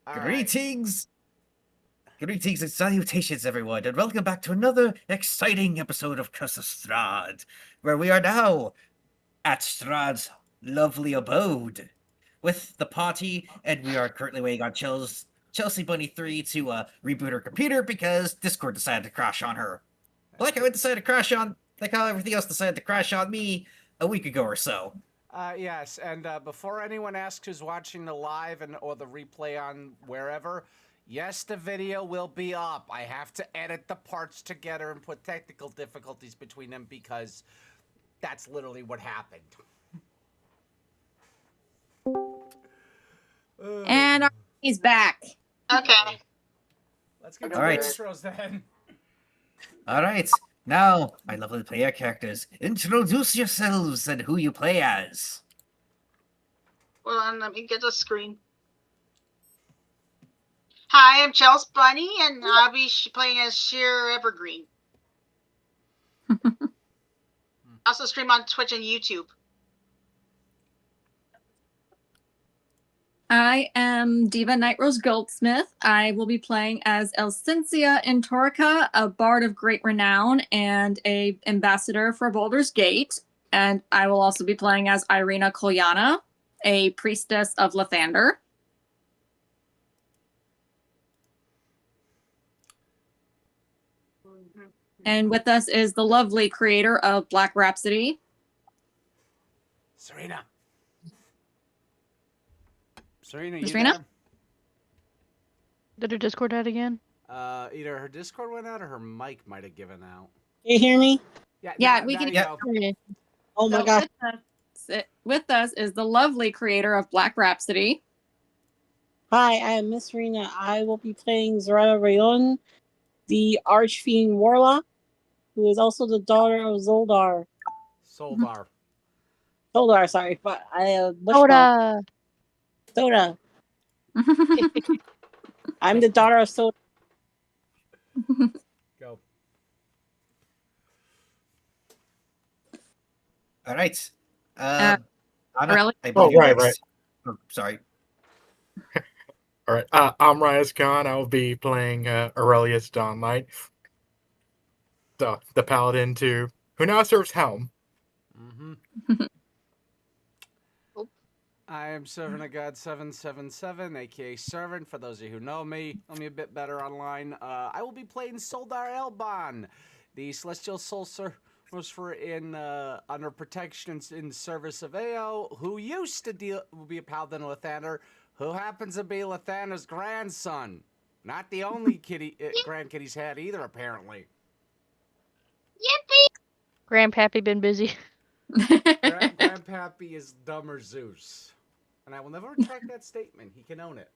All right. Greetings! Greetings and salutations, everyone, and welcome back to another exciting episode of Curse of Strahd, where we are now at Strahd's lovely abode with the party, and we are currently waiting on Chelsea Bunny 3 to reboot her computer because Discord decided to crash on her. Like how it decided to crash on, like how everything else decided to crash on me a week ago or so. Yes, and before anyone asks who's watching the live or the replay on wherever, yes, the video will be up. I have to edit the parts together and put technical difficulties between them because that's literally what happened. And he's back. Okay. Let's get to All right. the intros then. Alright, now, my lovely player characters, introduce yourselves and who you play as. Hold on, let me get the screen. Hi, I'm Chelsea Bunny, and I'll be playing as Sheer Evergreen. Also stream on Twitch and YouTube. I am Diva Nightrose Goldsmith. I will be playing as Elcincia Intorica, a bard of great renown and a ambassador for Baldur's Gate. And I will also be playing as Irina Kolyana, a priestess of Lathander. And with us is the lovely creator of Black Rhapsody, Serena, Miss you Rena? there? Did her Discord out again? Either her Discord went out or her mic might have given out. Can you hear me? Yeah, we can you hear go. Okay. Oh my So gosh. with us is the lovely creator of Black Rhapsody. Hi, I am Miss Rena. I will be playing Ceretta Rayon, the Archfiend Warlock, who is also the daughter of Zoldar. Soldar. Zoldar, sorry, but I Soda! Soda. I'm the daughter of Soda. Go. Alright. Really? I Oh, believe you're right, next. Oh, sorry. All right, I'm Ryas Khan. I'll be playing Aurelius Dawnlight, the paladin who now serves Helm. Mm-hmm. I am Servant of God 777, aka Servant. For those of you who know me a bit better online, I will be playing Soldar Elban, the Celestial Soul Sorcerer in under protection in service of Ao, who used to be a paladin of Lathander, who happens to be Lathander's grandson. Not the only grandkid he's had either, apparently. Yippee! Grandpappy been busy. Grandpappy is dumber Zeus. And I will never retract that statement. He can own it.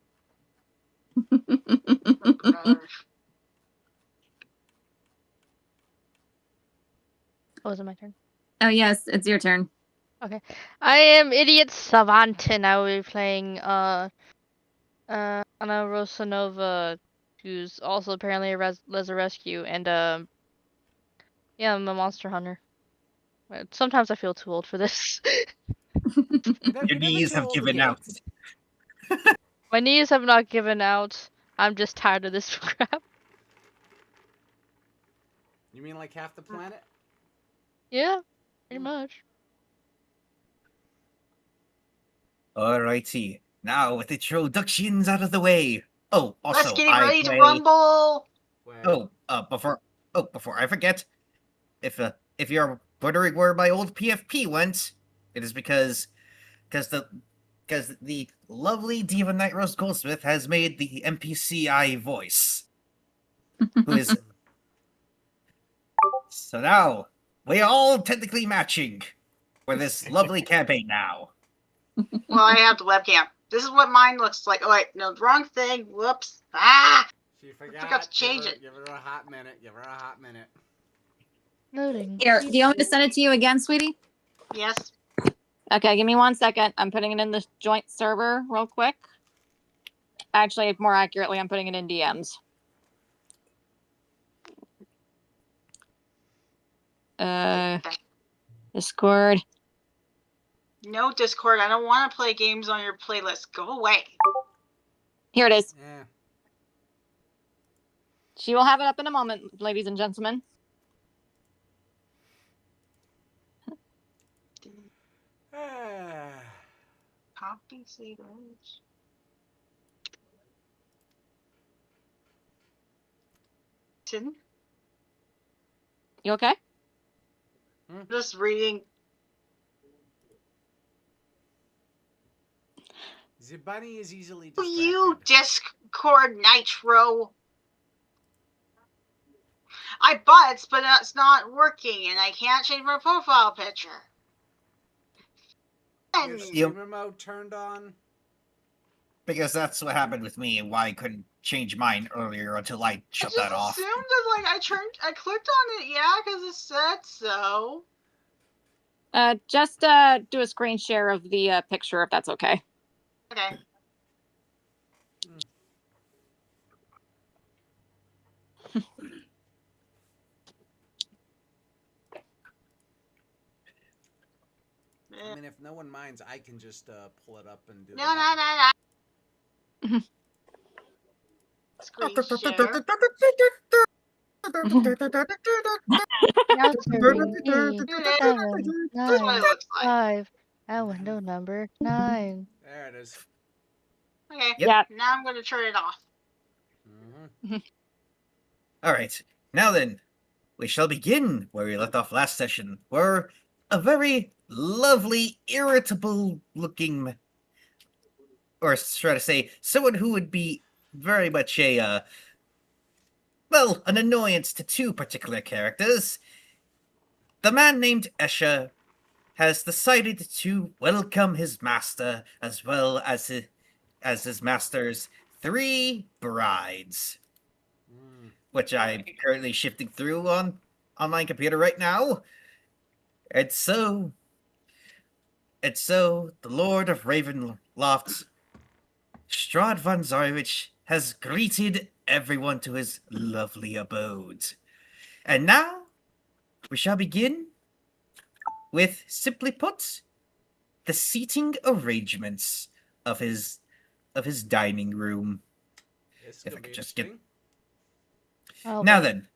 Oh, is it my turn? Oh yes, it's your turn. Okay. I am Idiot Savant, and I will be playing Anna Rosanova, who's also apparently a rescue, and yeah, I'm a monster hunter. Sometimes I feel too old for this. Your knees have given out. My knees have not given out. I'm just tired of this crap. You mean like half the planet? Yeah, pretty much. Alrighty. Now, with the introductions out of the way. Oh, also, Let's get ready to rumble. Well, before I forget, if you're wondering where my old PFP went, it is because the lovely Diva Nightrose Goldsmith has made the NPCI voice, who is so now we are all technically matching for this lovely campaign now. Well, I have the webcam. This is what mine looks like. Oh, wait, no, wrong thing. Whoops. Ah! she forgot. forgot to change it. Give her a hot minute. Give her a hot minute. Loading. Here, do you want me to send it to you again, sweetie? Yes. Okay, give me 1 second. I'm putting it in the joint server real quick. Actually, more accurately, I'm putting it in DMs. Discord. No, Discord. I don't want to play games on your playlist. Go away. Here it is. Yeah. She will have it up in a moment, ladies and gentlemen. Poppy seeds. Tin? You okay? Just reading. The bunny is easily distracted. You Discord Nitro. I bought it, but it's not working, and I can't change my profile picture. Your And streamer mode turned on? Because that's what happened with me and why I couldn't change mine earlier until I shut that off. I just assumed that, I clicked on it, yeah, because it said so. Just do a screen share of the picture if that's okay. Okay. I mean, if no one minds, I can just pull it up and do No. that. Screen share. Now serving 8, That's 7, what it 9, looks like. 5, at window number 9. There it is. Okay. Yeah. Now I'm going to turn it off. All right, now then, we shall begin where we left off last session, where a very lovely, irritable-looking, or try to say, someone who would be very much a, well, an annoyance to two particular characters. The man named Esha has decided to welcome his master as well as his master's 3 brides, which I'm currently shifting through on my computer right now. And so the Lord of Ravenloft, Strahd von Zarevich, has greeted everyone to his lovely abode. And now, we shall begin with, simply put, the seating arrangements of his dining room. This If I could could be just get... interesting. Oh, Now boy. then,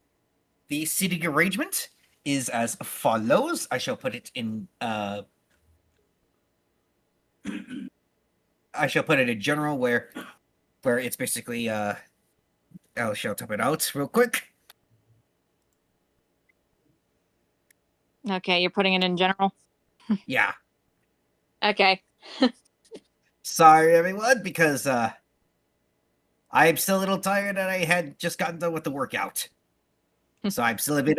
the seating arrangement is as follows. I shall put it in I shall put it in general where it's basically I shall type it out real quick. Okay, you're putting it in general. Yeah. Okay. Sorry everyone, because I'm still a little tired and I had just gotten done with the workout. So I'm still a bit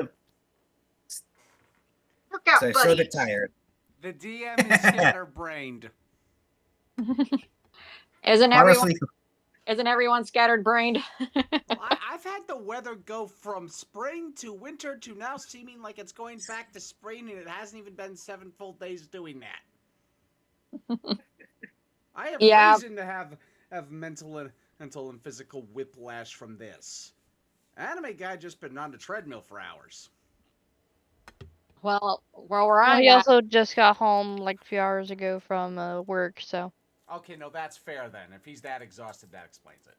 Workout so I'm still a bit buddies. tired. The DM is scatterbrained. Isn't Honestly, everyone scattered brained? I've had the weather go from spring to winter to now seeming like it's going back to spring, and it hasn't even been 7 full days doing that. I have Yeah. reason to have mental and physical whiplash from this. Anime guy just been on the treadmill for hours. Well, where Well, I he am, also just got home like a few hours ago from work, so. Okay, no, that's fair then. If he's that exhausted, that explains it.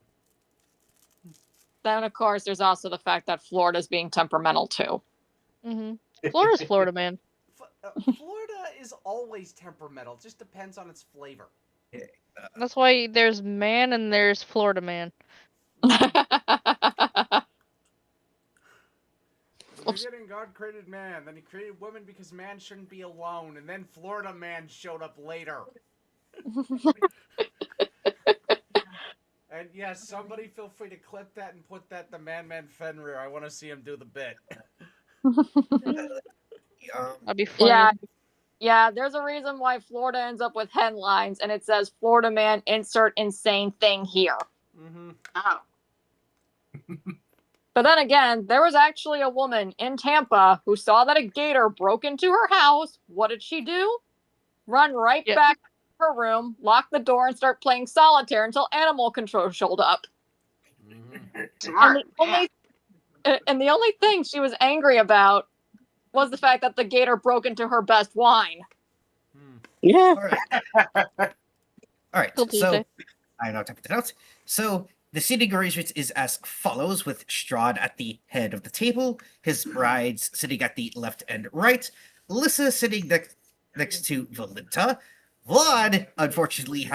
then of course there's also the fact that Florida's being temperamental too. Florida's Florida, man. Florida is always temperamental. It just depends on its flavor. That's why there's man and there's Florida man. In the beginning, God created man. Then he created woman because man shouldn't be alone. And then Florida man showed up later. And yes, somebody feel free to clip that and put that to Man Fenrir. I want to see him do the bit. That'd be funny. Yeah. Yeah, there's a reason why Florida ends up with headlines and it says Florida man insert insane thing here. Oh. But then again, there was actually a woman in Tampa who saw that a gator broke into her house. What did she do? Run right back to her room, lock the door, and start playing solitaire until animal control showed up. Smart. And the only thing she was angry about was the fact that the gator broke into her best wine. Yeah. All right. Cool So Tuesday. I'm not typing it out. So the seating arrangement is as follows, with Strahd at the head of the table, his brides sitting at the left and right, Lissa sitting next to Valinta, Vlad, unfortunately,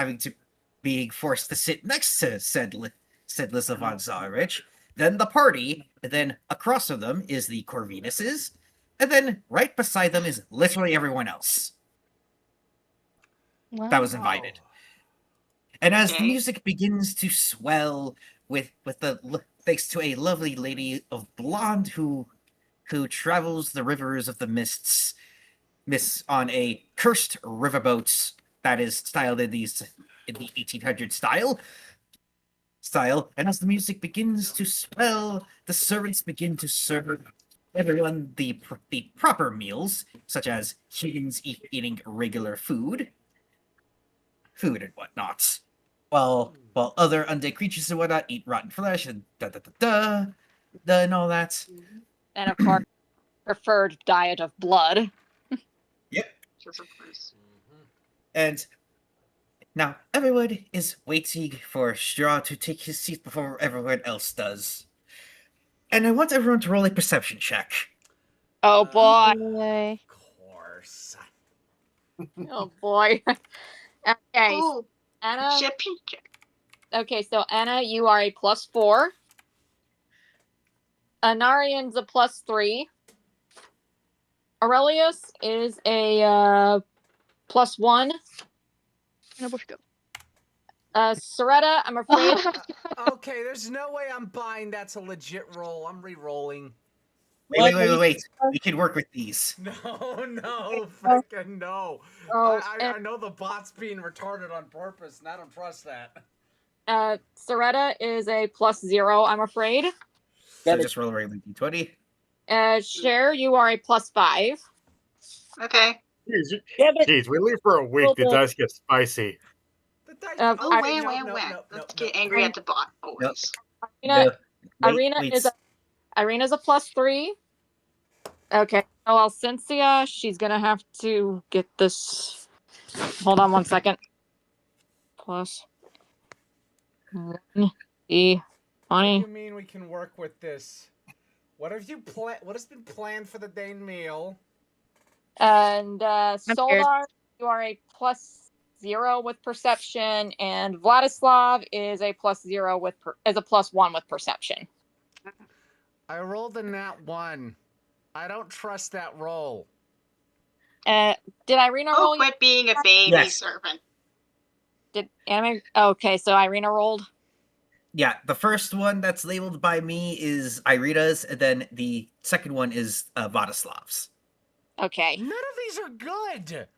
being forced to sit next to said Lissa von Zarich, then the party, and then across from them is the Corvinuses, and then right beside them is literally everyone else that was invited. And as the Okay. music begins to swell with thanks to a lovely lady of blonde who travels the rivers of the mists on a cursed riverboat that is styled in the 1800 style. And as the music begins to swell, the servants begin to serve everyone the proper meals, such as humans eating regular food and whatnot, while other undead creatures and whatnot eat rotten flesh and and all that. And of course, preferred diet of blood. Just of course. And now everyone is waiting for Strahd to take his seat before everyone else does. And I want everyone to roll a perception check. Oh boy. Boy. Of course. Oh boy. Okay, Oh, Anna. shipping check. Okay, so Anna, you are a +4. Anarian's a +3. Aurelius is a +1. No, bush go. Ceretta, I'm afraid. Okay, there's no way I'm buying that's a legit roll. I'm re-rolling. Wait. We can work with these. No, frickin' no. Oh, I know the bot's being retarded on purpose, and I don't trust that. Ceretta is a +0, I'm afraid. So just roll a regular d20. Cher, you are a +5. Okay. Yeah, but Jeez, we leave for a week. The dice get spicy. The dice. Oh, okay, wait. Let's get angry at the bot always. Irina's a +3. Okay. Oh, Alcencia, she's gonna have to get this. Hold on 1 second. +1 D20. What do you mean we can work with this? What have you What has been planned for the Dane meal? And scared. Soldar, you are a +0 with perception, and Vladislav is a +0 with is a +1 with perception. I rolled a nat 1. I don't trust that roll. Did Irina roll? Quit being a baby servant. Did anime? Okay, so Irina rolled. Yeah, the first one that's labeled by me is Irina's, and then the second one is Vadislav's. Okay. None of these are good.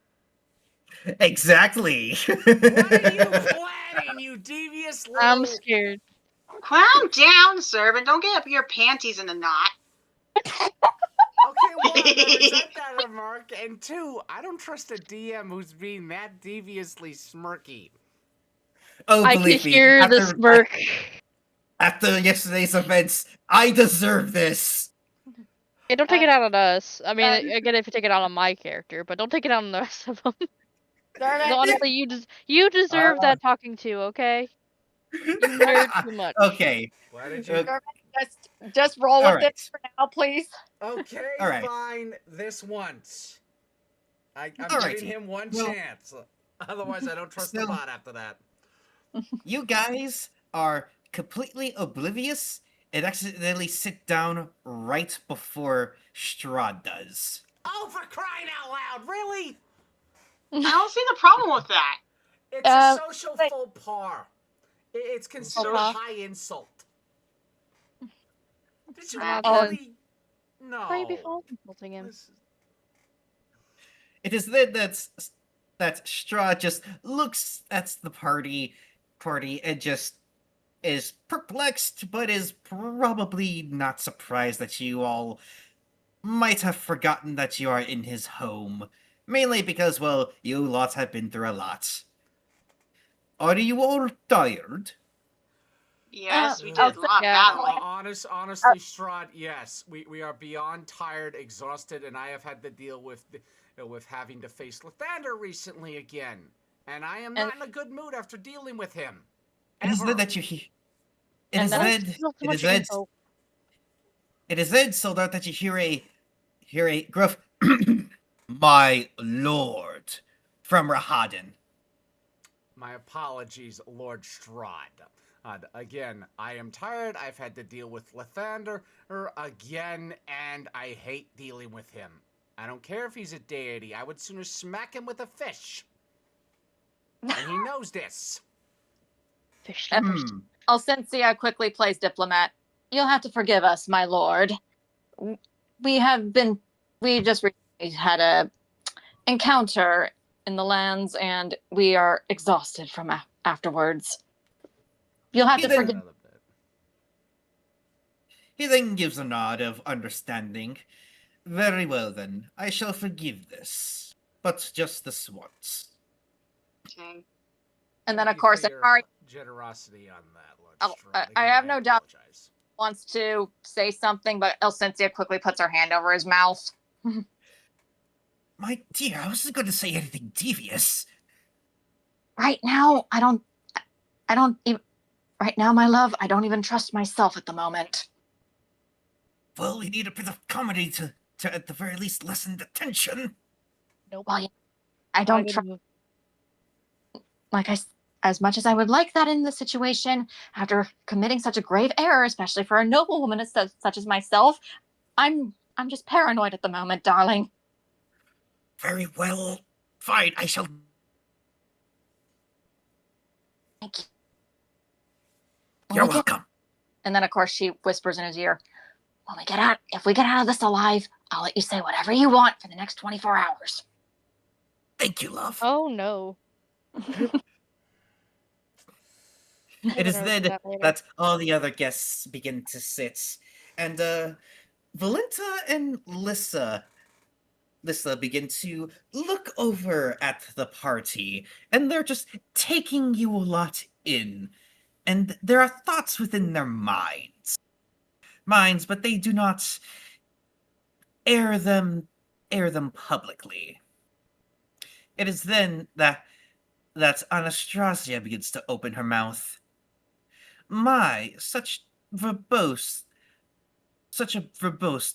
Exactly. What are you planning, you devious little... I'm scared. Calm down, servant. Don't get up your panties in a knot. Okay, one, I resent that remark, and 2, I don't trust a DM who's being that deviously smirky. Oh, I can believe me, hear the smirk. After yesterday's events, I deserve this. Hey, don't take it out on us. I mean, I get it if you take it out on my character, but don't take it out on the rest of them. Honestly, you deserve that talking to, okay? You nerd too much. Okay. Why did you... Just roll with right. it for now, please. Okay, right. fine. This once. I'm Alrighty. giving him one Well, chance. Otherwise, I don't trust the bot after that. You guys are completely oblivious and accidentally sit down right before Strahd does. Oh, for crying out loud! Really? I don't see the problem with that. It's a social faux pas. It's considered a Uh-huh. high insult. Did you Oh. really? No. Why you be phone insulting him? It is then that Strahd just looks at the party and just is perplexed, but is probably not surprised that you all might have forgotten that you are in his home. Mainly because, well, you lots have been through a lot. Are you all tired? Yes, we did a lot yeah. battling. Honestly, Strahd, yes, we are beyond tired, exhausted, and I have had to deal with having to face Lathander recently again, and I am not in a good mood after dealing with him. It is ever. then that you hear. It And is then- then. Still too It much is then. info. It is then, Soldar, that you hear a gruff, "My lord," from Rahaden. My apologies, Lord Strahd. Again, I am tired. I've had to deal with Lathander again, and I hate dealing with him. I don't care if he's a deity. I would sooner smack him with a fish. And he knows this. Fish And- lovers. Alcencia quickly plays diplomat. You'll have to forgive us, my lord. We just recently had a encounter in the lands, and we are exhausted from afterwards. You'll have to He forgive. then- He then gives a nod of understanding. Very well then, I shall forgive this, but just this once. Okay. And then, Thank of you course, for your Amari generosity on that, Lord Oh, Strahd. I Again, have no doubt. apologize. wants to say something, but Alcencia quickly puts her hand over his mouth. My dear, I wasn't going to say anything devious. Right now, I don't even. Right now, my love, I don't even trust myself at the moment. Well, we need a bit of comedy to at the very least lessen the tension. Nope. Well, I don't trust. Negative. As much as I would like that in the situation, after committing such a grave error, especially for a noble woman such as myself, I'm just paranoid at the moment, darling. Very well. Fine, I shall. Thank you. You're welcome. And then, of course, she whispers in his ear, if we get out of this alive, I'll let you say whatever you want for the next 24 hours. Thank you, love. Oh no. It is We're gonna then do that later. that all the other guests begin to sit, and Valinta and Lissa begin to look over at the party, and they're just taking you a lot in, and there are thoughts within their minds, but they do not air them publicly. It is then that Anastrasya begins to open her mouth. My, such a verbose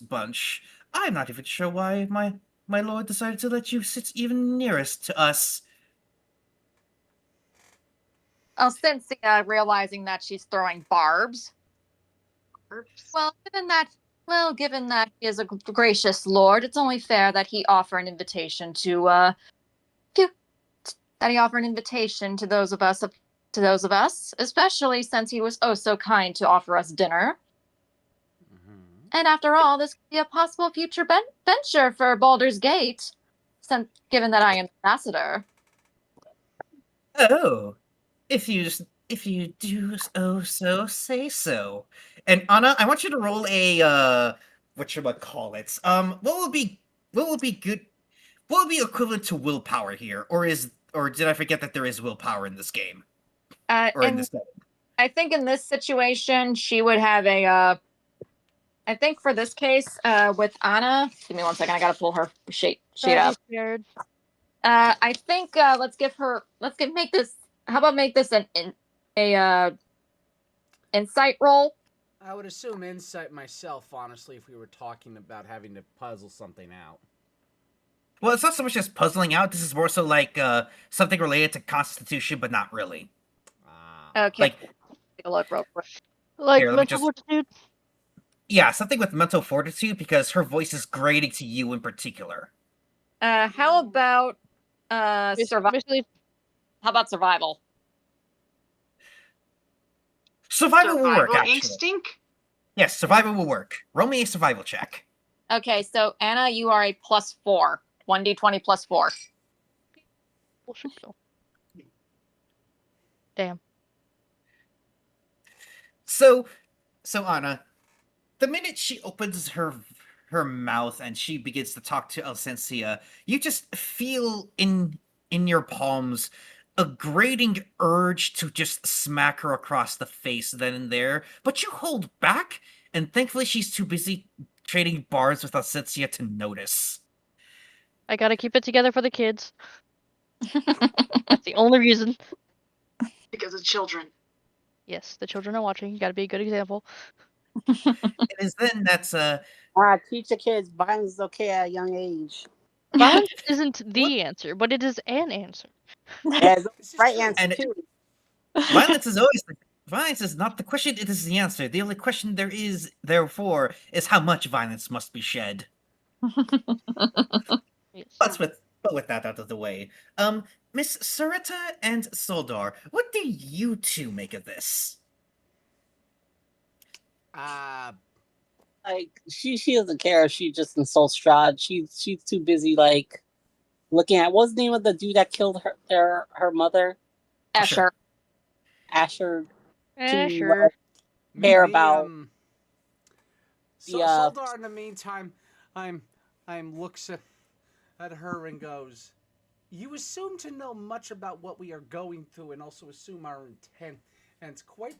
bunch. I'm not even sure why my lord decided to let you sit even nearest to us. Alcencia, realizing that she's throwing barbs. Oops. Well, given that he is a gracious lord, it's only fair that he offer an invitation to those of us, especially since he was oh so kind to offer us dinner. And after all, this could be a possible future venture for Baldur's Gate, given that I am ambassador. Oh, if you do so say so. And Anna, I want you to roll a whatchamacallit. What would be good? What would be equivalent to willpower here, or did I forget that there is willpower in this game or in this? I think in this situation, she would have a. I think for this case, with Anna, give me 1 second. I gotta pull her sheet Don't up. be scared. I think make this. How about make this an insight roll? I would assume insight myself, honestly, if we were talking about having to puzzle something out. Well, it's not so much as puzzling out. This is more so like something related to Constitution, but not really. Okay, Like, take a look real quick. Like Here, let me mental just- fortitude. yeah, something with mental fortitude because her voice is grating to you in particular. How about survival? Basically, How about survival? Survival will work, Survival actually. instinct. Yes, survival will work. Roll me a survival check. Okay, so Anna, you are a +4. 1d20 +4. bullshit kill. Damn. So Anna, the minute she opens her mouth and she begins to talk to Alcencia, you just feel in your palms a grating urge to just smack her across the face then and there, but you hold back, and thankfully she's too busy trading bars with Alcencia to notice. I gotta keep it together for the kids. That's the only reason. Because of children. Yes, the children are watching. You got to be a good example. It is then that's Teach the kids violence is okay at a young age. Violence isn't the answer, but it is an answer. Yeah, it's the This is right true. answer And- too. violence is always violence is not the question, it is the answer. The only question there is, therefore, is how much violence must be shed. Yes. But with that out of the way, Miss Ceretta and Soldar, what do you two make of this? Like she doesn't care if she just insults Strahd. She's too busy like looking at what's the name of the dude that killed her mother? Escher. Asher. Sure. Care about So the, Soldar, in the meantime, I'm looks at her and goes, "You assume to know much about what we are going through, and also assume our intent, and it's quite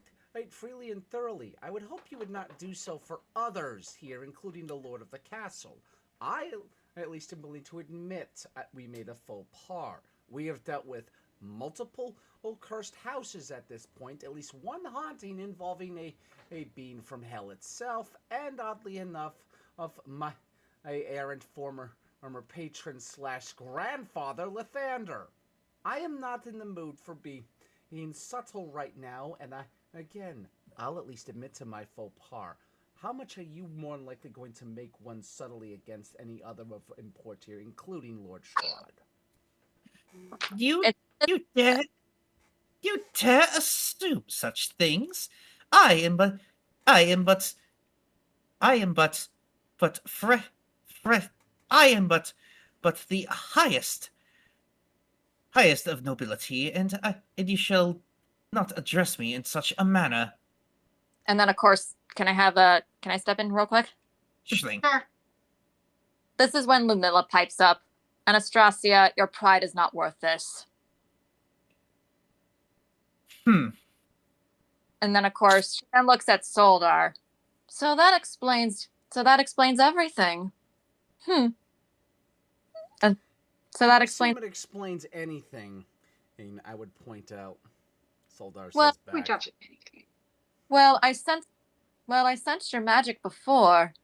freely and thoroughly. I would hope you would not do so for others here, including the Lord of the Castle. I, at least, am willing to admit we made a faux pas. We have dealt with multiple cursed houses at this point, at least one haunting involving a being from hell itself, and oddly enough, of my errant former patron / grandfather, Lathander. I am not in the mood for being subtle right now, and I'll at least admit to my faux pas. How much are you more than likely going to make one subtly against any other of import here, including Lord Strahd?" You It- you dare assume such things? I am but I am but I am but the highest of nobility, and you shall not address me in such a manner. And then, of course, can I step in real quick? Sure thing. Sure. This is when Ludmilla pipes up. Anastrasya, your pride is not worth this. Hmm. And then, of course, she then looks at Soldar. So that explains everything. And so that explains. Assume it explains anything, and I would point out. Soldar Well, says We back. touch it. Anything. Well, I sensed your magic before.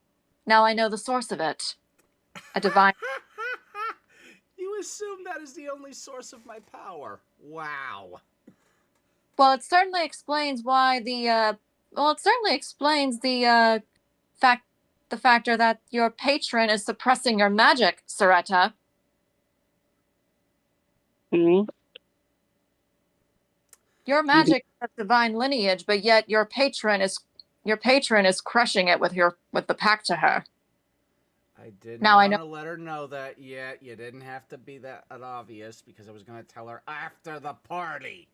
Now I know the source of it. A divine. You assume that is the only source of my power. Wow. Well, it certainly explains why the. Well, it certainly explains the factor that your patron is suppressing your magic, Ceretta. Mhm. Your magic has divine lineage, but yet your patron is crushing it with the pact to her. I didn't Now I want know. to let her know that yet. You didn't have to be that obvious because I was going to tell her after the party.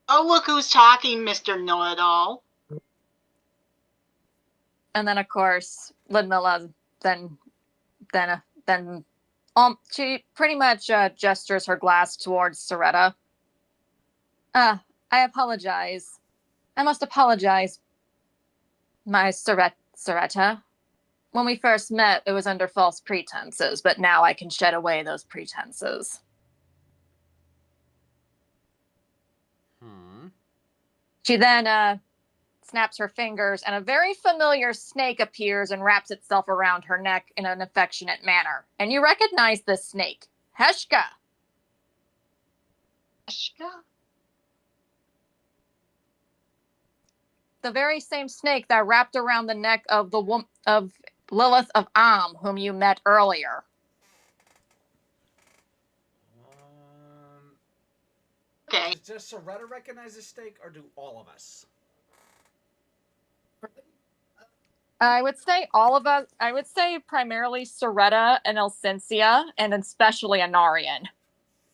Oh, look who's talking, Mr. Know-It-All. And then, of course, Ludmilla then she pretty much gestures her glass towards Ceretta. I apologize. I must apologize, my Ceretta. When we first met, it was under false pretenses, but now I can shed away those pretenses. She then snaps her fingers, and a very familiar snake appears and wraps itself around her neck in an affectionate manner. And you recognize this snake, Heshka. The very same snake that wrapped around the neck of of Lilith of Am, whom you met earlier. Okay. Does Ceretta recognize the snake, or do all of us? I would say all of us. I would say primarily Ceretta and Elsensia, and especially Anarian.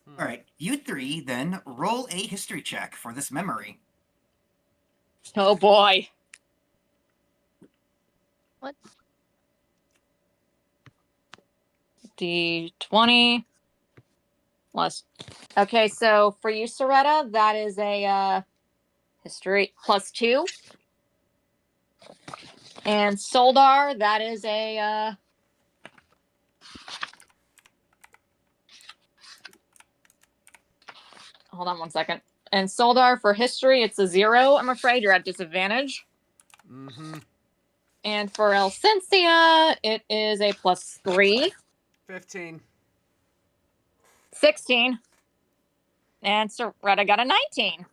All right, you three then roll a history check for this memory. Oh boy. What? D20 plus. Okay, so for you, Ceretta, that is a history +2. And Soldar, that is a hold on one second. And Soldar, for history, it's a 0. I'm afraid you're at disadvantage. Mm-hmm. And for Elsensia, it is a +3. 15. 16. And Ceretta got a 19.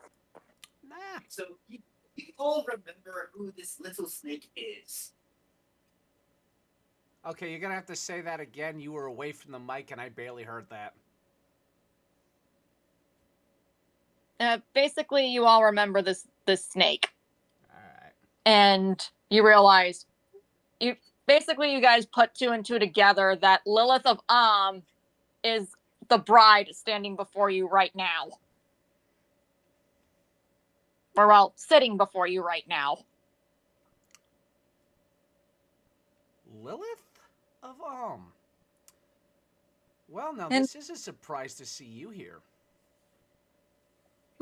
Nah. So you all remember who this little snake is. Okay, you're gonna have to say that again. You were away from the mic and I barely heard that. Basically, you all remember this snake. Alright. And you realize, you guys put 2 and 2 together that Lilith of is the bride standing before you right now. Or, well, sitting before you right now. Lilith of Well, now And this is a surprise to see you here.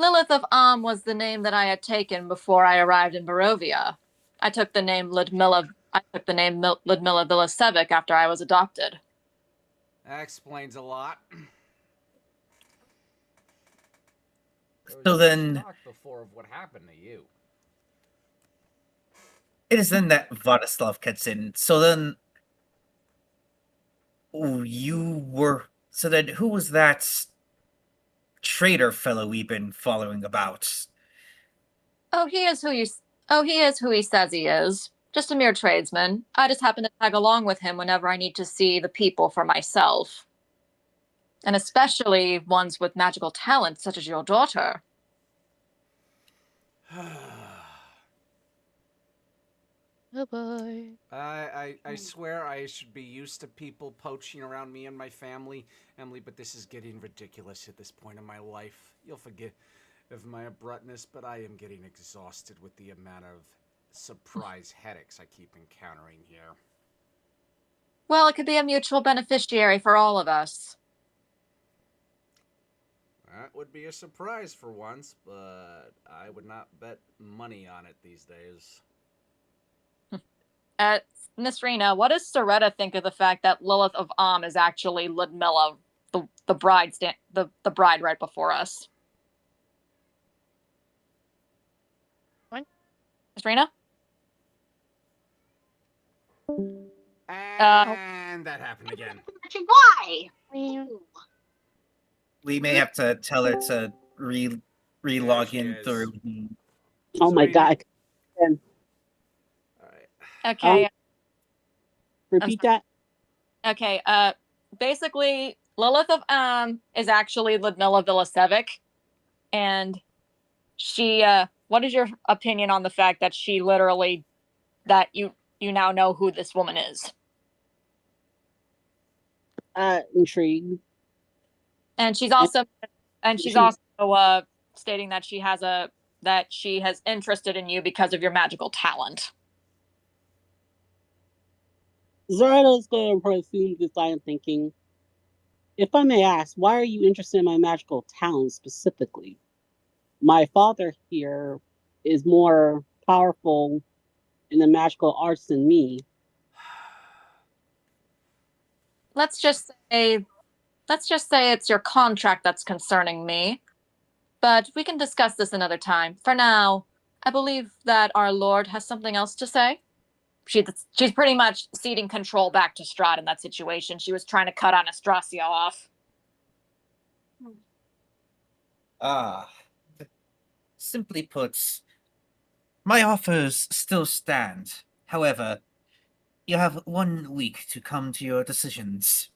Lilith of was the name that I had taken before I arrived in Barovia. I took the name Ludmilla Villasevic after I was adopted. That explains a lot. So then, Talk before of what happened to you. it is then that Vladislav gets in. So then, you were. So then, who was that traitor fellow we've been following about? He is who he says he is. Just a mere tradesman. I just happen to tag along with him whenever I need to see the people for myself. And especially ones with magical talents, such as your daughter. Oh boy. I swear I should be used to people poaching around me and my family, Emily, but this is getting ridiculous at this point in my life. You'll forgive my abruptness, but I am getting exhausted with the amount of surprise headaches I keep encountering here. Well, it could be a mutual beneficiary for all of us. That would be a surprise for once, but I would not bet money on it these days. Miss Rena, what does Ceretta think of the fact that Lilith of is actually Ludmilla, the bride the bride right before us? What? Miss Rena? And that happened again. Why? We may have to tell her to re-log she in is. through. Oh my Serena. god. And Alright. Okay. repeat that. Okay. Basically, Lilith of is actually Ludmilla Villasevic, and she. What is your opinion on the fact that she literally, that you now know who this woman is? Intrigued. And she's also stating that she has interested in you because of your magical talent. Zara is going to proceed this line thinking, if I may ask, why are you interested in my magical talent specifically? My father here is more powerful in the magical arts than me. Let's just say it's your contract that's concerning me. But we can discuss this another time. For now, I believe that our Lord has something else to say. She's pretty much ceding control back to Strahd in that situation. She was trying to cut Anastrasya off. Simply put, my offers still stand. However, you have 1 week to come to your decisions.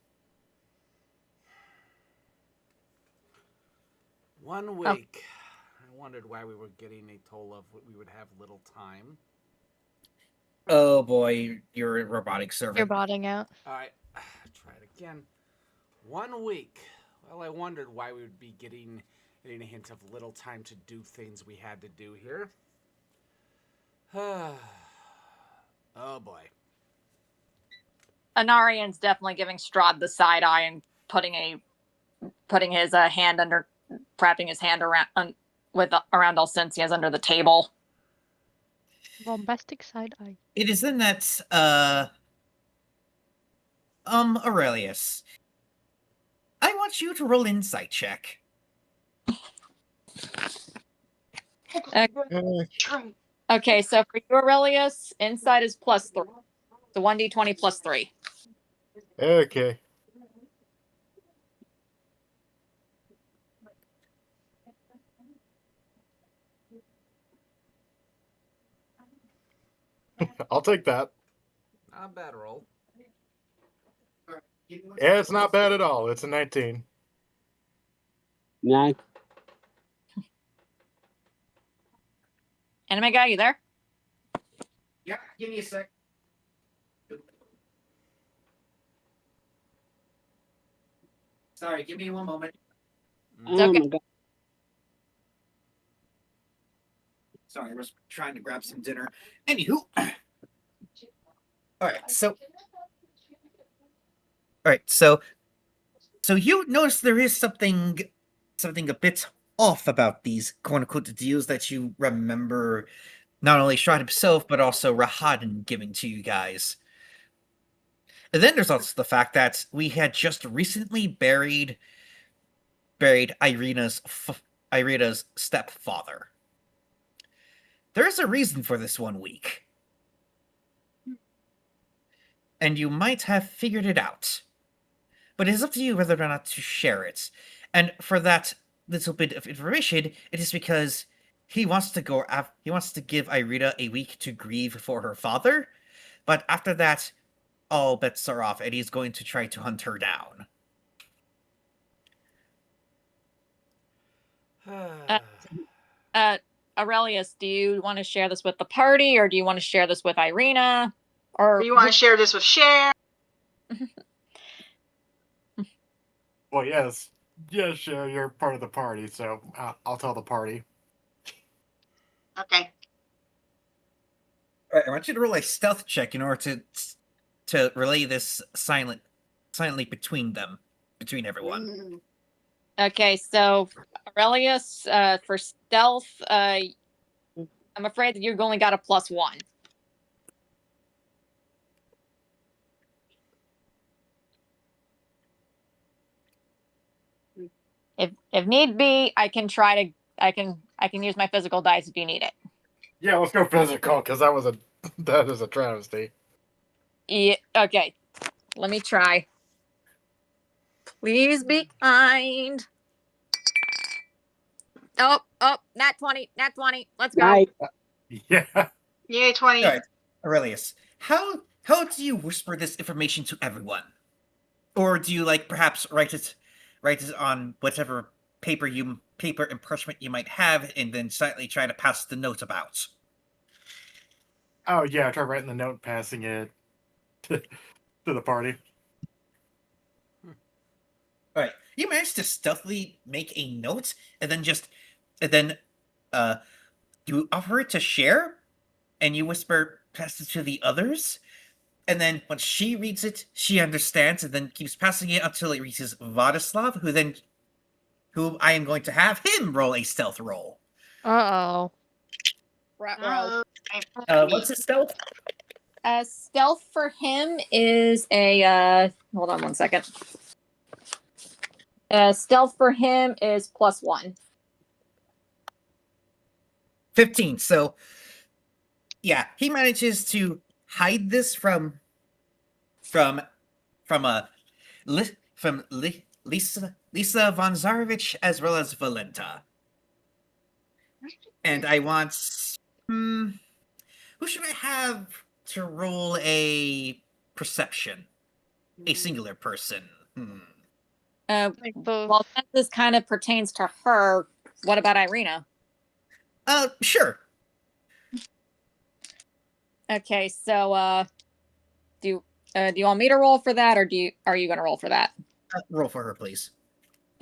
1 week. I wondered why we were getting a toll of we would have little time. Oh boy, you're a robotic servant. You're botting out. Alright, try it again. 1 week. Well, I wondered why we would be getting a hint of little time to do things we had to do here. Oh boy. Anarian's definitely giving Strahd the side eye and putting his hand under, wrapping his hand around around Elsensia's under the table. Bombastic side eye. It is in that, Aurelius. I want you to roll insight check. True. Okay, so for you, Aurelius, insight is +3. So 1d20 +3. Okay. I'll take that. Not a bad roll. Yeah, it's not bad at all. It's a 19. Nine. Anime guy, you there? Yeah, give me a sec. Sorry, give me one moment. It's Oh okay. my god. Sorry, I was trying to grab some dinner. Anywho. Alright, so you notice there is something a bit off about these quote-unquote deals that you remember not only Strahd himself, but also Rahadan giving to you guys. And then there's also the fact that we had just recently buried Irina's stepfather. There's a reason for this 1 week. And you might have figured it out. But it is up to you whether or not to share it. And for that little bit of information, it is because he wants to give Irina a week to grieve for her father, but after that, all bets are off, and he's going to try to hunt her down. Aurelius, do you want to share this with the party, or do you want to share this with Irina? Or Do you want to share this with Cher? Well, yes. Yes, you're part of the party, so I'll tell the party. Okay. Alright, I want you to roll a stealth check in order to relay this silently between everyone. Okay, so Aurelius, for stealth, I'm afraid that you've only got a +1. If need be, I can use my physical dice if you need it. Yeah, let's go physical, because that is a travesty. Yeah, okay, let me try. Please be kind. Oh, nat 20. Let's go. Nice. Yeah. Yay, 20. Alright, Aurelius, how do you whisper this information to everyone? Or do you perhaps write it on whatever paper and parchment you might have, and then silently try to pass the note about? Oh, yeah, try writing the note and passing it to the party. Alright, you managed to stealthily make a note, and then you offer it to Cher, and you whisper, pass it to the others, and then once she reads it, she understands, and then keeps passing it until it reaches Vladislav, who I am going to have him roll a stealth roll. Uh-oh. Rat roll. What's his stealth? Stealth for him is a hold on 1 second. Stealth for him is +1. 15. So, yeah, he manages to hide this from Lisa von Zarevich as well as Valenta. And I want who should I have to roll a perception? A singular person. Like both. Well, since this kind of pertains to her, what about Irina? Sure. Okay, so do you want me to roll for that, or are you going to roll for that? Roll for her, please.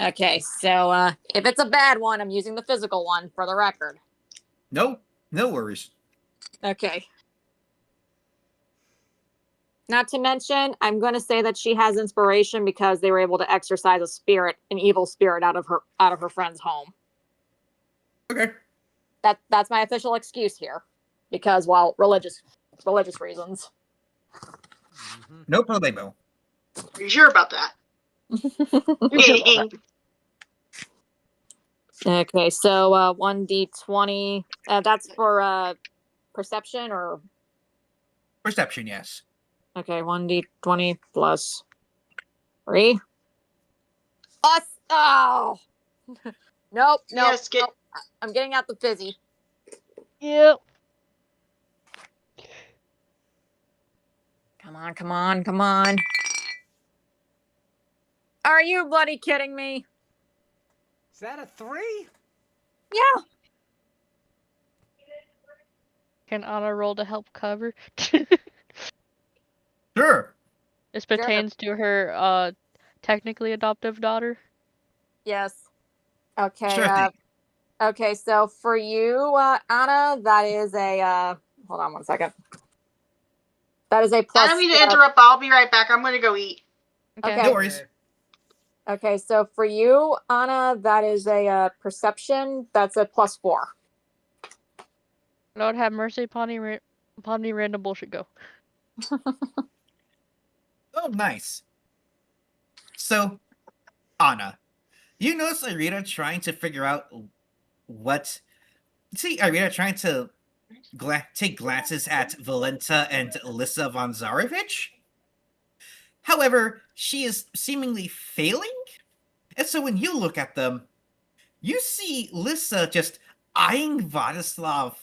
Okay, so if it's a bad one, I'm using the physical one for the record. No worries. Okay. Not to mention, I'm going to say that she has inspiration because they were able to exorcise an evil spirit out of her friend's home. Okay. That's my official excuse here, because religious reasons. No problemo. Are you sure about that? Okay, so 1d20. That's for perception or. Perception, yes. Okay, 1d20 plus 3. Us! Oh! Nope, Yes, get nope. I'm getting out the fizzy. Yep. Come on, come on, come on. Are you bloody kidding me? Is that a 3? Yeah. Can Anna roll to help cover? Sure. This pertains to her technically adoptive daughter. Yes. Okay. Sure thing. Okay, so for you, Anna, that is a hold on one second. That is a I plus. don't mean to interrupt, but I'll be right back. I'm gonna go eat. Okay. No worries. Okay, so for you, Anna, that is a perception. That's a +4. Lord have mercy upon me, random bullshit go. Oh, nice. So, Anna, you notice Irina trying to figure out what. See, Irina trying to take glances at Valenta and Alyssa von Zarevich. However, she is seemingly failing. And so when you look at them, you see Lissa just eyeing Vladislav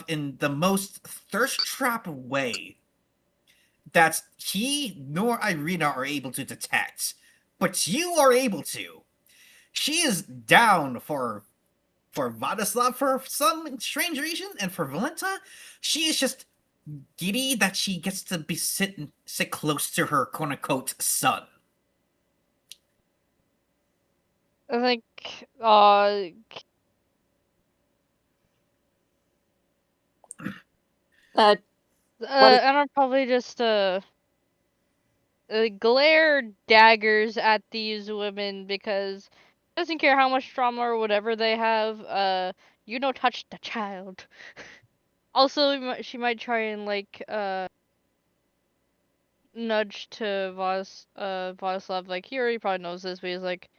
in the most thirst trap way that he nor Irina are able to detect. But you are able to. She is down for Vladislav for some strange reason, and for Valenta, she is just giddy that she gets to be sit close to her quote unquote son. I think What and I'll probably just glare daggers at these women because doesn't care how much trauma or whatever they have, you don't touch the child. Also, she might try and like nudge to Vladislav, like he already probably knows this, but he's like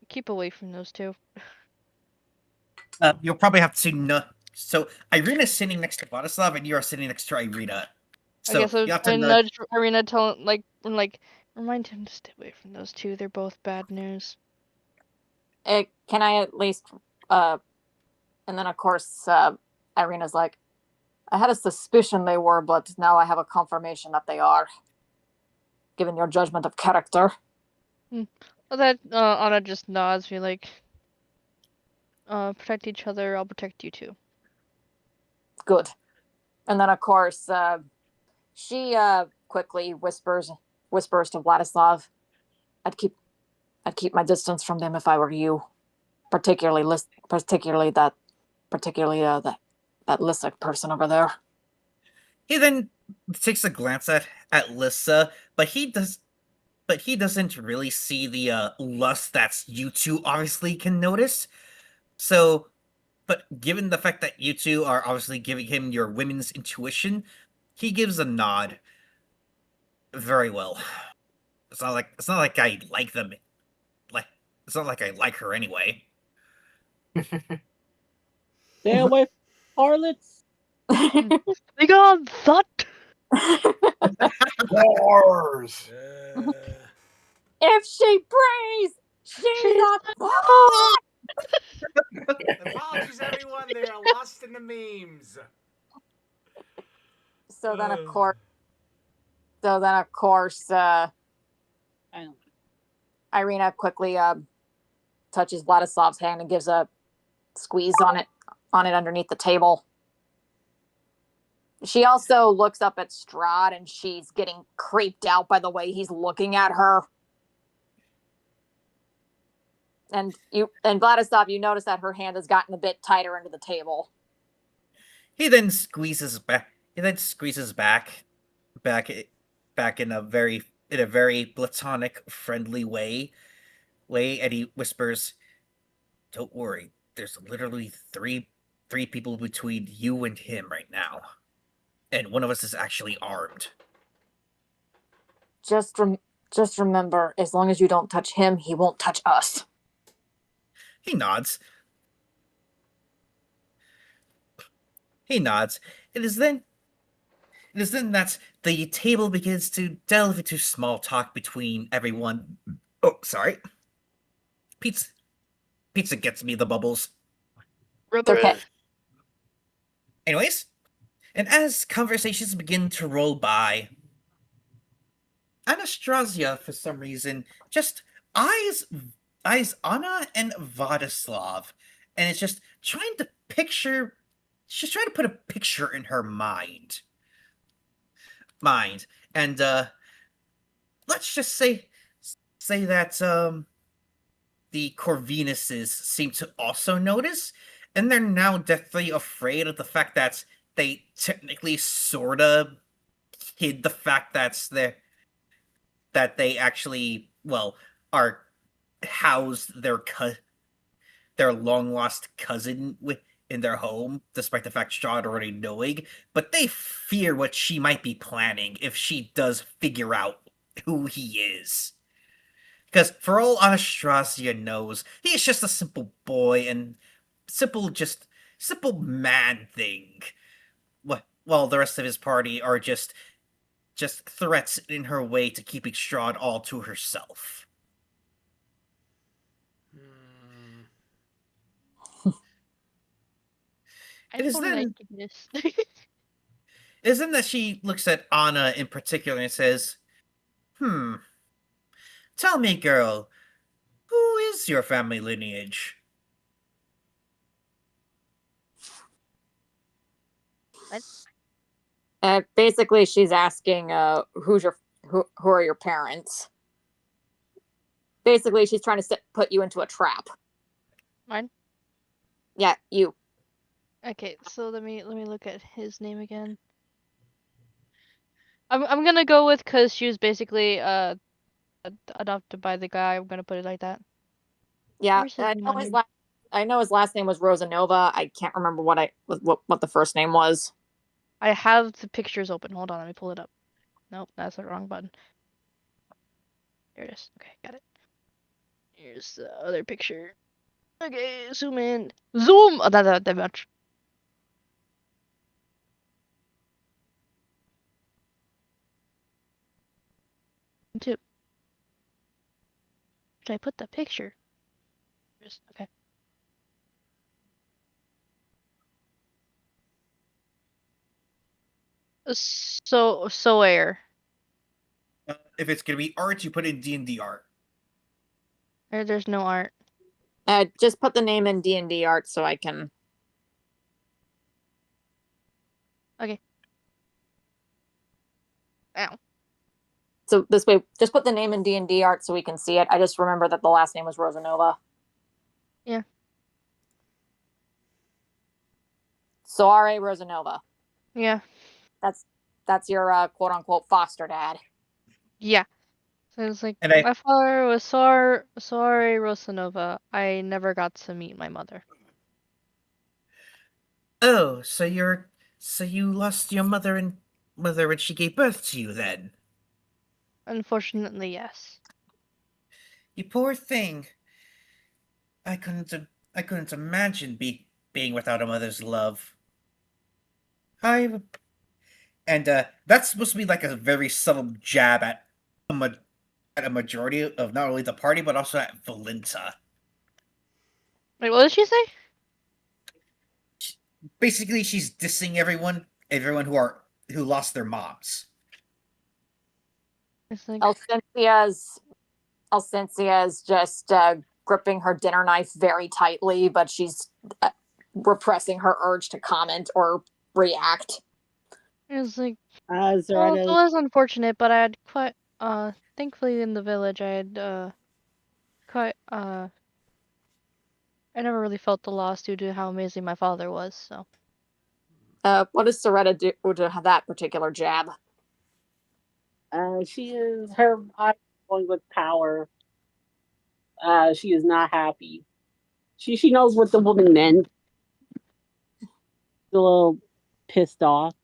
keep away from those two. You'll probably have to no. So Irina's sitting next to Vladislav, and you are sitting next to Irina. So I guess you have to nudge Irina, remind him to stay away from those two. They're both bad news. can I at least and then of course Irina's like, I had a suspicion they were, but now I have a confirmation that they are, given your judgment of character. Well, that Anna just nods, be like, protect each other, I'll protect you too. Good. And then of course she quickly whispers to Vladislav, I'd keep my distance from them if I were you, particularly that Lysick person over there. He then takes a glance at Lissa, but he doesn't really see the lust that you two obviously can notice. So, but given the fact that you two are obviously giving him your women's intuition, he gives a nod. Very well. It's not like I like them. It's not like I like her anyway. Stay away from harlots. They got that. Wars. If she prays, she's a Apologies, everyone. They are lost in the memes. So then, of course, Irina quickly touches Vladislav's hand and gives a squeeze on it underneath the table. She also looks up at Strahd, and she's getting creeped out by the way he's looking at her. And Vladislav, you notice that her hand has gotten a bit tighter into the table. He then squeezes back. Back in a very platonic, friendly way, and he whispers, "Don't worry. There's literally three people between you and him right now, and one of us is actually armed." Just remember, as long as you don't touch him, he won't touch us. He nods. He nods. It is then that the table begins to delve into small talk between everyone. Oh, sorry. Pizza gets me the bubbles. It's okay. Anyways, and as conversations begin to roll by, Anastrasya, for some reason, just eyes Anna and Vladislav, and it's just trying to picture. She's trying to put a picture in her mind. And let's just say that the Corvinuses seem to also notice, and they're now deathly afraid of the fact that they technically sorta hid the fact that they actually, well, are housed their long lost cousin in their home, despite the fact Strahd already knowing. But they fear what she might be planning if she does figure out who he is. Because for all Anastrasya knows, he is just a simple boy and simple man thing. While the rest of his party are just threats in her way to keeping Strahd all to herself. I It is don't then like this. Isn't that she looks at Anna in particular and says, tell me, girl, who is your family lineage? Basically, she's asking, who are your parents? Basically, she's trying to put you into a trap. Mine? Yeah, you. Okay, so let me look at his name again. I'm gonna go with because she was basically adopted by the guy. I'm gonna put it like that. Yeah, Where's his name on here? I know his last name was Rosanova. I can't remember what the first name was. I have the pictures open. Hold on, let me pull it up. Nope, that's the wrong button. There it is. Okay, got it. Here's the other picture. Okay, zoom in. Zoom! Oh, that much. Two. Should I put the picture? Okay. So where? If it's gonna be art, you put in D&D art. There's no art. Just put the name in D&D art so I can. Okay. Ow. So this way, just put the name in D&D art so we can see it. I just remember that the last name was Rosanova. Yeah. Soare Rosanova. Yeah. That's your quote unquote foster dad. Yeah. So it's like And my father was Soare Rosanova. I never got to meet my mother. Oh, so you lost your mother when she gave birth to you then? Unfortunately, yes. You poor thing. I couldn't imagine being without a mother's love. That's supposed to be like a very subtle jab at a majority of not only the party but also at Valenta. Wait, what did she say? Basically, she's dissing everyone who lost their moms. It's like Alcencia's just gripping her dinner knife very tightly, but she's repressing her urge to comment or react. it's like Ceretta, well, it was unfortunate, but I had quite thankfully in the village I had quite I never really felt the loss due to how amazing my father was. So What does Ceretta do to that particular jab? she is her eye going with power. She is not happy. She knows what the woman meant. She's a little pissed off.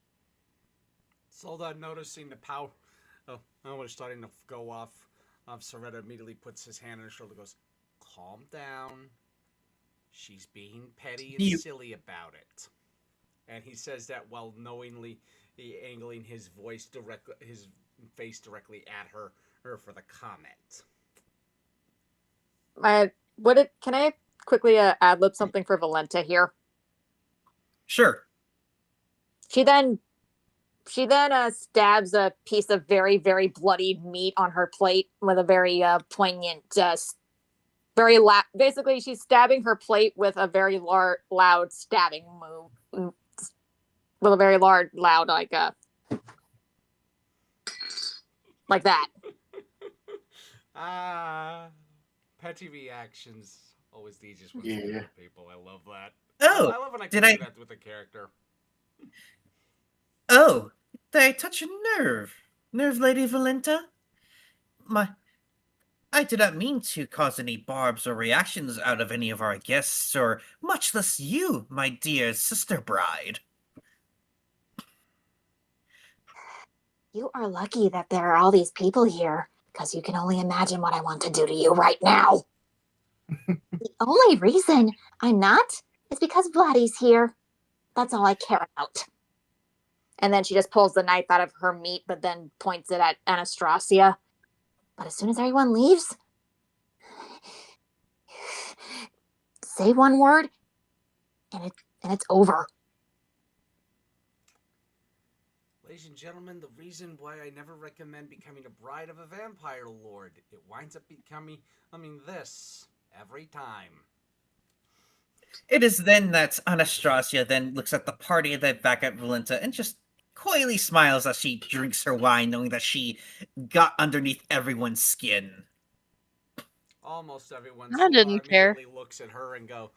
Soldat noticing the power. Oh, we're starting to go off. Ceretta immediately puts his hand on his shoulder and goes, calm down. She's being petty and You- silly about it. And he says that while knowingly angling his face directly at her for the comment. Can I quickly ad lib something for Valenta here? Sure. She then stabs a piece of very, very bloody meat on her plate with a very poignant, basically, she's stabbing her plate with a very loud stabbing move. With a very loud, like that. Petty reactions. Always the easiest ones Yeah. for people. I love that. Oh, I love when I did can I- do that with a character. Oh, did I touch a nerve? Nerve, Lady Valenta? I did not mean to cause any barbs or reactions out of any of our guests, or much less you, my dear sister bride. You are lucky that there are all these people here, because you can only imagine what I want to do to you right now. The only reason I'm not is because Vladdy's here. That's all I care about. And then she just pulls the knife out of her meat, but then points it at Anastrasya. But as soon as everyone leaves, say one word, and it's over. Ladies and gentlemen, the reason why I never recommend becoming a bride of a vampire lord, it winds up becoming, this every time. It is then that Anastasia then looks at the party back at Valenta and just coyly smiles as she drinks her wine, knowing that she got underneath everyone's skin. Almost everyone. I didn't care. Immediately looks at her and goes,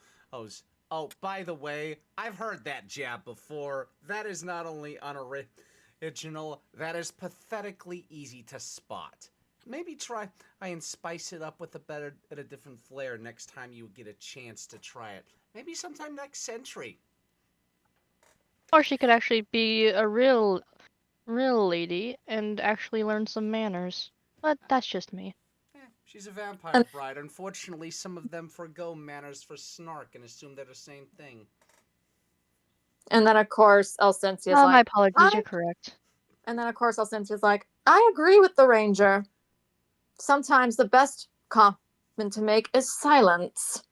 "Oh, by the way, I've heard that jab before. That is not only unoriginal, that is pathetically easy to spot. Maybe try and spice it up with a different flair next time you get a chance to try it. Maybe sometime next century." Or she could actually be a real lady and actually learn some manners. But that's just me. She's a vampire bride. Unfortunately, some of them forgo manners for snark and assume they're the same thing. And then, of course, Elsensia's Oh, my like, apologies, you're correct. and then, of course, Elsensia's like, I agree with the Ranger. Sometimes the best comment to make is silence.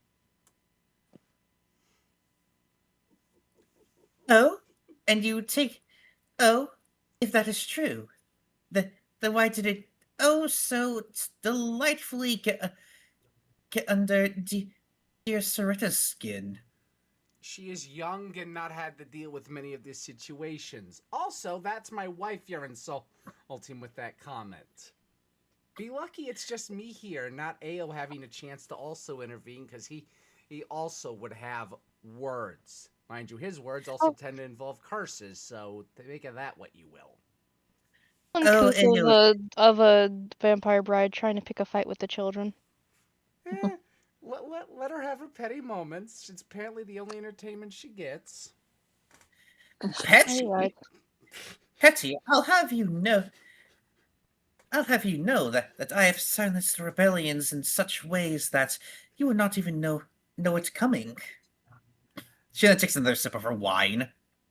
Oh? And you take... Oh? If that is true, then why did it so delightfully get under dear Ceretta's skin? She is young and not had to deal with many of these situations. Also, that's my wife you're insulting with that comment. Be lucky it's just me here, not Ao having a chance to also intervene, because he also would have words. Mind you, his words also tend to involve curses, so make of that what you will. Uncouth and of a vampire bride trying to pick a fight with the children. Let her have her petty moments. It's apparently the only entertainment she gets. Petty? Right. Petty, I'll have you know that I have silenced rebellions in such ways that you would not even know it's coming. She then takes another sip of her wine.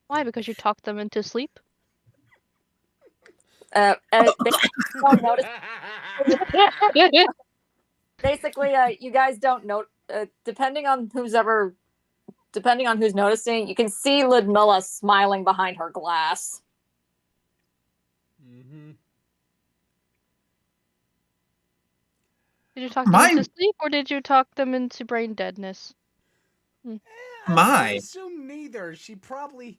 Why? Because you talked them into sleep? Basically, you guys don't know. Depending on who's noticing, you can see Ludmilla smiling behind her glass. Mm-hmm. Did you talk them into sleep, or did you talk them into brain deadness? I assume neither. She probably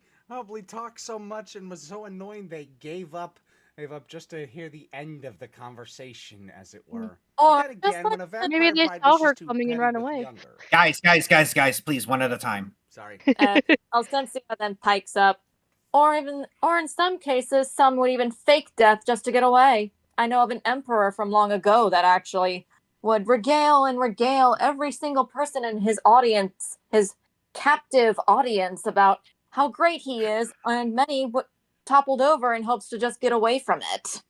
talked so much and was so annoying they gave up just to hear the end of the conversation, as it were. Or then again, when a vampire maybe they bride saw wishes her to coming and petty ran with away. younger. Guys, please, one at a time. Sorry. Elsensia then pikes up. Or in some cases, some would even fake death just to get away. I know of an emperor from long ago that actually would regale every single person in his audience, his captive audience, about how great he is, and many toppled over in hopes to just get away from it.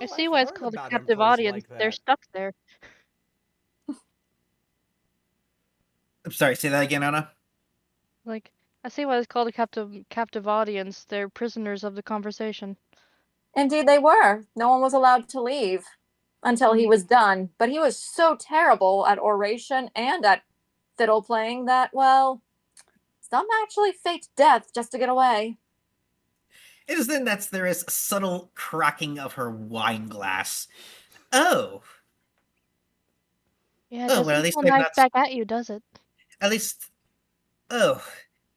I see why it's called a captive audience. They're stuck there. I'm sorry, say that again, Anna. Like, I see why it's called a captive audience. They're prisoners of the conversation. Indeed, they were. No one was allowed to leave until he was done. But he was so terrible at oration and at fiddle playing that, well, some actually faked death just to get away. It is then that there is a subtle cracking of her wine glass. Oh, Yeah, it oh, well, doesn't at least feel I'm nice not. back at you, does it? At least, oh,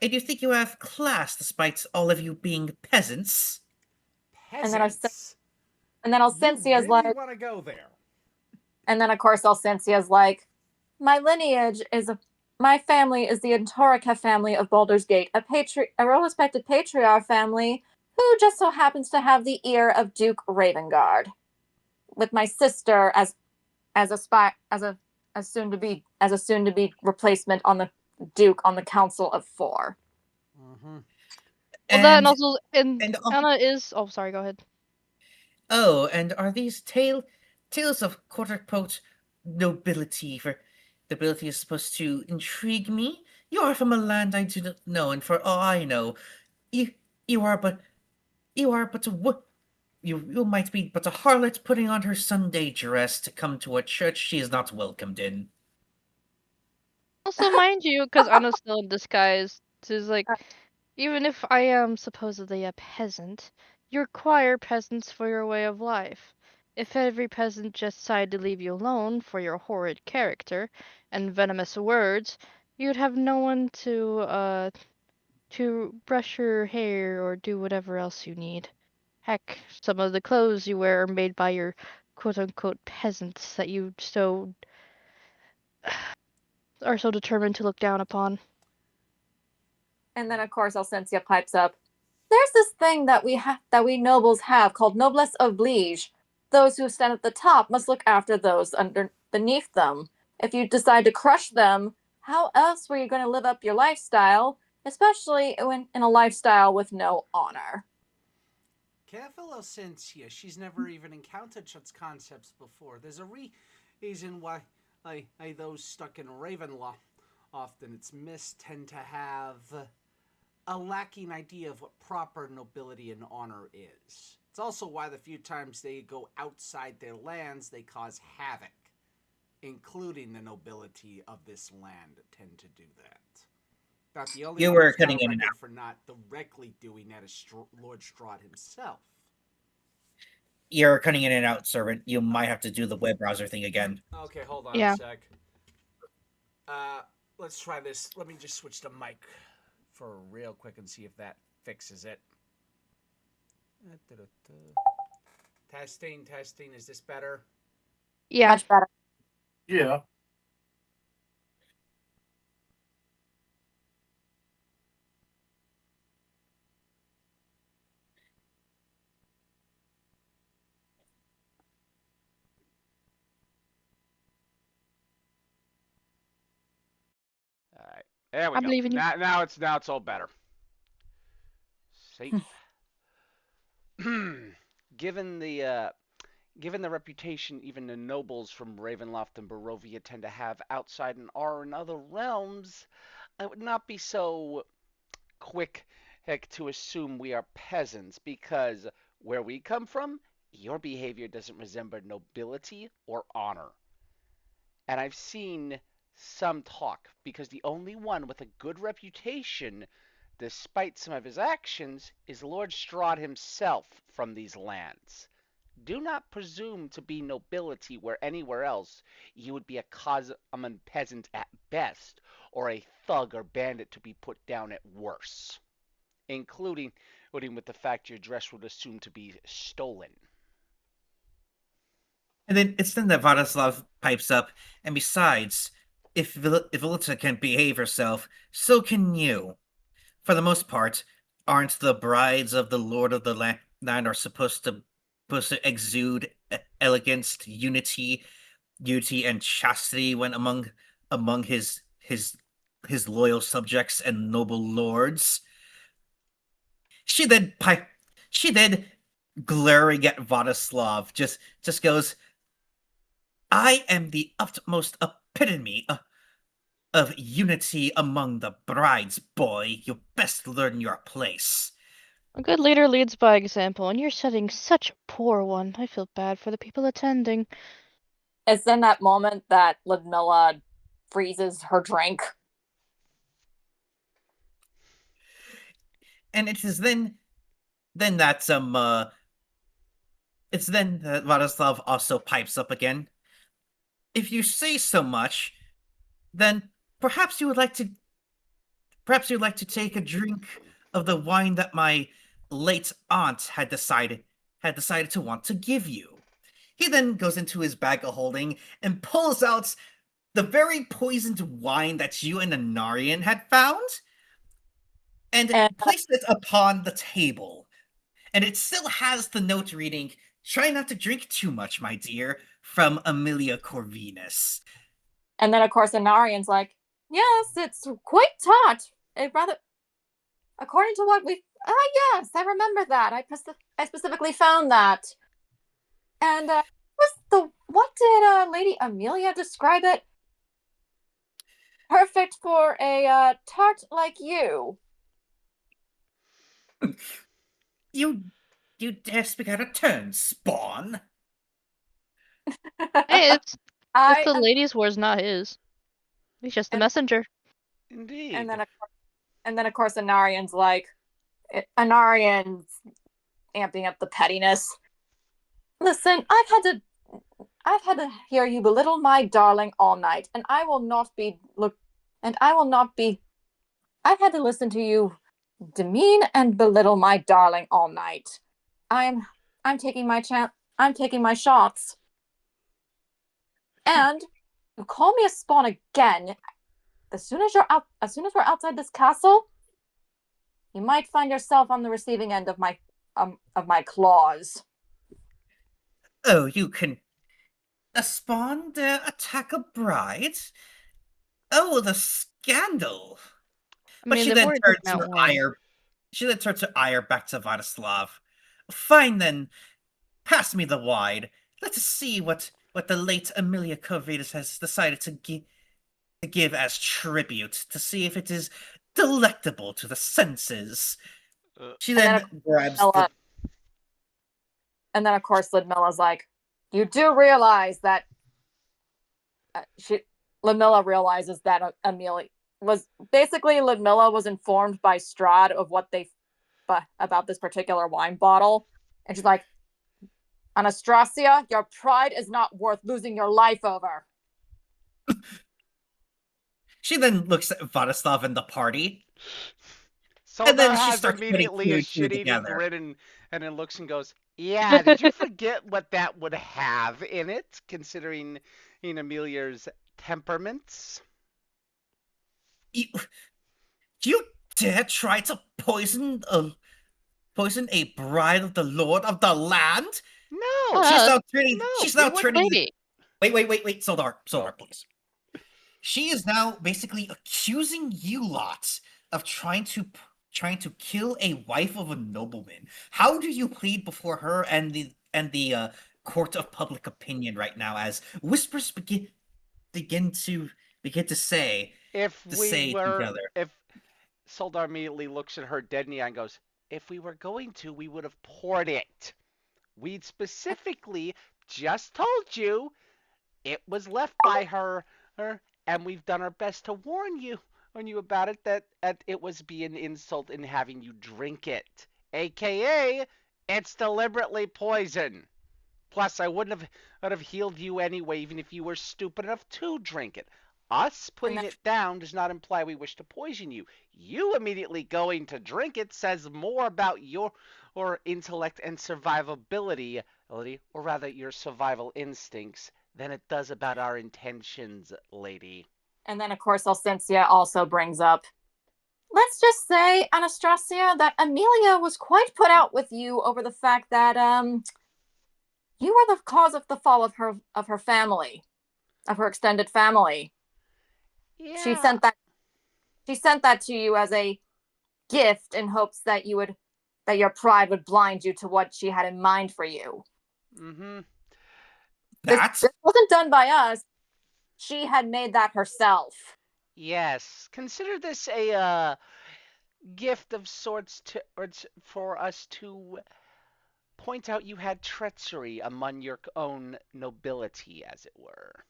and you think you have class despite all of you being peasants? And then I Peasants. And then You Alcencia's really like, want to go there? and then of course Alcencia's like, my lineage is my family is the Antorica family of Baldur's Gate, a well-respected patriarch family who just so happens to have the ear of Duke Ravengard, with my sister as a spy as soon to be replacement on the Duke on the Council of Four. Mm-hmm. Well, that and And also, and and Anna is. Oh, sorry. Go ahead. oh, and are these tales of quote-unquote nobility for nobility is supposed to intrigue me? You are from a land I do not know, and for all I know, you you are but a you might be but a harlot putting on her Sunday dress to come to a church she is not welcomed in. Also, mind you, because Anna's still in disguise, is like, even if I am supposedly a peasant, you require peasants for your way of life. If every peasant just decided to leave you alone for your horrid character and venomous words, you'd have no one to brush your hair or do whatever else you need. Heck, some of the clothes you wear are made by your quote-unquote peasants that you are so determined to look down upon. And then of course Alcencia pipes up, there's this thing that we nobles have called noblesse oblige. Those who stand at the top must look after those beneath them. If you decide to crush them, how else were you going to live up your lifestyle, especially in a lifestyle with no honor? Careful, Alcencia. She's never even encountered such concepts before. There's a reason why those stuck in Ravenloft often it's missed tend to have a lacking idea of what proper nobility and honor is. It's also why the few times they go outside their lands, they cause havoc, including the nobility of this land tend to do that. Not the only You one were who's got cutting a in and record for not directly doing that is Lord Strahd himself. You're cutting in and out, servant. You might have to do the web browser thing again. Okay, hold on Yeah. a sec. Let's try this. Let me just switch to mic for real quick and see if that fixes it. Testing. Is this better? Yeah. Much better. Yeah. All right, there we I go. believe in you. Now it's all better. Safe. given the given the reputation even the nobles from Ravenloft and Barovia tend to have outside and are in other realms, I would not be so quick heck to assume we are peasants because where we come from, your behavior doesn't resemble nobility or honor. And I've seen some talk because the only one with a good reputation, despite some of his actions, is Lord Strahd himself from these lands. Do not presume to be nobility where anywhere else you would be a common peasant at best, or a thug or bandit to be put down at worst, including with the fact your dress would assume to be stolen. And then it's then that Vladislav pipes up, and besides, if Vilita can behave herself, so can you. For the most part, aren't the brides of the Lord of the Land are supposed to exude elegance, unity, and chastity when among his loyal subjects and noble lords? She then glaring at Vladislav just goes, I am the utmost epitome of unity among the brides, boy. You best learn your place. A good leader leads by example, and you're setting such a poor one. I feel bad for the people attending. It's in that moment that Ludmilla freezes her drink. And it is then that it's then that Vladislav also pipes up again. If you say so much, then perhaps you'd like to take a drink of the wine that my late aunt had decided to want to give you. He then goes into his bag of holding and pulls out the very poisoned wine that you and Anarian had found and placed it upon the table. And it still has the note reading, "Try not to drink too much, my dear," from Amelia Corvinus. And then, of course, Anarian's like, yes, it's quite taut. According to what we... yes, I remember that. I specifically found that. And what did Lady Amelia describe it? Perfect for a tart like you. You dare speak out of turn, spawn. Hey, it's the lady's words, not his. He's just the messenger. Indeed. And then of course Anarian's like, Anarian's amping up the pettiness. Listen, I've had to hear you belittle my darling all night, and I've had to listen to you demean and belittle my darling all night. I'm taking my chance. I'm taking my shots. And you call me a spawn again. As soon as we're outside this castle, you might find yourself on the receiving end of my claws. Oh, you can... A spawn dare attack a bride? Oh, the scandal! But she then turns her ire back to Vladislav. Fine then, pass me the wine. Let us see what the late Amelia Corvinus has decided to give as tribute, to see if it is delectable to the senses. She then grabs the... And then, of course, Ludmilla's like, you do realize that... Ludmilla realizes that Amelia was... Basically, Ludmilla was informed by Strahd of about this particular wine bottle. And she's like, Anastrasya, your pride is not worth losing your life over. She then looks at Vladislav and the party. And then she starts immediately a shit-eating grin and then looks and goes, yeah, did you forget what that would have in it, considering Amelia's temperaments? You dare try to poison a bride of the Lord of the land? No. She's now turning. Wait, Soldar, please. She is now basically accusing you lot of trying to kill a wife of a nobleman. How do you plead before her and the court of public opinion right now, as whispers begin to say together? If Soldar immediately looks at her dead in the eye and goes, if we were going to, we would have poured it. We'd specifically just told you it was left by her, and we've done our best to warn you about it, that it was being an insult in having you drink it. AKA, it's deliberately poison. Plus, I would have healed you anyway, even if you were stupid enough to drink it. Us putting it down does not imply we wish to poison you. You immediately going to drink it says more about your intellect and survivability, or rather your survival instincts, than it does about our intentions, lady. And then, of course, Alcencia also brings up, let's just say, Anastrasya, that Amelia was quite put out with you over the fact that you were the cause of the fall of her family, of her extended family. Yeah. She sent that to you as a gift in hopes that your pride would blind you to what she had in mind for you. Mm-hmm. This wasn't done by us. She had made that herself. Yes, consider this a gift of sorts for us to point out you had treachery among your own nobility, as it were.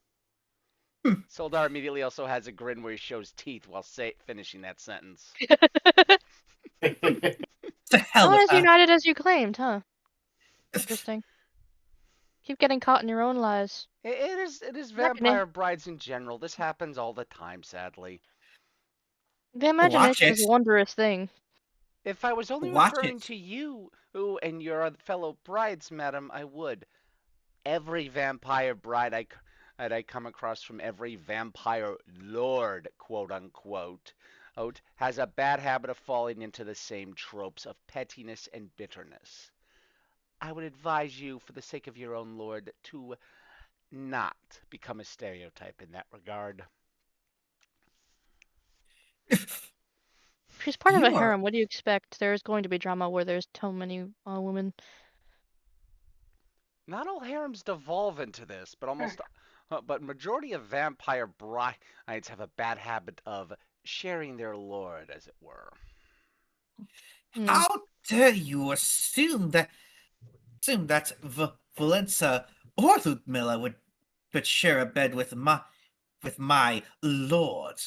Hmm. Soldar immediately also has a grin where he shows teeth while finishing that sentence. To hell Not with as that. united as you claimed, huh? Interesting. Keep getting caught in your own lies. It is Not gonna- vampire brides in general. This happens all the time, sadly. The Watch imagination it. is a wondrous thing. If I was only Watch referring it. to you and your fellow brides, madam, I would. Every vampire bride I come across from every vampire lord, quote unquote, has a bad habit of falling into the same tropes of pettiness and bitterness. I would advise you, for the sake of your own lord, to not become a stereotype in that regard. She's part of a You are harem. What do you expect? There's going to be drama where there's so many women. Not all harems devolve into this, but majority of vampire brides have a bad habit of sharing their lord, as it were. Hmm. How dare you assume that Valenza or Ludmilla would share a bed with my lord?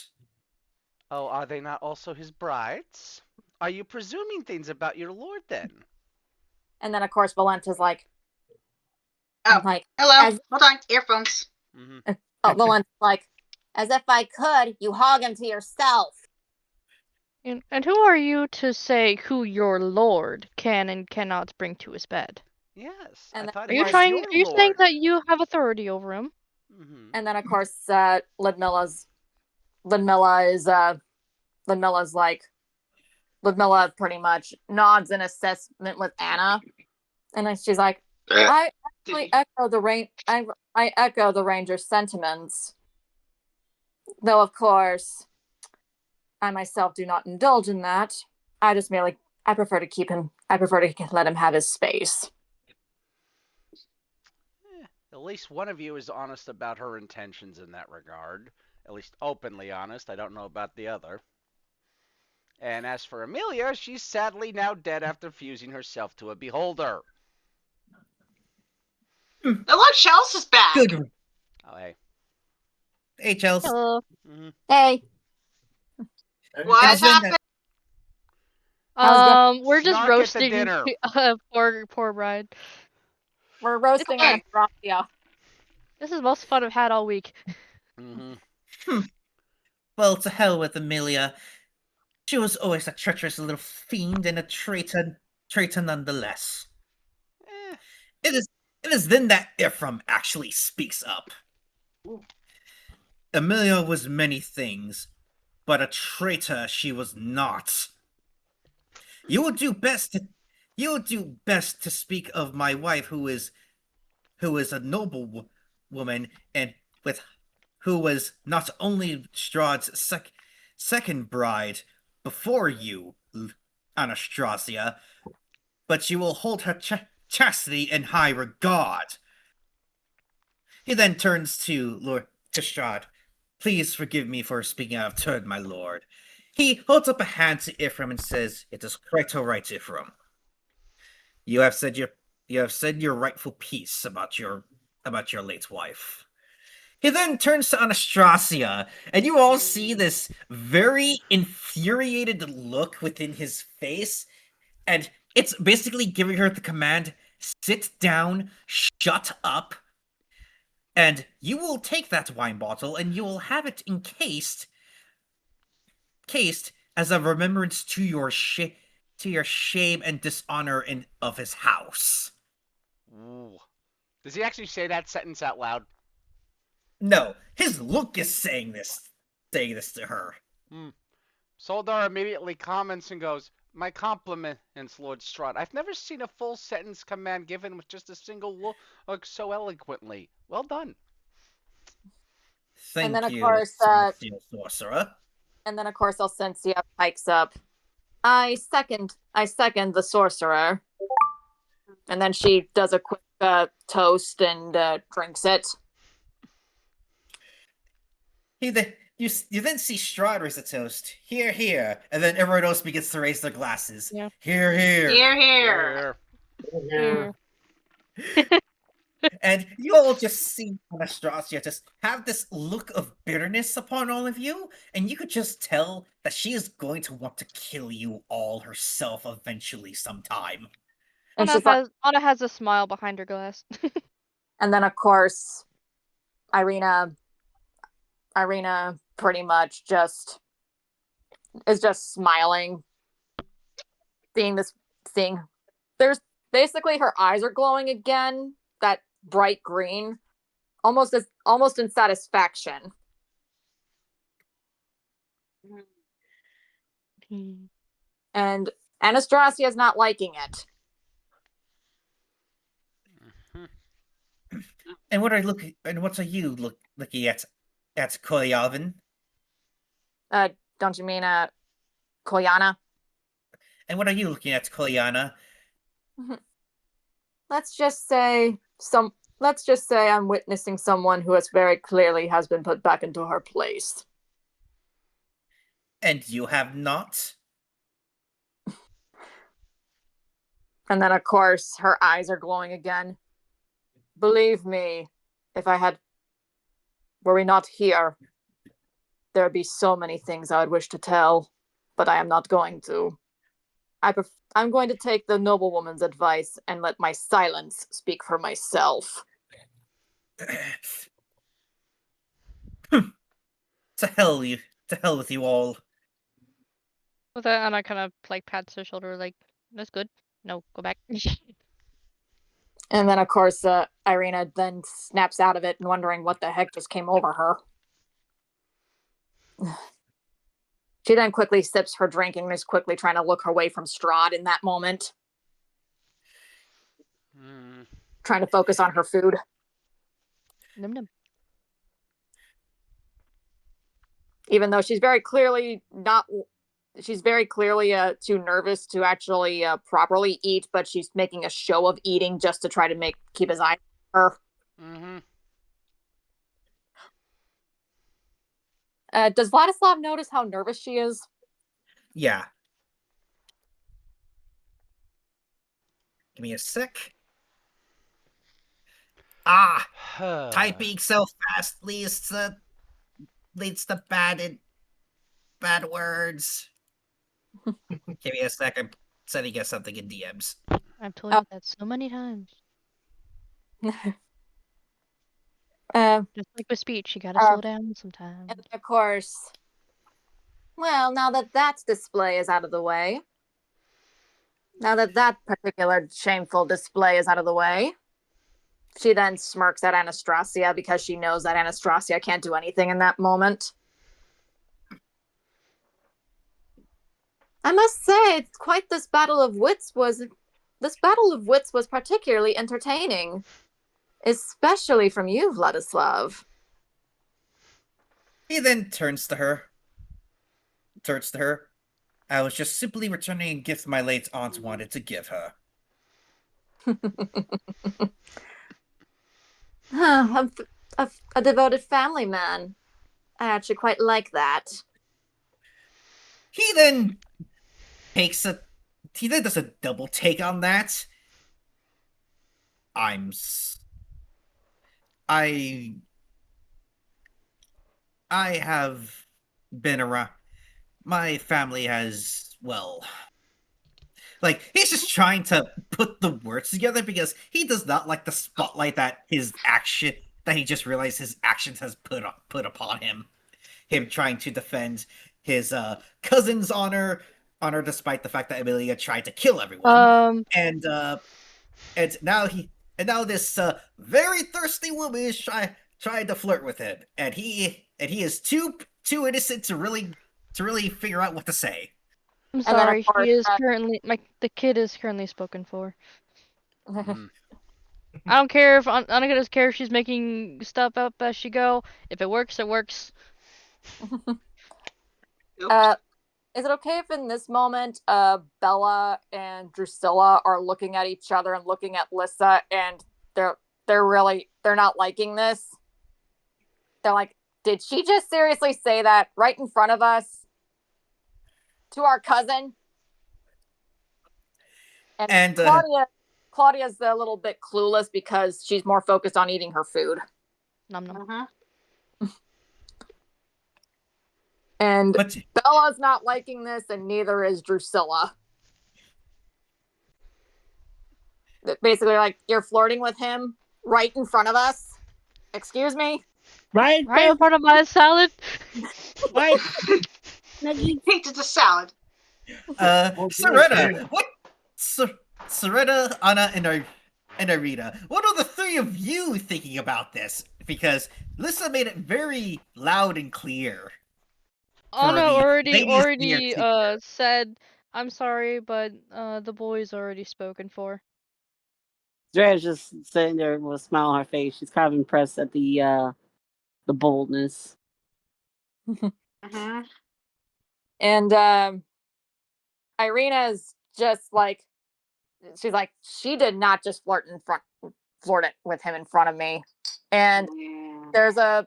Oh, are they not also his brides? Are you presuming things about your lord then? And then of course Valenta's like, Oh, like hello. as Hold on. Earphones. Hmm. Valenta's like, as if I could, you hog him to yourself. And who are you to say who your lord can and cannot bring to his bed? Yes, And I then, thought Are he you of was course, trying? your Are you saying lord. that you have authority over him? Hmm. and then of course Ludmilla's like, Ludmilla pretty much nods in assessment with Anna, and then she's like, I actually echo the I echo the ranger's sentiments, though of course I myself do not indulge in that. I prefer to keep him. I prefer to let him have his space. At least one of you is honest about her intentions in that regard. At least openly honest. I don't know about the other. And as for Amelia, she's sadly now dead after fusing herself to a beholder. Oh, look, Chels is back. Good. Oh, hey. Hey, Chelsea. Hello. Hmm. Hey, What It's been happened? We're just Snark at the roasting dinner. poor bride. we're roasting fine. Anastrasya. This is the most fun I've had all week. Hmm. Well, to hell with Amelia. She was always a treacherous little fiend and a traitor nonetheless. Eh. It is then that Ephraim actually speaks up. Amelia was many things, but a traitor she was not. You would do best to speak of my wife, who is a noble woman, and with who was not only Strahd's second bride before you, Anastrasya, but you will hold her chastity in high regard. He then turns to Strahd. Please forgive me for speaking out of turn, my lord. He holds up a hand to Ephraim and says, "It is quite all right, Ephraim. You have said your rightful piece about your late wife." He then turns to Anastrasya, and you all see this very infuriated look within his face, and it's basically giving her the command, sit down, shut up, and you will take that wine bottle and you will have it encased as a remembrance to your shame and dishonor of his house. Ooh. Does he actually say that sentence out loud? No, his look is saying this to her. Soldar immediately comments and goes, "My compliments, Lord Strahd. I've never seen a full sentence command given with just a single look so eloquently. Well done." Thank And then, of you, course, Celestial Sorcerer. and then of course Alcensia pikes up. I second the sorcerer. And then she does a quick toast and drinks it. He You then see Strahd raise a toast. Here, here. And then everyone else begins to raise their glasses. Yeah. Here, here. Here, here. Yeah. And you all just see Anastrasya just have this look of bitterness upon all of you, and you could just tell that she is going to want to kill you all herself eventually sometime. And she's like, Anna has a smile behind her glass. and then of course, Irina pretty much is just smiling, seeing there's basically her eyes are glowing again, that bright green, almost in satisfaction. And Anastrasya is not liking it. And what are you looking at Kolyavin? Don't you mean Koyana? And what are you looking at, Kolyana? Let's just say I'm witnessing someone who has very clearly has been put back into her place. And you have not? And then of course her eyes are glowing again. Believe me, were we not here, there would be so many things I would wish to tell, but I am not going to. I'm going to take the noblewoman's advice and let my silence speak for myself. To hell with you all. With that, Anna kind of like pats her shoulder, like, that's good. No, go back. And then, of course, Irina then snaps out of it and wondering what the heck just came over her. She then quickly sips her drink and is quickly trying to look away from Strahd in that moment. Trying to focus on her food. Num num. Even though she's very clearly too nervous to actually properly eat, but she's making a show of eating just to try to keep his eye on her. Does Vladislav notice how nervous she is? Yeah. Give me a sec. Typing so fast leads to bad words. Give me a sec. I'm sending you something in DMs. I've told you that so many times. Just like with speech, you gotta slow down sometimes. And of course, well, now that display is out of the way, now that particular shameful display is out of the way, she then smirks at Anastrasya because she knows that Anastrasya can't do anything in that moment. I must say, this battle of wits was particularly entertaining, especially from you, Vladislav. He then turns to her. I was just simply returning a gift my late aunt wanted to give her. A devoted family man. I actually quite like that. He then does a double take on that. I have been around. My family has, well, like, he's just trying to put the words together because he does not like the spotlight that he just realized his actions has put upon him. Him trying to defend his cousin's honor despite the fact that Amelia tried to kill everyone. And now this very thirsty woman is trying to flirt with him, and he is too innocent to really figure out what to say. I'm sorry, the kid is currently spoken for. I don't care if Annika doesn't care if she's making stuff up as she go. If it works, it works. Is it okay if in this moment Bella and Drusilla are looking at each other and looking at Lissa, and they're not liking this? They're Did she just seriously say that right in front of us? To our cousin? And Claudia's a little bit clueless because she's more focused on eating her food. Nom nom. And but Bella's not liking this, and neither is Drusilla. Basically, like, you're flirting with him right in front of us. Excuse me? Right in front of my salad. Right. Pizza to salad. Ceretta, what? Ceretta, Anna, and Irina, what are the three of you thinking about this? Because Lissa made it very loud and clear. Anna the already ladies near said, I'm sorry, but the boy's already spoken for. Dre's just sitting there with a smile on her face. She's kind of impressed at the boldness. And Irina's just like, she's like, she did not just flirt it with him in front of me. And there's her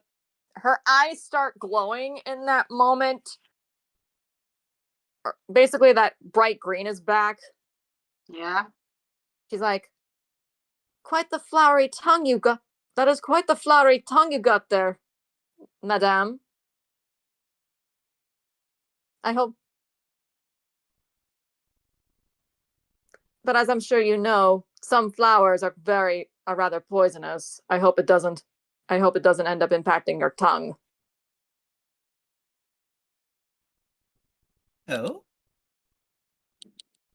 eyes start glowing in that moment. Basically, that bright green is back. Yeah. She's like, quite the flowery tongue you got. That is quite the flowery tongue you got there, madame. I hope. But as I'm sure you know, some flowers are rather poisonous. I hope it doesn't end up impacting your tongue. Oh?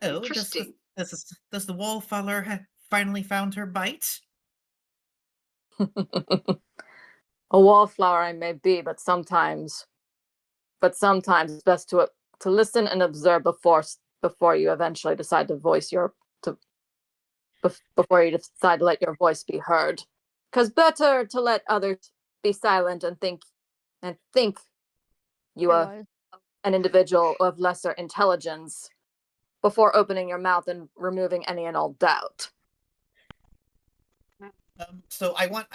Oh, Interesting. does the wallflower finally found her bite? A wallflower I may be, but sometimes it's best to listen and observe before you eventually decide to before you decide to let your voice be heard. Because better to let others be silent and think you are an individual of lesser intelligence before opening your mouth and removing any and all doubt. So I want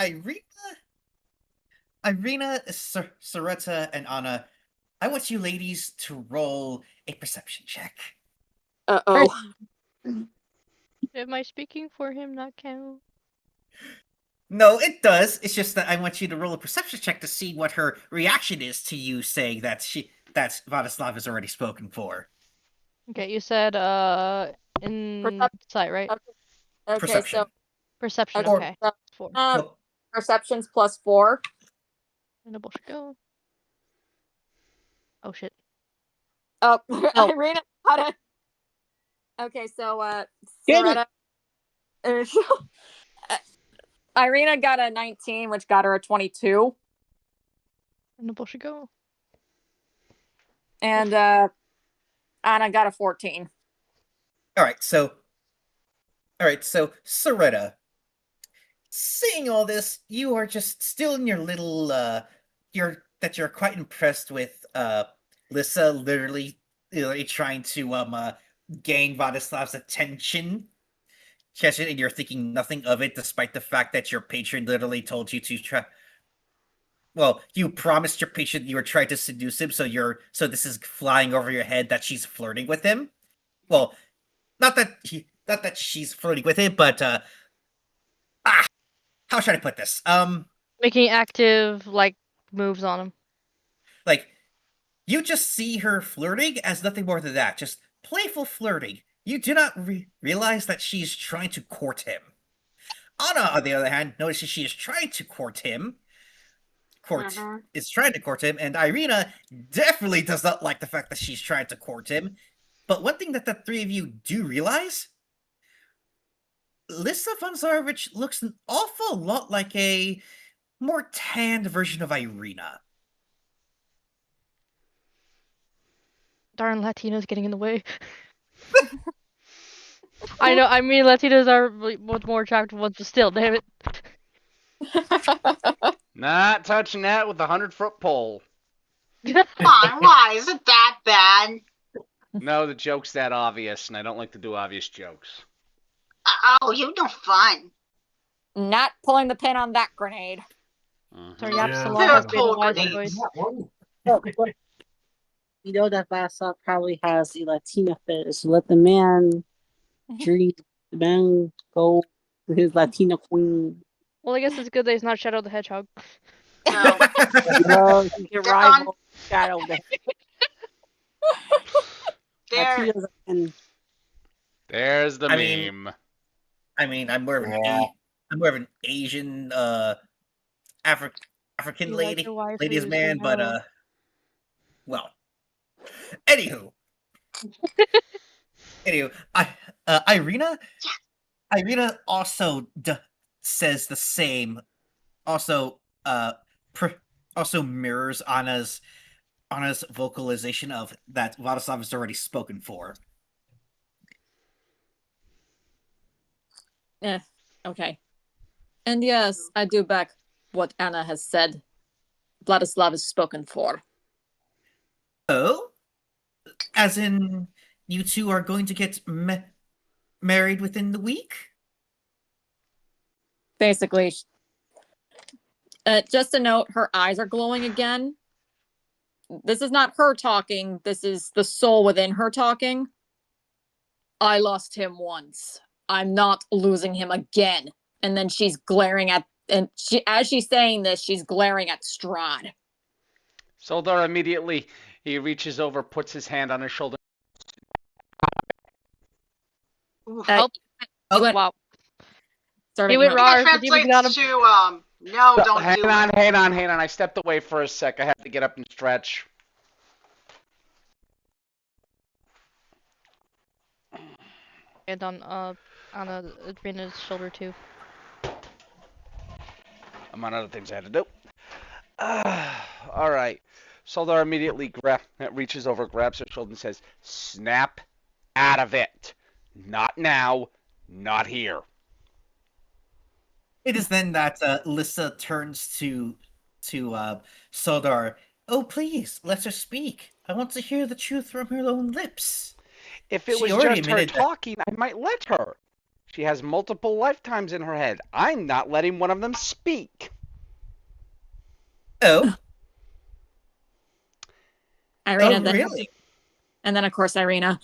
Irina, Ceretta, and Anna, I want you ladies to roll a perception check. Uh-oh. Am I speaking for him not count? No, it does. It's just that I want you to roll a perception check to see what her reaction is to you saying that Vladislav is already spoken for. Okay, you said insight, right? Okay, Perception. Perception, okay. okay. 4. Perception's +4. And a bullshit go. Oh shit. Oh, Oh. Irina got it. Okay, so Ceretta. Irina got a 19, which got her a 22. And a bullshit go. And Anna got a 14. All right, so Ceretta, seeing all this, you are just still in your little you're quite impressed with Lissa literally trying to gain Vladislav's attention. And you're thinking nothing of it, despite the fact that your patron literally told you to try. Well, you promised your patron you were trying to seduce him, so this is flying over your head that she's flirting with him. Well, not that she's flirting with him, but how should I put this? Making active moves on him. Like, you just see her flirting as nothing more than that, just playful flirting. You do not realize that she's trying to court him. Anna, on the other hand, notices she is trying to court him. Is trying to court him, and Irina definitely does not like the fact that she's trying to court him. But one thing that the three of you do realize, Lissa von Zarevich looks an awful lot like a more tanned version of Irina. Darn, Latinos getting in the way. I know, I mean, Latinos are much more attractive ones, but still, damn it. Not touching that with a 100-foot pole. Come on, why? Is it that bad? No, the joke's that obvious, and I don't like to do obvious jokes. Oh, you're no fun. Not pulling the pin on that grenade. Sorry, Yeah. Yapsalon has made a Cold wise grenades. choice. But you know that Vasa probably has a Latina fetish. Let the man dream. The man go to his Latina queen. Well, I guess it's good that he's not Shadow the Hedgehog. No. No, he can They're rival Shadow the There. Latinas and There's the I mean- meme. I'm more of an Asian African You like lady, your wife ladies who's man, but vanilla. well. Anywho, Irina also says the same. Also, also mirrors Anna's vocalization of that Vladislav has already spoken for. Okay. And yes, I do back what Anna has said. Vladislav is spoken for. Oh, as in you two are going to get married within the week? Basically, just a note, her eyes are glowing again. This is not her talking. This is the soul within her talking. I lost him once. I'm not losing him again. And then she's glaring at, and as she's saying this, she's glaring at Strahd. Soldar immediately, he reaches over, puts his hand on her shoulder. Help. You went- Wow. Started He went running. raw. That The demon got him. translates to, no, don't hang do on, it. hang on, hang on. I stepped away for a sec. I had to get up and stretch. And on Adrina's shoulder too. I'm on other things I had to do. All right. Soldar immediately reaches over, grabs her shoulder, and says, "Snap out of it. Not now. Not here." It is then that Lissa turns to Soldar. Oh, please, let her speak. I want to hear the truth from her own lips. If it She was already just her admitted that- talking, I might let her. She has multiple lifetimes in her head. I'm not letting one of them speak. Oh, Irina, oh, then, really? and then of course Irina.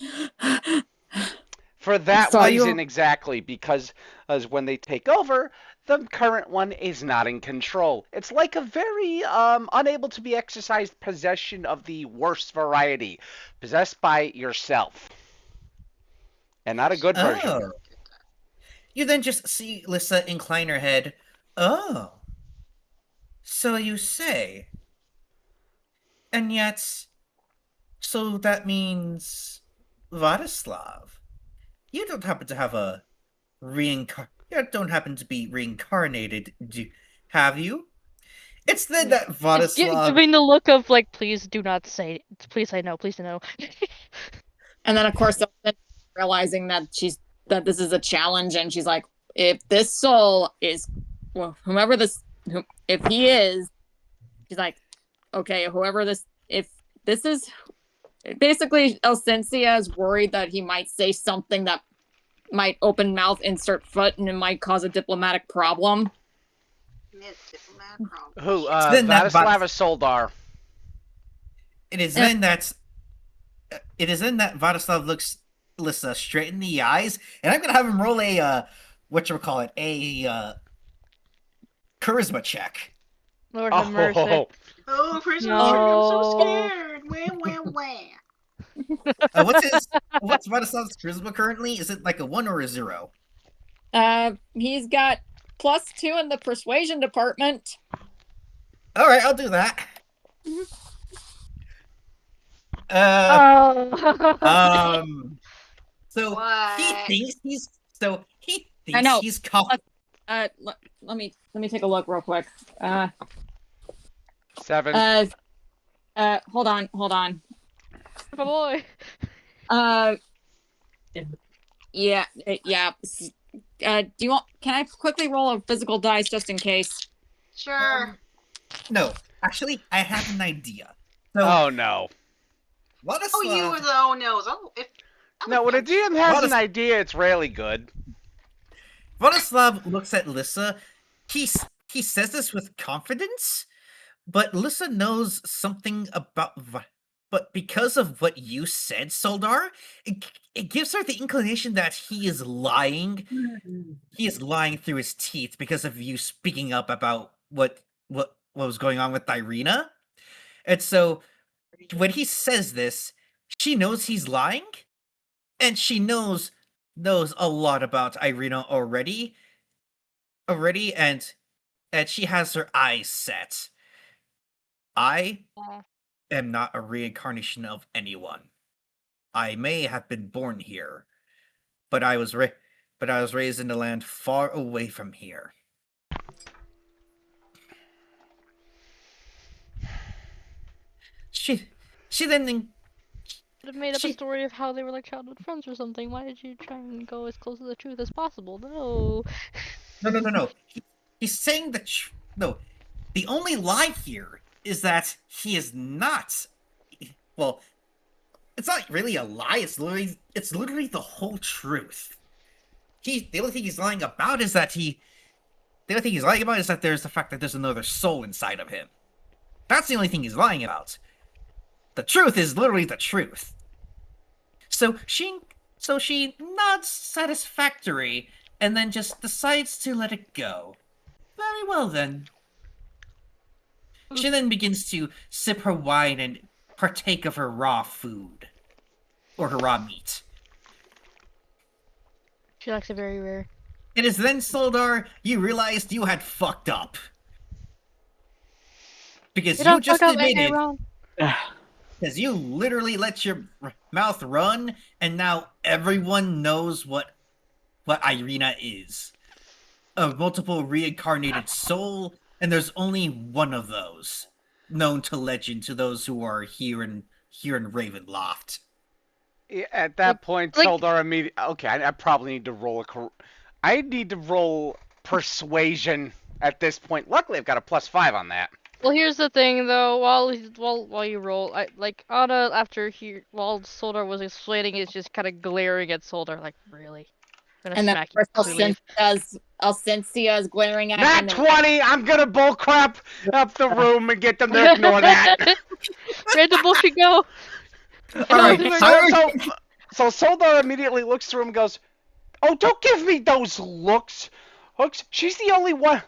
For that Sorry. reason, exactly, because as when they take over, the current one is not in control. It's like a very unable to be exercised possession of the worst variety, possessed by yourself, and not a good version. Oh. You then just see Lissa incline her head. Oh, so you say. And yet, so that means Vladislav. You don't happen to have a you don't happen to be reincarnated, have you? It's then that Vladislav. Giving the look of like, please do not say, please say no, please say no. And then of course realizing that this is a challenge, and she's like, if this soul is, well, if he is, she's like, okay, if this is, basically Elsensia is worried that he might say something that might open mouth, insert foot, and it might cause a diplomatic problem. Who? then that Vladislav or Soldar? It is then that Vladislav looks Lissa straight in the eyes, and I'm gonna have him roll a a charisma check. Lord have mercy. Oh, Christmas No. tree, I'm so scared. Wah, wah, wah. What's Vladislav's charisma currently? Is it like a 1 or a 0? He's got +2 in the persuasion department. All right, I'll do that. Oh. So What? he thinks I know. he's confident. Let me take a look real quick. 7. Hold on. Oh boy. Yeah. Do you want? Can I quickly roll a physical dice just in case? Sure. No, actually, I have an idea. So, Oh no. Vladislav, Oh, you were the oh-nos. Oh, if... No, when a DM has Vladis- an idea, it's rarely good. Vladislav looks at Lissa. He he says this with confidence, but Lissa knows something about. But because of what you said, Soldar, it gives her the inclination that he is lying. He is lying through his teeth because of you speaking up about what was going on with Irina. And so when he says this, she knows he's lying, and she knows a lot about Irina already, and she has her eyes set. I am not a reincarnation of anyone. I may have been born here, but I was raised in a land far away from here. She then Could have made up She- a story of how they were like childhood friends or something. Why did you try and go as close to the truth as possible? No. no. He's saying that no. The only lie here is that he is not. Well, it's not really a lie. It's literally the whole truth. The only thing he's lying about is that The only thing he's lying about is that there's the fact that there's another soul inside of him. That's the only thing he's lying about. The truth is literally the truth. So she nods satisfactory and then just decides to let it go. Very well then. She then begins to sip her wine and partake of her raw food. Or her raw meat. She likes it very rare. It is then, Soldar, you realized you had fucked up. Because you just admitted... Because you literally let your mouth run, and now everyone knows what Irina is. A multiple reincarnated soul, and there's only one of those. Known to legend to those who are here in Ravenloft. Yeah, at that point, Soldar immediately... Okay, I probably need to roll I need to roll persuasion at this point. Luckily, I've got a +5 on that. Well, here's the thing, though. While you roll, Anna, while Soldar was explaining, is just kind of glaring at Soldar, like, really? I'm gonna And then, smack of course, you. Leave. Alcencia is glaring at Nat him. 20! I'm gonna bullcrap up the room and get them to ignore that. Where'd the bullshit go? Alright, So Soldar immediately looks through him and goes, "Oh, don't give me those looks. She's the only one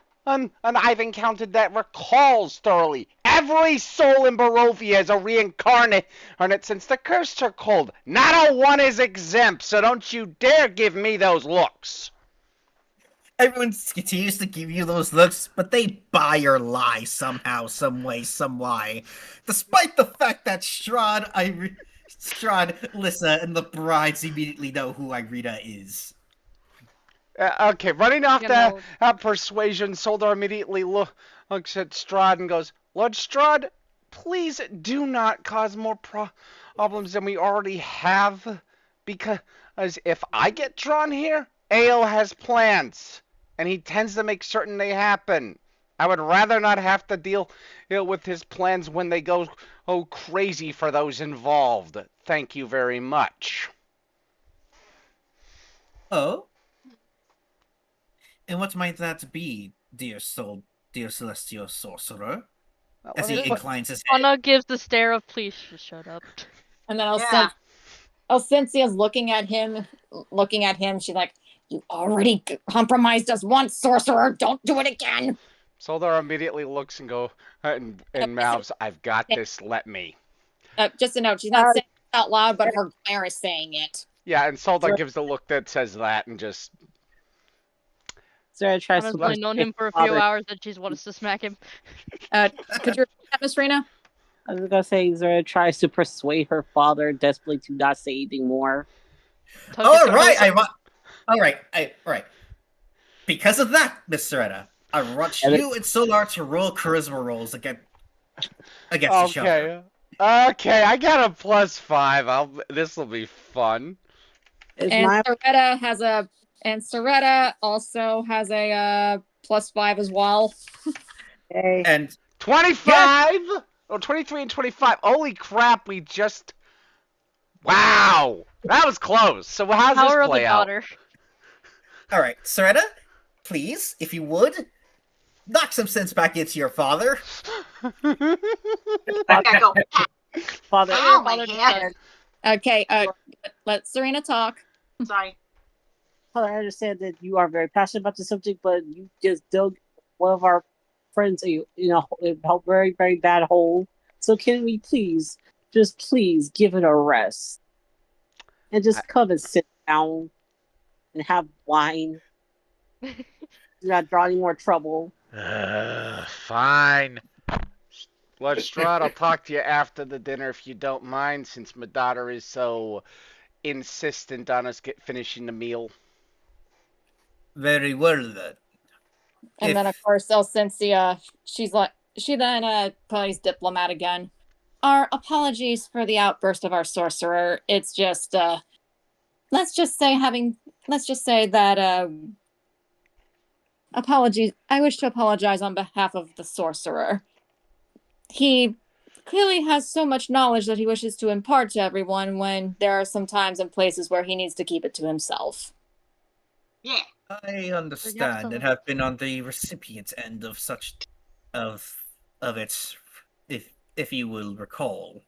I've encountered that recalls thoroughly. Every soul in Barovia is a reincarnate since the curse took hold. Not a one is exempt, so don't you dare give me those looks." Everyone continues to give you those looks, but they buy your lie somehow, some way, some why. Despite the fact that Strahd, Lissa, and the brides immediately know who Irina is. Okay, running off that persuasion, Soldar immediately looks at Strahd and goes, "Lord Strahd, please do not cause more problems than we already have, because if I get drawn here, Ale has plans, and he tends to make certain they happen. I would rather not have to deal with his plans when they go crazy for those involved. Thank you very much." Oh? And what might that be, dear celestial sorcerer? As he inclines his head. Anna gives the stare of, "Please just shut up." And then Alcencia's looking at him. She's like, "You already compromised us once, sorcerer. Don't do it again." Soldar immediately looks and mouths, "I've got this, let me." Just a note, she's not saying it out loud, but her glare is saying it. Yeah, and Soldar gives the look that says that and just... Sarah tries Anna's to only known him for a few hours and she wants to smack him. Could you repeat that, Miss Rena? I was gonna say Zara tries to persuade her father desperately to not say anything more. All right. Because of that, Miss Ceretta, I want you and Solar to roll charisma rolls against each other. Okay, I got a +5. This will be fun. Ceretta also has a +5 as well. Okay. And 25? Yeah. Oh, 23 and 25. Holy crap, we just... Wow! That was close. So how's Power this play out? All right, Ceretta, please, if you would, knock some sense back into your father. I go, Father, ow, my Father hand. Okay, let Serena talk. Sorry. Father, I understand that you are very passionate about the subject, but you just dug one of our friends in a very, very bad hole. So can we please, just please give it a rest and just come and sit down and have wine? Do not draw any more trouble. Fine. Lord Strahd, I'll talk to you after the dinner if you don't mind, since my daughter is so insistent on us finishing the meal. Very well then. And then, of If- course, Elsensia, she then plays diplomat again. Our apologies for the outburst of our sorcerer. It's just, let's just say that, apologies. I wish to apologize on behalf of the sorcerer. He clearly has so much knowledge that he wishes to impart to everyone when there are some times and places where he needs to keep it to himself. Yeah. I understand and have been on the recipient end of such of it, if you will recall.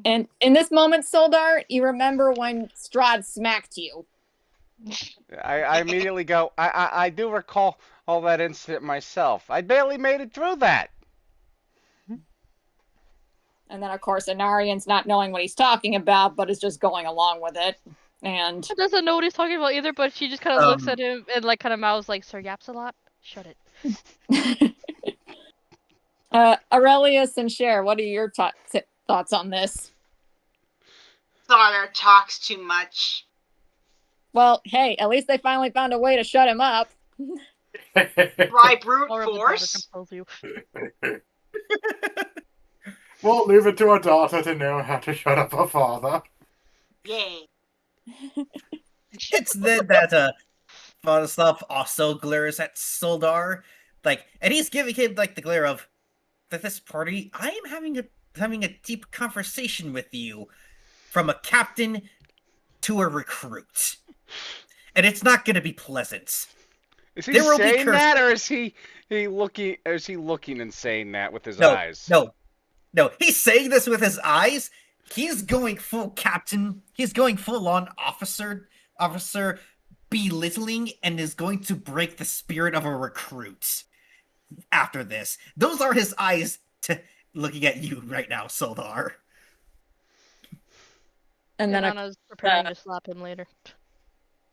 And in this moment, Soldar, you remember when Strahd smacked you. I immediately go, I do recall all that incident myself. I barely made it through that. And then, of course, Anarian's not knowing what he's talking about, but is just going along with it. And She doesn't know what he's talking about either, but she just kind of looks at him and like kind of mouths like, "Sir yaps a lot. Shut it." Aurelius and Cher, what are your thoughts on this? Father talks too much. Well, hey, at least they finally found a way to shut him up. By brute Or of the daughter force. compels you. We'll leave it to our daughter to know how to shut up her father. Yay. It's then that Vladislav also glares at Soldar, and he's giving him the glare of, at this party, I am having a deep conversation with you, from a captain to a recruit, and it's not going to be pleasant. Is he saying that, or is he looking? Is he looking and saying that with his eyes? No. He's saying this with his eyes. He's going full captain. He's going full on officer belittling, and is going to break the spirit of a recruit. After this, those are his eyes looking at you right now, Soldar. And then Anna's preparing to slap him later.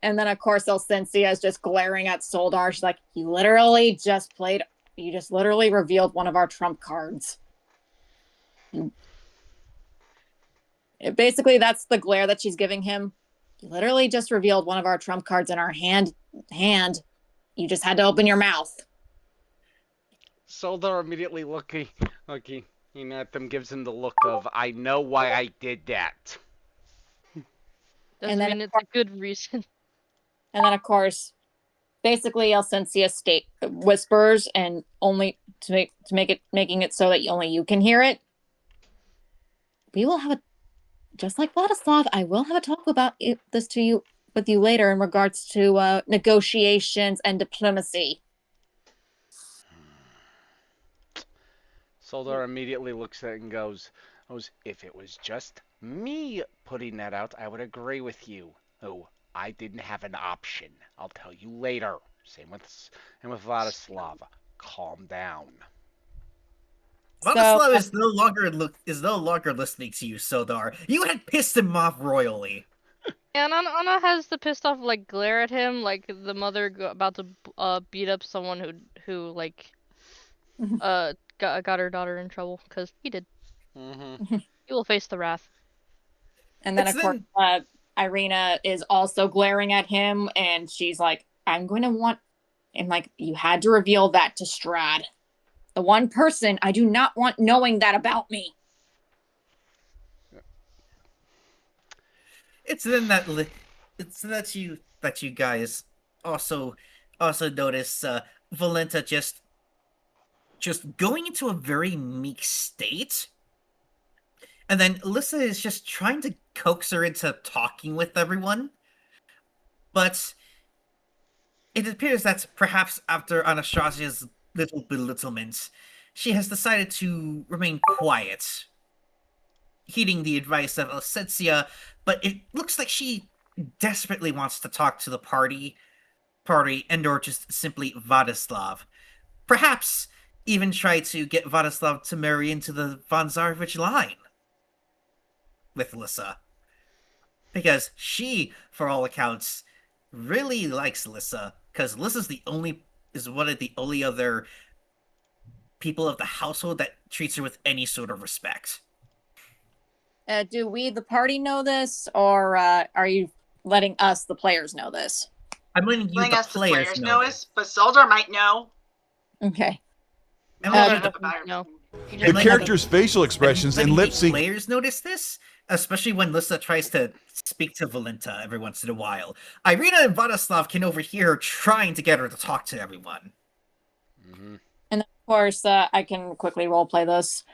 And then, of course, Elsensia is just glaring at Soldar. She's like, you just literally revealed one of our trump cards. Basically, that's the glare that she's giving him. You literally just revealed one of our trump cards in our hand. You just had to open your mouth. Soldar immediately looking at them, gives him the look of, I know why I did that. Doesn't mean it's a good reason. And then, of course, basically, Elsensia whispers, and only making it so that only you can hear it. We will have just like Vladislav, I will have a talk about this with you later in regards to negotiations and diplomacy. Soldar immediately looks at it and goes, if it was just me putting that out, I would agree with you. Oh, I didn't have an option. I'll tell you later. Same with Vladislav. Calm down. Vladislav is no longer listening to you, Soldar. You had pissed him off royally. And Anna has the pissed off glare at him, like the mother about to beat up someone who got her daughter in trouble because he did. Mm-hmm. He will face the wrath. And then, of course, Irina is also glaring at him, and she's like, you had to reveal that to Strahd. The one person I do not want knowing that about me. It's that you guys also notice Valenta just going into a very meek state. And then Alyssa is just trying to coax her into talking with everyone. But it appears that perhaps after Anastrasya's little belittlement, she has decided to remain quiet, heeding the advice of Anastrasya, but it looks like she desperately wants to talk to the party, and or just simply Vladislav. Perhaps even try to get Vladislav to marry into the von Tsarevich line with Lissa. Because she, for all accounts, really likes Lissa, because Lissa's one of the only other people of the household that treats her with any sort of respect. Do we, the party, know this, or are you letting us, the players, know this? I'm letting you, the players, know this. But Soldar might know. Okay. I'm letting you, No. The character's facial expressions and lip sync. Players notice this, especially when Lissa tries to speak to Valinta every once in a while. Irina and Vladislav can overhear her trying to get her to talk to everyone. Mm-hmm. And of course, I can quickly roleplay this.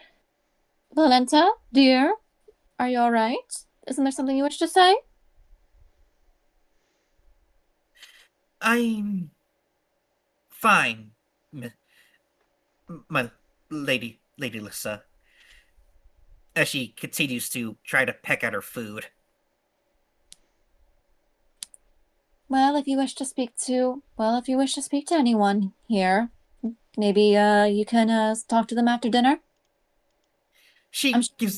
Valinta, dear, are you all right? Isn't there something you wish to say? I'm fine, my Lady Lissa, as she continues to try to peck at her food. Well, if you wish to speak to anyone here, maybe you can talk to them after dinner. I'm sure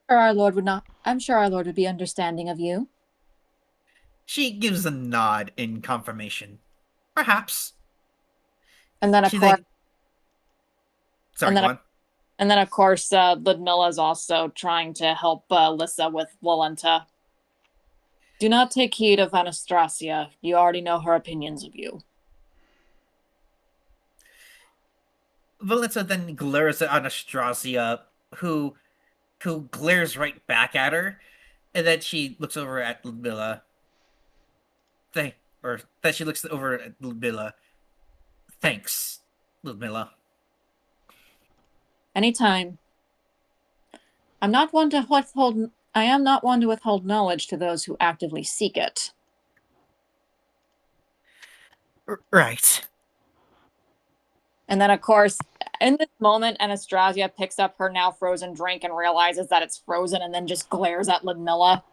our Lord would be understanding of you. She gives a nod in confirmation. Perhaps. And then, of course... Sorry, go on. And then, of course, Ludmilla is also trying to help Lissa with Valinta. Do not take heed of Anastrasya. You already know her opinions of you. Valinta then glares at Anastrasya, who glares right back at her, and then she looks over at Ludmilla. She looks over at Ludmilla. Thanks, Ludmilla. Anytime. I am not one to withhold knowledge to those who actively seek it. Right. And then, of course, in this moment, Anastrasya picks up her now frozen drink and realizes that it's frozen and then just glares at Ludmilla.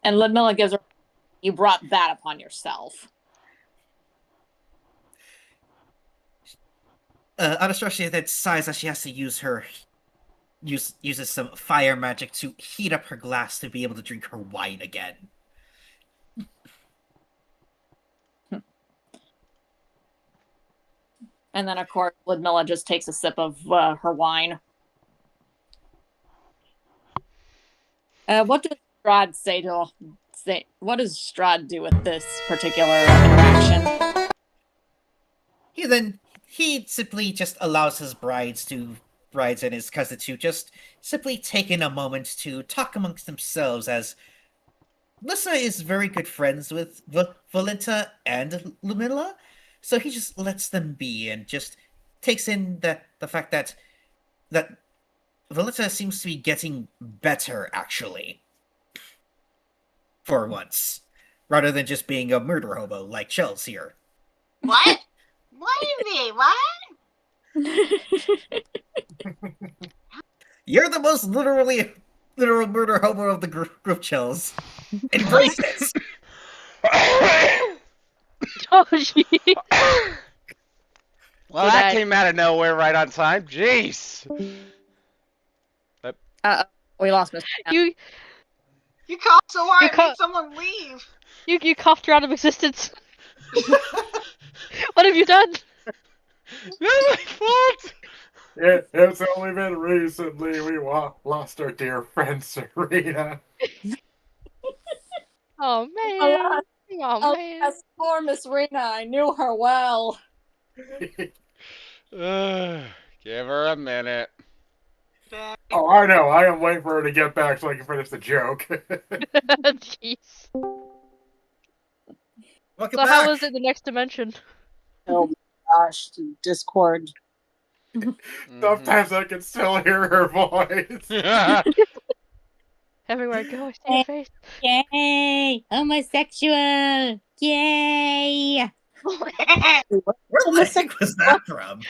And Ludmilla gives her, "You brought that upon yourself." Anastrasya then sighs as she has to uses some fire magic to heat up her glass to be able to drink her wine again. And then, of course, Ludmilla just takes a sip of her wine. What does Strahd what does Strahd do with this particular interaction? He simply just allows his brides and his cousin to just simply take in a moment to talk amongst themselves, as Lissa is very good friends with Valinta and Ludmilla, so he just lets them be and just takes in the fact that Valinta seems to be getting better, actually, for once, rather than just being a murder hobo like Chell's here. What? What do you mean? What? You're the most literal murder hobo of the group, Chills. Embrace this. Oh, jeez. Well, that came out of nowhere right on time. Jeez. We lost Mr. You coughed so hard, I made someone leave. You coughed her out of existence. What have you done? That's my fault. It's only been recently we lost our dear friend Seretta. Oh man. Oh man. Yes, poor Miss Rena. I knew her well. Give her a minute. Oh, I know. I am waiting for her to get back so I can finish the joke. Jeez. Welcome So back. how is it the next dimension? Oh my gosh, Discord. Sometimes I can still hear her voice. Everywhere I go, I see your face. Yay! Homosexual! Yay! Where the heck was that from?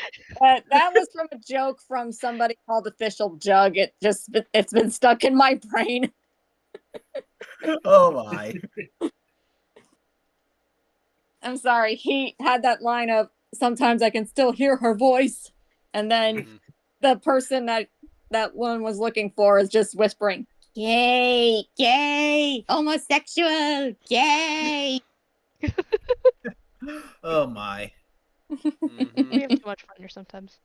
That was from a joke from somebody called Official Jug. It's been stuck in my brain. Oh my. I'm sorry. He had that line of sometimes I can still hear her voice, and then the person that one was looking for is just whispering, "Gay, gay, homosexual, gay." Oh my. We have too much fun here sometimes.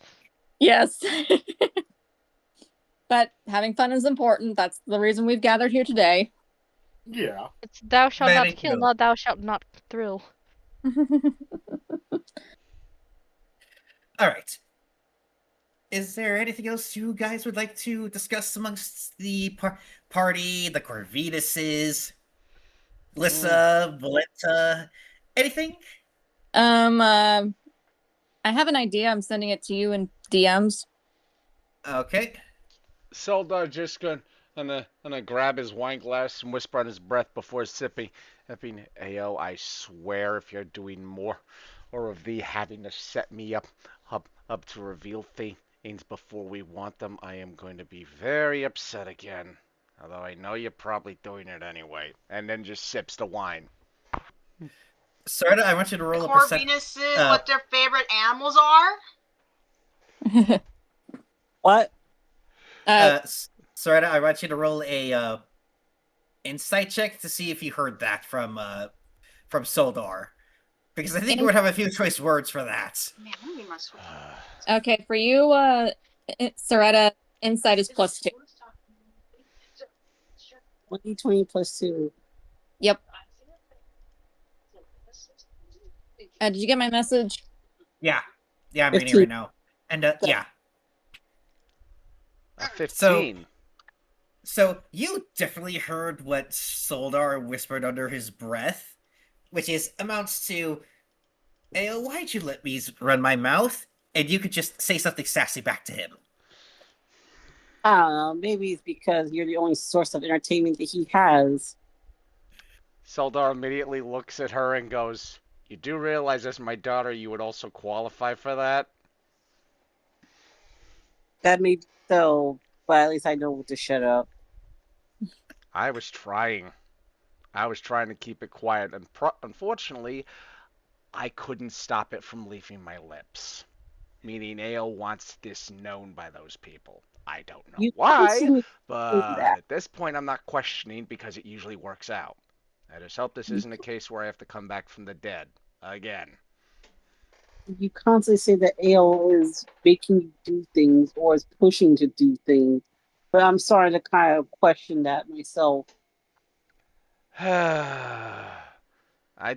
Yes. But having fun is important. That's the reason we've gathered here today. Yeah. It's thou shalt Very not kill, true. not thou shalt not thrill. All right. Is there anything else you guys would like to discuss amongst the party, the Corvituses, Lissa, Valenta, anything? I have an idea. I'm sending it to you in DMs. Okay. Soldar just gonna grab his wine glass and whisper on his breath before sipping. Ayo, I swear if you're doing more or of thee having to set me up to reveal things before we want them, I am going to be very upset again. Although I know you're probably doing it anyway. And then just sips the wine. Ceretta, I want you to roll a Corvinuses, what their favorite animals are? What? Ceretta, I want you to roll a insight check to see if you heard that from Soldar. Because I think you would have a few choice words for that. Man, I'm gonna switch. Okay, for you, Ceretta, insight is +2. 20 plus 2. Yep. Did you get my message? Yeah, I'm reading 15. right now. And yeah. 15. So you definitely heard what Soldar whispered under his breath, which amounts to, "Hey, why'd you let me run my mouth?" And you could just say something sassy back to him. I don't know. Maybe it's because you're the only source of entertainment that he has. Soldar immediately looks at her and goes, "You do realize as my daughter you would also qualify for that?" That may be so, but at least I know to shut up. I was trying. to keep it quiet, and unfortunately, I couldn't stop it from leaving my lips. Meaning Ao wants this known by those people. I don't know why, but at this point I'm not questioning because it usually works out. I just hope this isn't a case where I have to come back from the dead again. You constantly say that AO is making you do things or is pushing to do things, but I'm sorry to kind of question that myself. I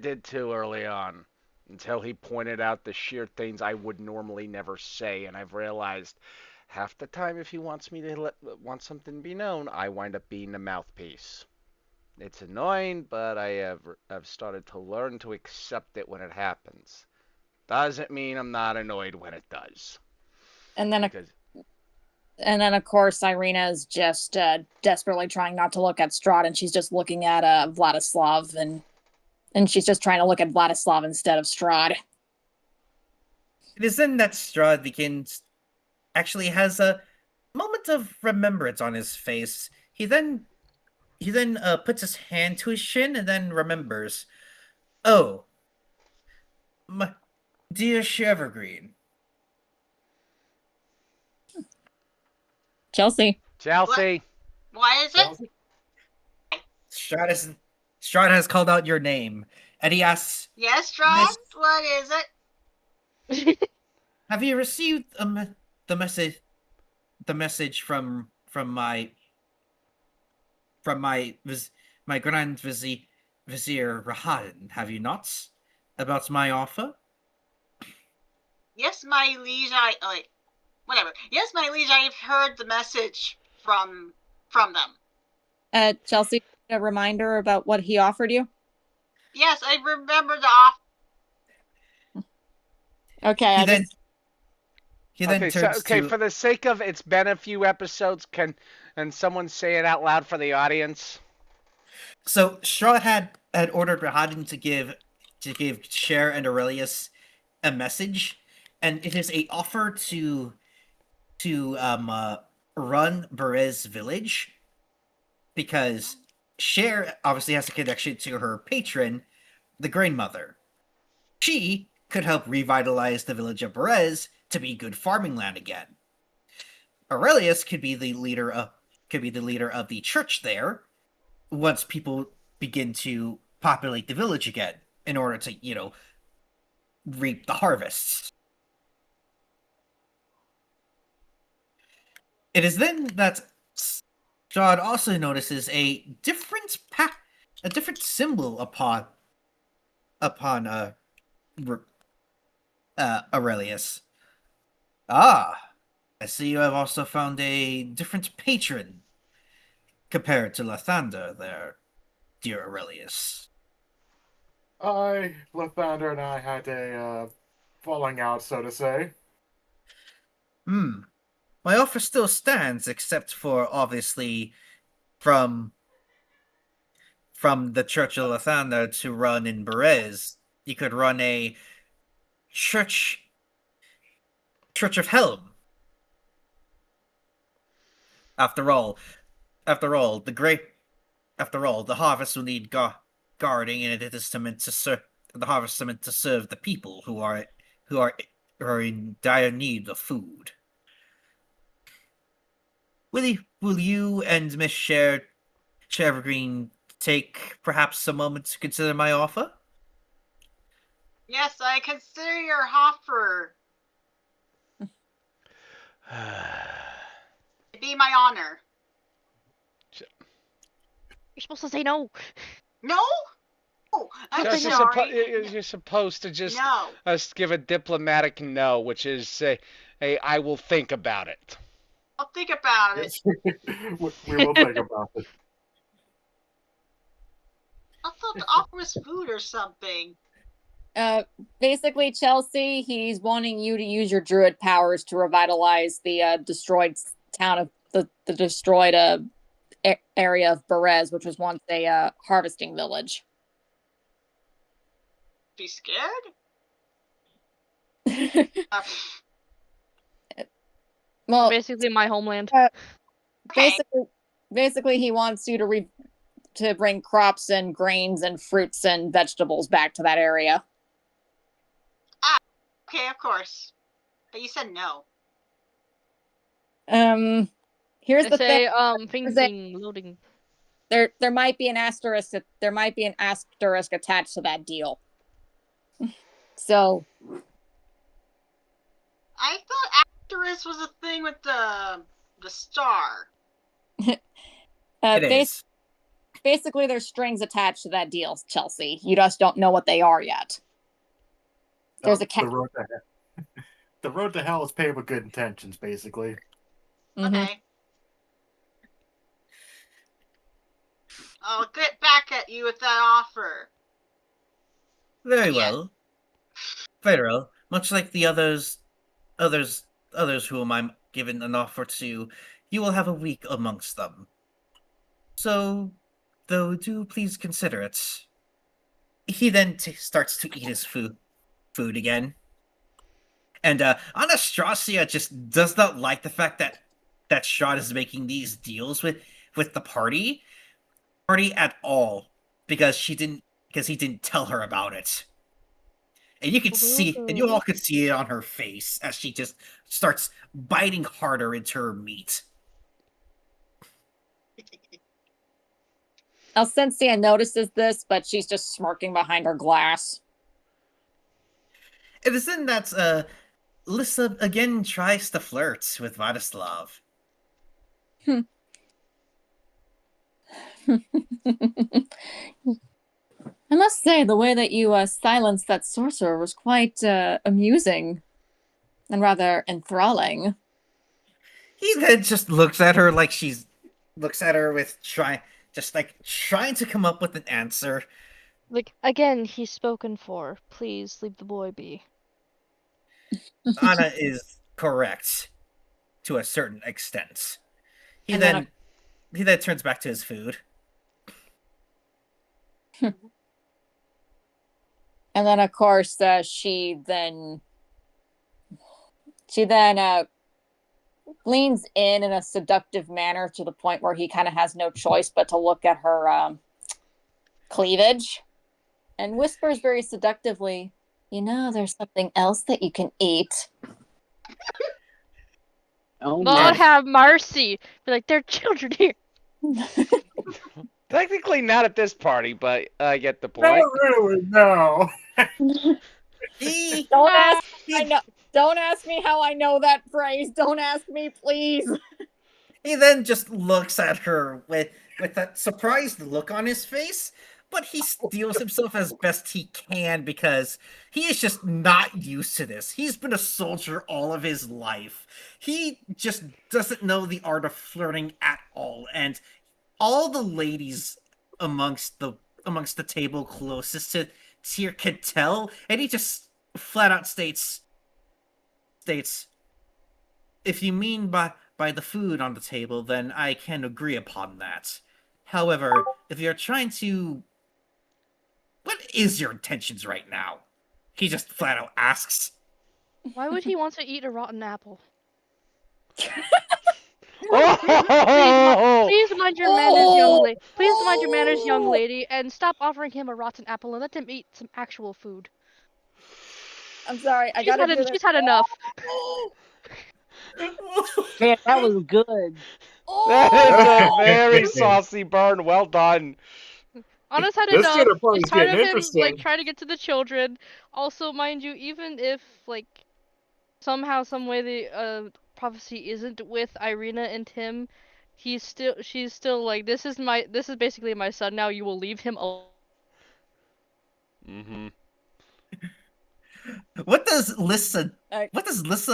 did too early on, until he pointed out the sheer things I would normally never say, and I've realized half the time if he wants me to want something to be known, I wind up being the mouthpiece. It's annoying, but I've started to learn to accept it when it happens. Doesn't mean I'm not annoyed when it does. And then, of course, Irina is just desperately trying not to look at Strahd, and she's just looking at Vladislav, and she's just trying to look at Vladislav instead of Strahd. It is then that Strahd actually has a moment of remembrance on his face. He then puts his hand to his shin and then remembers. "Oh, my dear Evergreen." Chelsea. Why is it? Strahd has called out your name, and he asks, Yes, Strahd? What is it? "Have you received the message from my Grand Vizier Rahadin? Have you not? About my offer?" Yes, my liege, whatever. Yes, my liege, I've heard the message from them. Chelsea, a reminder about what he offered you? Yes, I remember the offer. Okay. He then turns to... for the sake of it's been a few episodes, can someone say it out loud for the audience? So Strahd had ordered Rahadin to give Cher and Aurelius a message, and it is a offer to run Berez village, because Cher obviously has a connection to her patron, the Grain Mother. She could help revitalize the village of Berez to be good farming land again. Aurelius could be the leader of the church there once people begin to populate the village again in order to, reap the harvests. It is then that Strahd also notices a different symbol upon Aurelius. Ah, I see you have also found a different patron compared to Lathander there, dear Aurelius. Lathander and I had a falling out, so to say. My offer still stands, except for, obviously, from the Church of Lathander to run in Berez. You could run a Church of Helm. After all, the harvest will need guarding, and it is meant to serve. The harvest is meant to serve the people who are in dire need of food. Will you and Miss Evergreen take perhaps a moment to consider my offer? Yes, I consider your offer. It'd be my honor. You're supposed to say no. No? Oh, I'm Just sorry. you're supposed to just No. give a diplomatic no, which is say, "Hey, I will think about it." I'll think about it. We will think about it. I thought the offer was food or something. Basically, Chelsea, he's wanting you to use your druid powers to revitalize the destroyed town of the destroyed area of Berez, which was once a harvesting village. Be scared? Well, Basically, my homeland. Okay. Basically, he wants you to bring crops and grains and fruits and vegetables back to that area. Okay, of course. But you said no. Here's I the say, thing. thinking, loading. There might be an asterisk. There might be an asterisk attached to that deal. So. I thought asterisk was a thing with the star. It is. Basically, there's strings attached to that deal, Chelsea. You just don't know what they are yet. There's a the road to hell. The road to hell is paved with good intentions, basically. Mm-hmm. Okay. I'll get back at you with that offer. Very Yeah. well. Very well. Much like the others whom I'm given an offer to, you will have a week amongst them. So, though, do please consider it. He then starts to eat his food again. And Anastrasya just does not like the fact that Strahd is making these deals with the party at all, because he didn't tell her about it. And you can see, and you all could see it on her face as she just starts biting harder into her meat. Alcensia notices this, but she's just smirking behind her glass. It is then that Lissa again tries to flirt with Vladislav. I must say, the way that you silenced that sorcerer was quite amusing and rather enthralling. He then just looks at her with trying to come up with an answer. Like, again, he's spoken for. Please leave the boy be. Anna is correct to a certain extent. He And then turns back to his food. And then, of course, she then leans in a seductive manner to the point where he kind of has no choice but to look at her cleavage and whispers very seductively, "You know, there's something else that you can eat." Oh Lord my. have mercy. Be like, there are children here. Technically not at this party, but I get the No, point. really, no. He, Don't ask he, I know. Don't ask me how I know that phrase. Don't ask me, please. he then just looks at her with that surprised look on his face, but he steels himself as best he can because he is just not used to this. He's been a soldier all of his life. He just doesn't know the art of flirting at all, and all the ladies amongst the table closest to Tyr could tell, and he just flat out states, if you mean by the food on the table, then I can agree upon that. However, if you're trying to, what is your intentions right now? He just flat out asks. Why would he want to eat a rotten apple? Oh! Please mind your manners, young lady. Please mind your manners, young lady, and stop offering him a rotten apple and let him eat some actual food. I'm sorry. I gotta do this. She's had enough. Man, that was good. That is a very saucy burn. Well done. Anna's had This enough. dinner party's She's tired of getting him interesting. trying to get to the children. Also, mind you, even if somehow, some way the prophecy isn't with Irina and Tim, she's still like, this is basically my son now. You will leave him alone. Mm-hmm. What does Lissa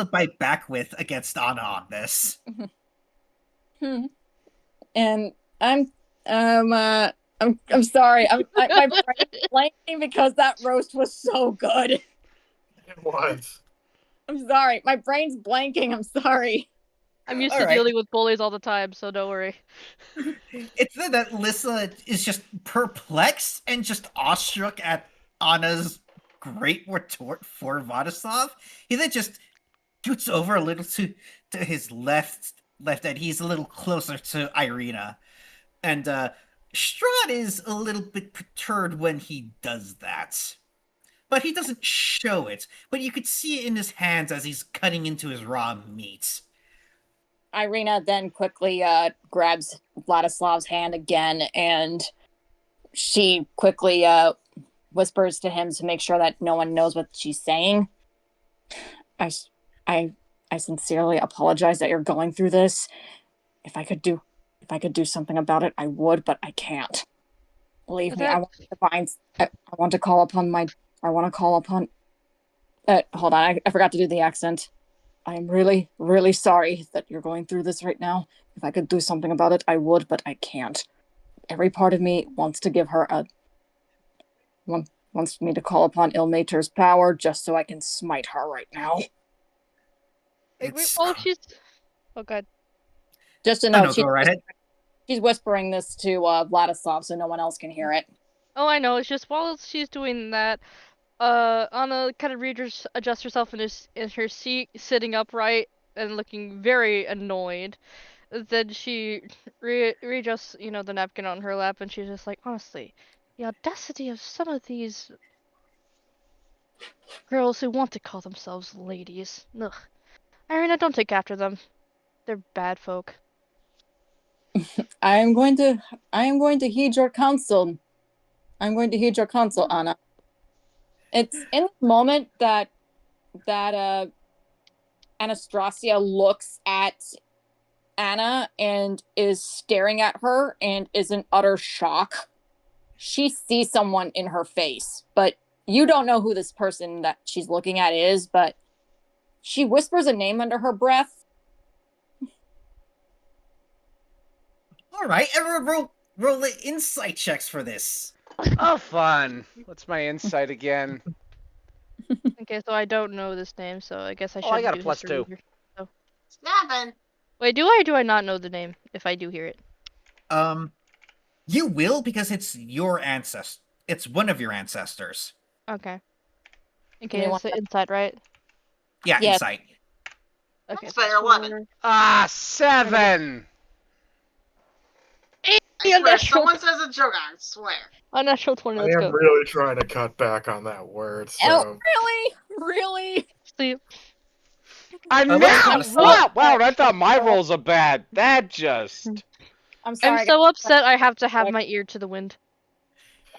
bite back with against Anna on this? And I'm sorry. My brain's blanking because that roast was so good. It was. I'm sorry. My brain's blanking. I'm sorry. I'm used to dealing with bullies all the time, so don't worry. It's that Lissa is just perplexed and just awestruck at Anna's great retort for Vladislav. He then just scoots over a little to his left, and he's a little closer to Irina. And Strahd is a little bit perturbed when he does that. But he doesn't show it. But you could see it in his hands as he's cutting into his raw meat. Irina then quickly grabs Vladislav's hand again, and she quickly whispers to him to make sure that no one knows what she's saying. I sincerely apologize that you're going through this. If I could do something about it, I would, but I can't. Believe me, I want to call upon. Hold on, I forgot to do the accent. I'm really, really sorry that you're going through this right now. If I could do something about it, I would, but I can't. Every part of me wants to give her wants me to call upon Ilmater's power just so I can smite her right now. Oh, God. Just to know, go right ahead. She's whispering this to Vladislav so no one else can hear it. Oh, I know. It's just while she's doing that, Anna kind of adjusts herself in her seat, sitting upright and looking very annoyed. Then she readjusts, the napkin on her lap, and she's just like, honestly, the audacity of some of these girls who want to call themselves ladies. Ugh. Irina, don't take after them. They're bad folk. I am going to heed your counsel. I'm going to heed your counsel, Anna. It's in the moment that Anastrasya looks at Anna and is staring at her and is in utter shock. She sees someone in her face, but you don't know who this person that she's looking at is, but she whispers a name under her breath. All right, everyone roll the insight checks for this. Oh, fun. What's my insight again? Okay, so I don't know this name, so I guess I should. I got a +2. So. 7. Wait, do I or do I not know the name if I do hear it? You will because it's your ancestor. It's one of your ancestors. Okay. Okay, it's inside, right? Yeah, Yes. insight. Okay, That's better, 11. 7. I swear, someone says a joke, I swear. Unnatural 20, I let's am go. really trying to cut back on that word, so... Oh, really? Sleep. I Oh, know! what's Wow, I thought my rolls are bad. That just... I'm sorry. I'm so upset I have to have my ear to the wind.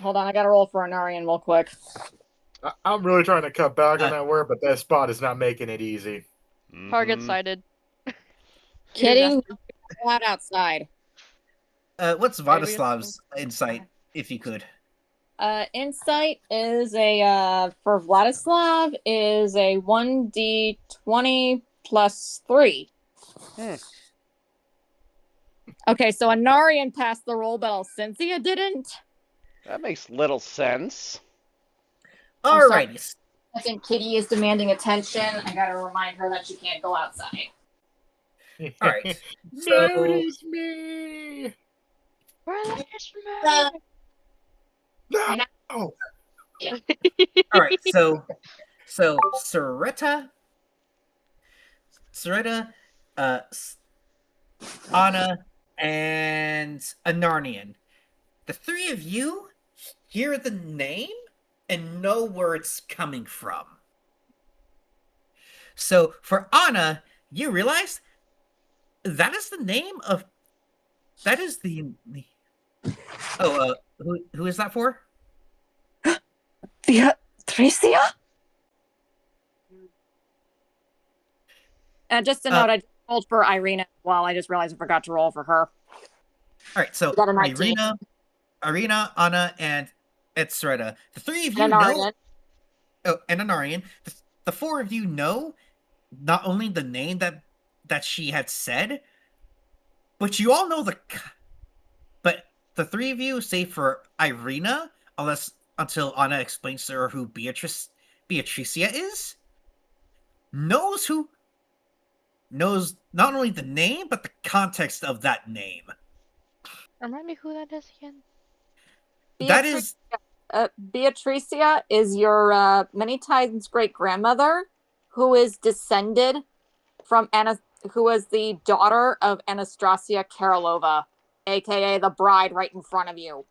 Hold on, I gotta roll for Anarian real quick. I'm really trying to cut back on that word, but that spot is not making it easy. Target sighted. Kidding? Go out outside. What's Vadislav's insight, if you could? Insight is a for Vladislav is a 1d20 plus 3. Okay, so Anarian passed the roll, but Alcynthia didn't. That makes little sense. Alrighty. I think Kitty is demanding attention. I gotta remind her that she can't go outside. Alright. Notice me! Release Uh, No! Alright, so Ceretta, Anna, and Anarnian. The three of you hear the name and know where it's coming from. So for Anna, you realize that is the name of... That is the... Oh, who is that for? Beatricia? And just a note, I rolled for Irina as well. I just realized I forgot to roll for her. Alright, so Got a 19. Irina, Anna, and Ceretta. The three of you And know... Anarian. Oh, and Anarian. The four of you know not only the name that she had said, but you all know but the three of you, save for Irina, until Anna explains to her who Beatricia is, knows not only the name, but the context of that name. Remind me who that is again? That is... Beatricia is your many times great-grandmother, who is descended from who was the daughter of Anastrasya Karolova, aka the bride right in front of you.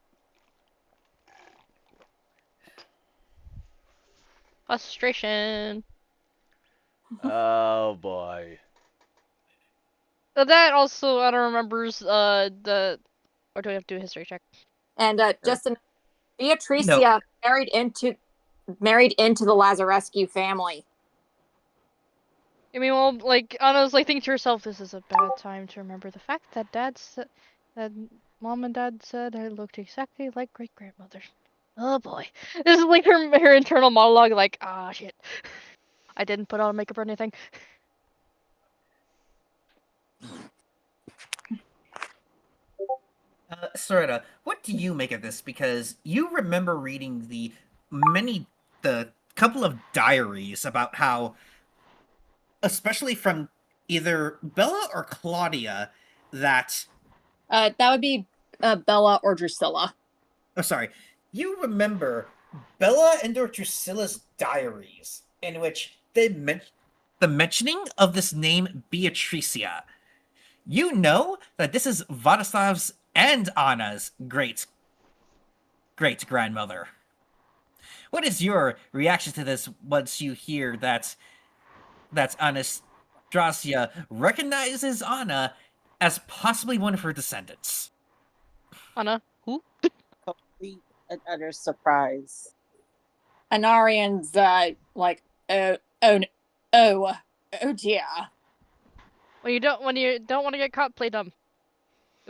Frustration. Oh boy. That also Anna remembers or do we have to do a history check? And Beatricia married into the Lazarescu family. I mean, well, like Anna's like thinking to herself, this is a bad time to remember the fact that that mom and dad said I looked exactly like great grandmother. Oh boy, this is like her internal monologue. Like, ah, shit, I didn't put on makeup or anything. Ceretta, what do you make of this? Because you remember reading the couple of diaries about how, especially from either Bella or Claudia, that would be Bella or Drusilla. Oh, sorry. You remember Bella and Drusilla's diaries, in which they the mentioning of this name Beatricia. You know that this is Vadislav's and Anna's great-grandmother. What is your reaction to this once you hear that Anastrasya recognizes Anna as possibly one of her descendants? Anna, who? Complete and utter surprise. Anarian's like, oh dear. When you don't want to get caught, play dumb.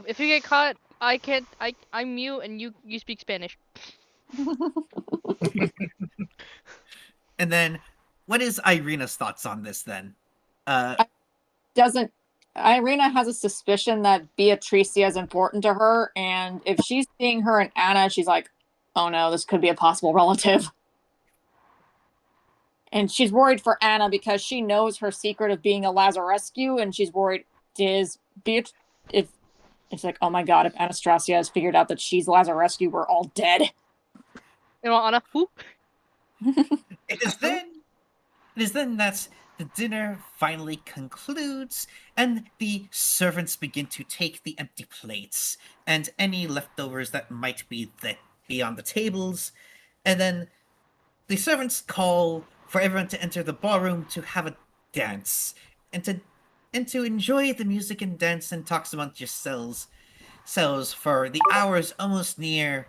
If you get caught, I'm mute and you speak Spanish. And then, what is Irina's thoughts on this then? Irina has a suspicion that Beatricia is important to her, and if she's seeing her and Anna, she's like, oh no, this could be a possible relative. And she's worried for Anna because she knows her secret of being a Lazarescu, and she's worried, if it's like, oh my god, if Anastrasya has figured out that she's Lazarescu, we're all dead. You know, Anna, who? It is then It is then that the dinner finally concludes, and the servants begin to take the empty plates and any leftovers that might be on the tables, and then the servants call for everyone to enter the ballroom to have a dance and to enjoy the music and dance and talks amongst yourselves for the hours almost near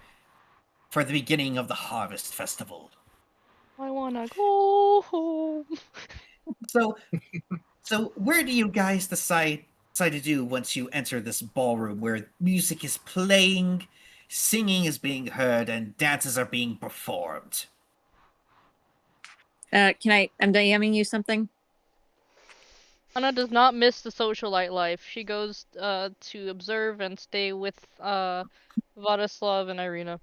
for the beginning of the harvest festival. I wanna go home. So where do you guys decide to do once you enter this ballroom where music is playing, singing is being heard, and dances are being performed? I'm DMing you something. Anna does not miss the socialite life. She goes to observe and stay with Vladislav and Irina.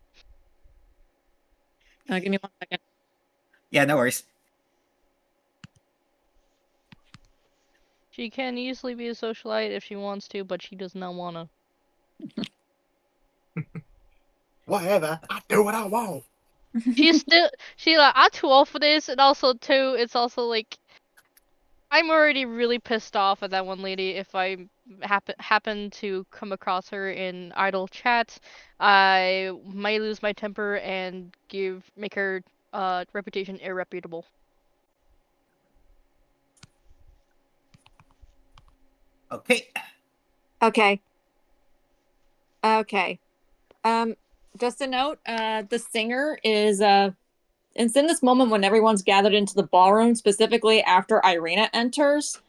Give me 1 second. Yeah, no worries. She can easily be a socialite if she wants to, but she does not wanna. Whatever, I do what I want. She's like, I'm too old for this, and also too, it's also like, I'm already really pissed off at that one lady. If I happen to come across her in idle chat, I might lose my temper and make her reputation irreputable. Okay. Okay. Just a note, the singer is it's in this moment when everyone's gathered into the ballroom, specifically after Irina enters,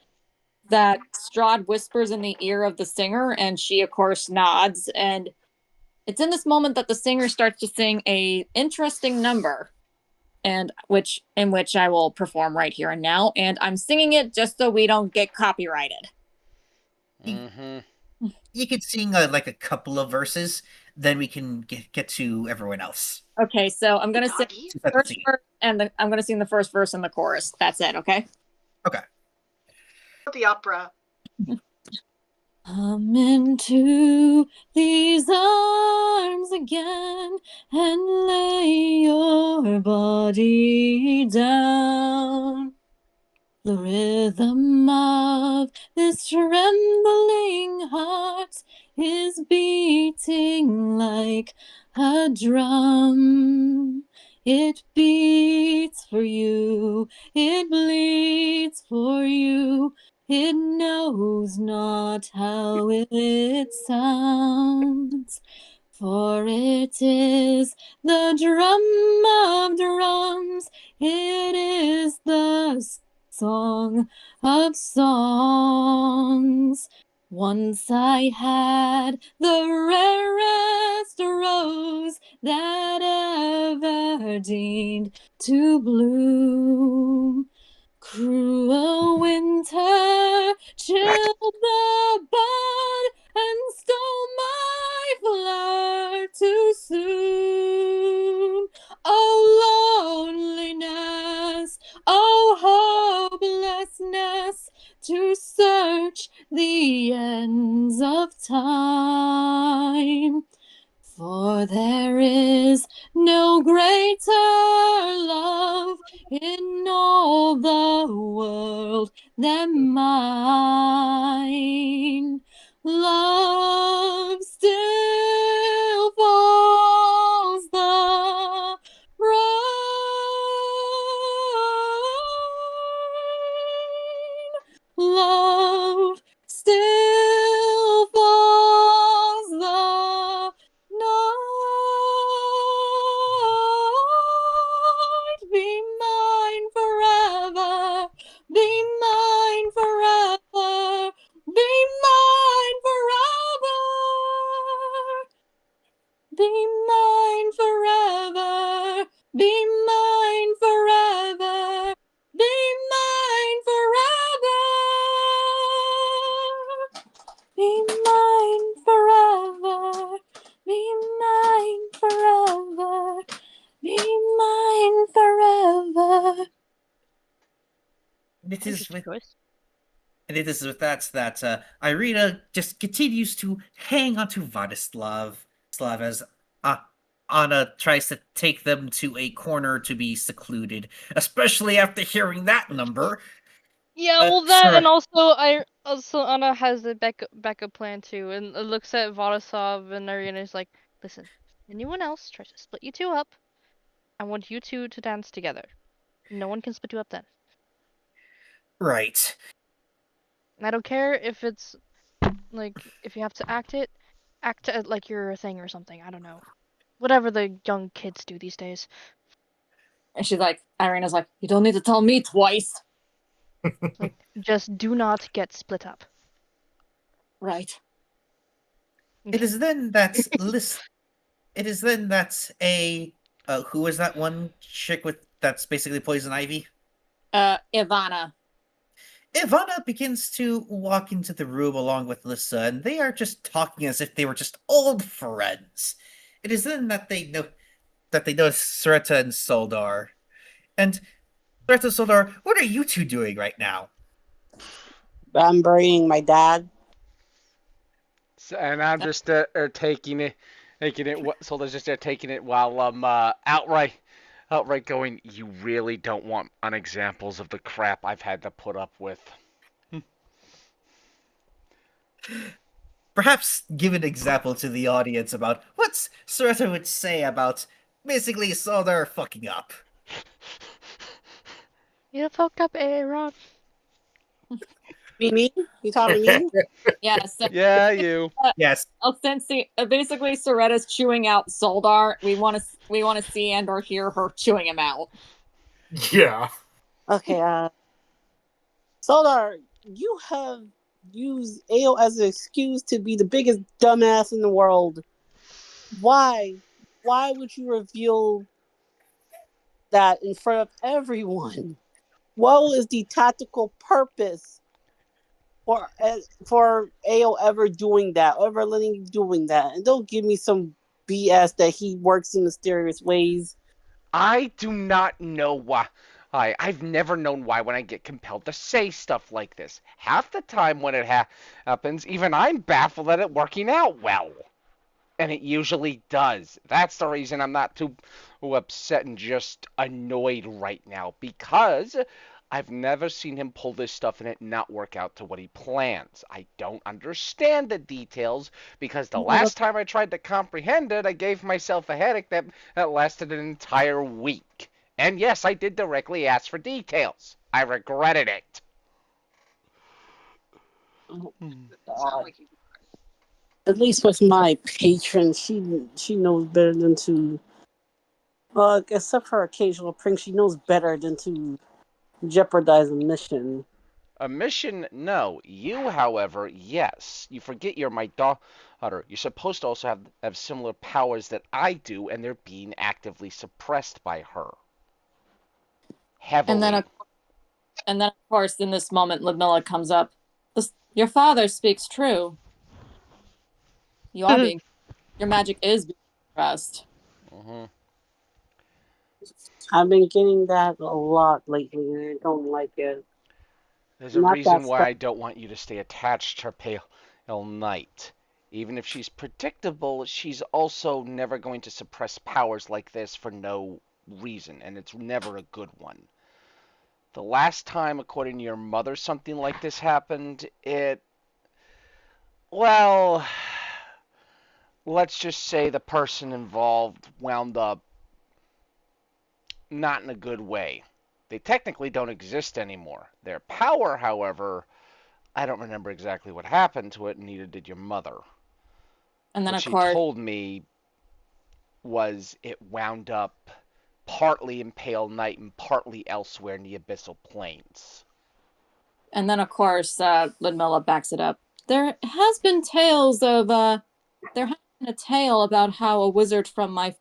that Strahd whispers in the ear of the singer, and she of course nods, and it's in this moment that the singer starts to sing a interesting number, and in which I will perform right here and now, and I'm singing it just so we don't get copyrighted. Mm-hmm. You could sing like a couple of verses, then we can get to everyone else. Okay, so I'm gonna sing the first verse, and I'm gonna sing the first verse and the chorus. That's it, okay? Okay. The opera. Come into these arms again and lay your body down. The rhythm of this trembling heart is beating like a drum. It beats for you, it bleeds for you, it knows not how it sounds. For it is the drum of drums, it is the song of songs. Once I had the rarest rose that ever deigned to bloom. Cruel winter chilled the bud and stole my flower too soon. Oh, loneliness, oh, hopelessness, to search the ends of time. For there is no greater love in all the world than mine. Love still falls the rain. Love still falls the night. Be mine forever. Be mine forever. Be mine forever. Be mine forever. Be mine forever. Be mine forever. Be mine forever. Be mine forever. Be mine forever. It is with that Irina just continues to hang on to Vladislav as Anna tries to take them to a corner to be secluded, especially after hearing that number. Yeah, well, that, and also Anna has a backup plan too, and looks at Vadasov and Ariana is like, listen, if anyone else tries to split you two up, I want you two to dance together. No one can split you up then. Right. And I don't care if it's like if you have to act it like you're a thing or something. I don't know, whatever the young kids do these days. And she's like, Irina's like, you don't need to tell me twice. Like, just do not get split up. Right. It is then that It is then that who is that one chick that's basically poison ivy? Ivana. Ivana begins to walk into the room along with Lissa, and they are just talking as if they were just old friends. It is then that they notice Ceretta and Soldar. And Ceretta and Soldar, what are you two doing right now? I'm burying my dad. And I'm just taking it. Soldar's just taking it while I'm outright going. You really don't want examples of the crap I've had to put up with. Perhaps give an example to the audience about what Ceretta would say about basically Soldar fucking up. You fucked up, Aaron. Me? You talking to me? Yes. Yeah, you. Yes. Basically, Ceretta's chewing out Soldar. We want to see and or hear her chewing him out. Yeah. Okay. Soldar, you have used AO as an excuse to be the biggest dumbass in the world. Why? Why would you reveal that in front of everyone? What is the tactical purpose for AO ever doing that, ever letting you doing that? And don't give me some BS that he works in mysterious ways. I do not know why. I've never known why when I get compelled to say stuff like this. Half the time when it happens, even I'm baffled at it working out well. And it usually does. That's the reason I'm not too upset and just annoyed right now. Because I've never seen him pull this stuff and it not work out to what he plans. I don't understand the details because the last time I tried to comprehend it, I gave myself a headache that lasted an entire week. And yes, I did directly ask for details. I regretted it. At least with my patron, she knows better than to. Except for occasional pranks, she knows better than to jeopardize a mission. A mission? No. You, however, yes. You forget you're my daughter. You're supposed to also have similar powers that I do, and they're being actively suppressed by her. Heavily. And then of course, in this moment, Ludmilla comes up. Your father speaks true. You are being. Your magic is being suppressed. Mm-hmm. I've been getting that a lot lately, and I don't like it. There's a reason why I don't want you to stay attached to her pale knight. Even if she's predictable, she's also never going to suppress powers like this for no reason, and it's never a good one. The last time, according to your mother, something like this happened, well, let's just say the person involved wound up not in a good way. They technically don't exist anymore. Their power, however, I don't remember exactly what happened to it, and neither did your mother. And then, what of course, she told me was it wound up partly in Pale Knight and partly elsewhere in the Abyssal Plains. And then, of course, Ludmilla backs it up. There has been tales of there has been a tale about how a wizard from my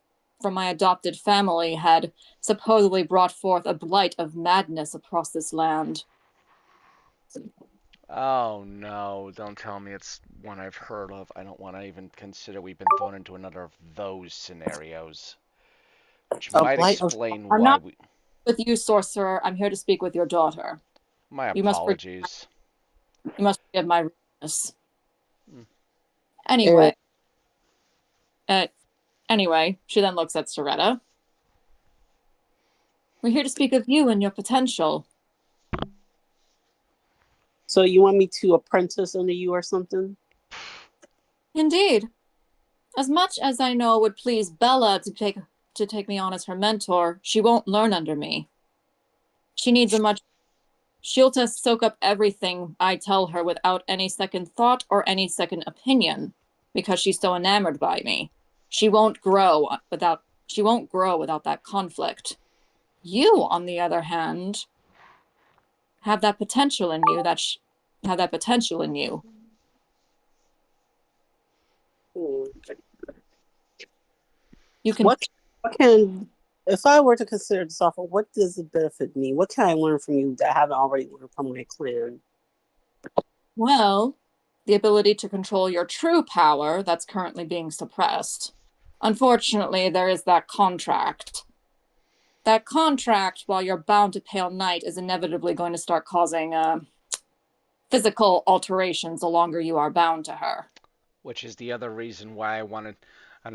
adopted family had supposedly brought forth a blight of madness across this land. Oh no, don't tell me it's one I've heard of. I don't want to even consider we've been thrown into another of those scenarios. Which might explain why I'm not with you, sorcerer. I'm here to speak with your daughter. My apologies. You must forgive my rudeness. Anyway, Anyway, she then looks at Ceretta. We're here to speak of you and your potential. So you want me to apprentice under you or something? Indeed. As much as I know it would please Bella to take me on as her mentor, she won't learn under me. She'll just soak up everything I tell her without any second thought or any second opinion, because she's so enamored by me. She won't grow without that conflict. You, on the other hand, have that potential in you. You can. If I were to consider this offer, what does it benefit me? What can I learn from you that I haven't already learned from my clan? Well, the ability to control your true power that's currently being suppressed. Unfortunately, there is that contract. That contract, while you're bound to Pale Knight, is inevitably going to start causing physical alterations the longer you are bound to her. Which is the other reason why I wanted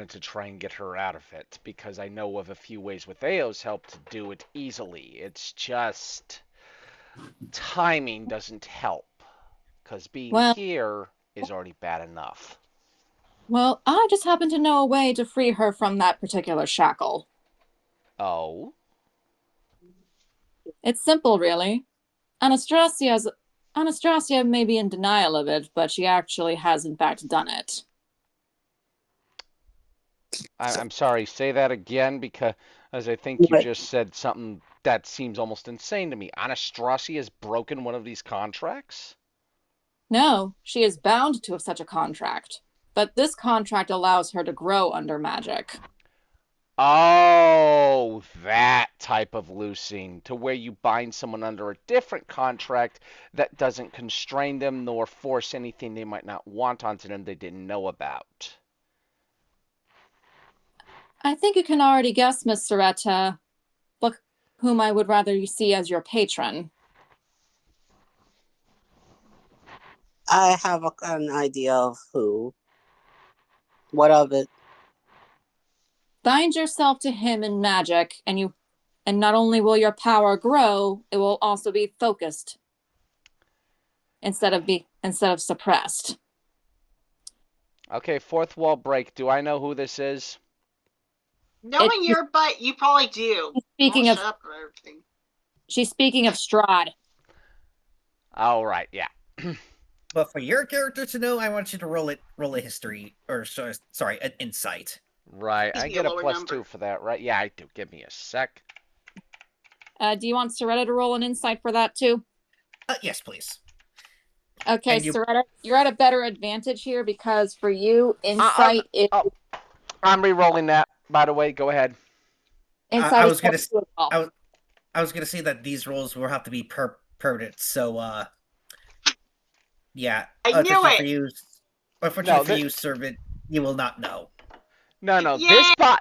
to try and get her out of it, because I know of a few ways with Ao's help to do it easily. It's just timing doesn't help, because being here is already bad enough. Well, I just happen to know a way to free her from that particular shackle. Oh? It's simple, really. Anastrasya may be in denial of it, but she actually has in fact done it. I'm sorry, say that again, because as I think you just said something that seems almost insane to me. Anastrasya has broken one of these contracts? No, she is bound to such a contract. But this contract allows her to grow under magic. Oh, that type of loosing, to where you bind someone under a different contract that doesn't constrain them nor force anything they might not want onto them they didn't know about. I think you can already guess, Miss Ceretta, whom I would rather you see as your patron. I have an idea of who. What of it? Bind yourself to him in magic, and not only will your power grow, it will also be focused instead of suppressed. Okay, fourth wall break. Do I know who this is? Knowing your butt, you probably do. She's speaking of Strahd. All right, yeah. But for your character to know, I want you to roll a history, or sorry, an insight. Right, I get a +2 for that, right? Yeah, I do. Give me a sec. Do you want Ceretta to roll an insight for that too? Yes, please. Okay, Ceretta, you're at a better advantage here because for you, insight is. Oh, I'm re-rolling that. By the way, go ahead. Insight I was gonna. well. I was gonna say that these rolls will have to be permanent. So, yeah. I knew it. For you, unfortunately for you, servant, you will not know. No.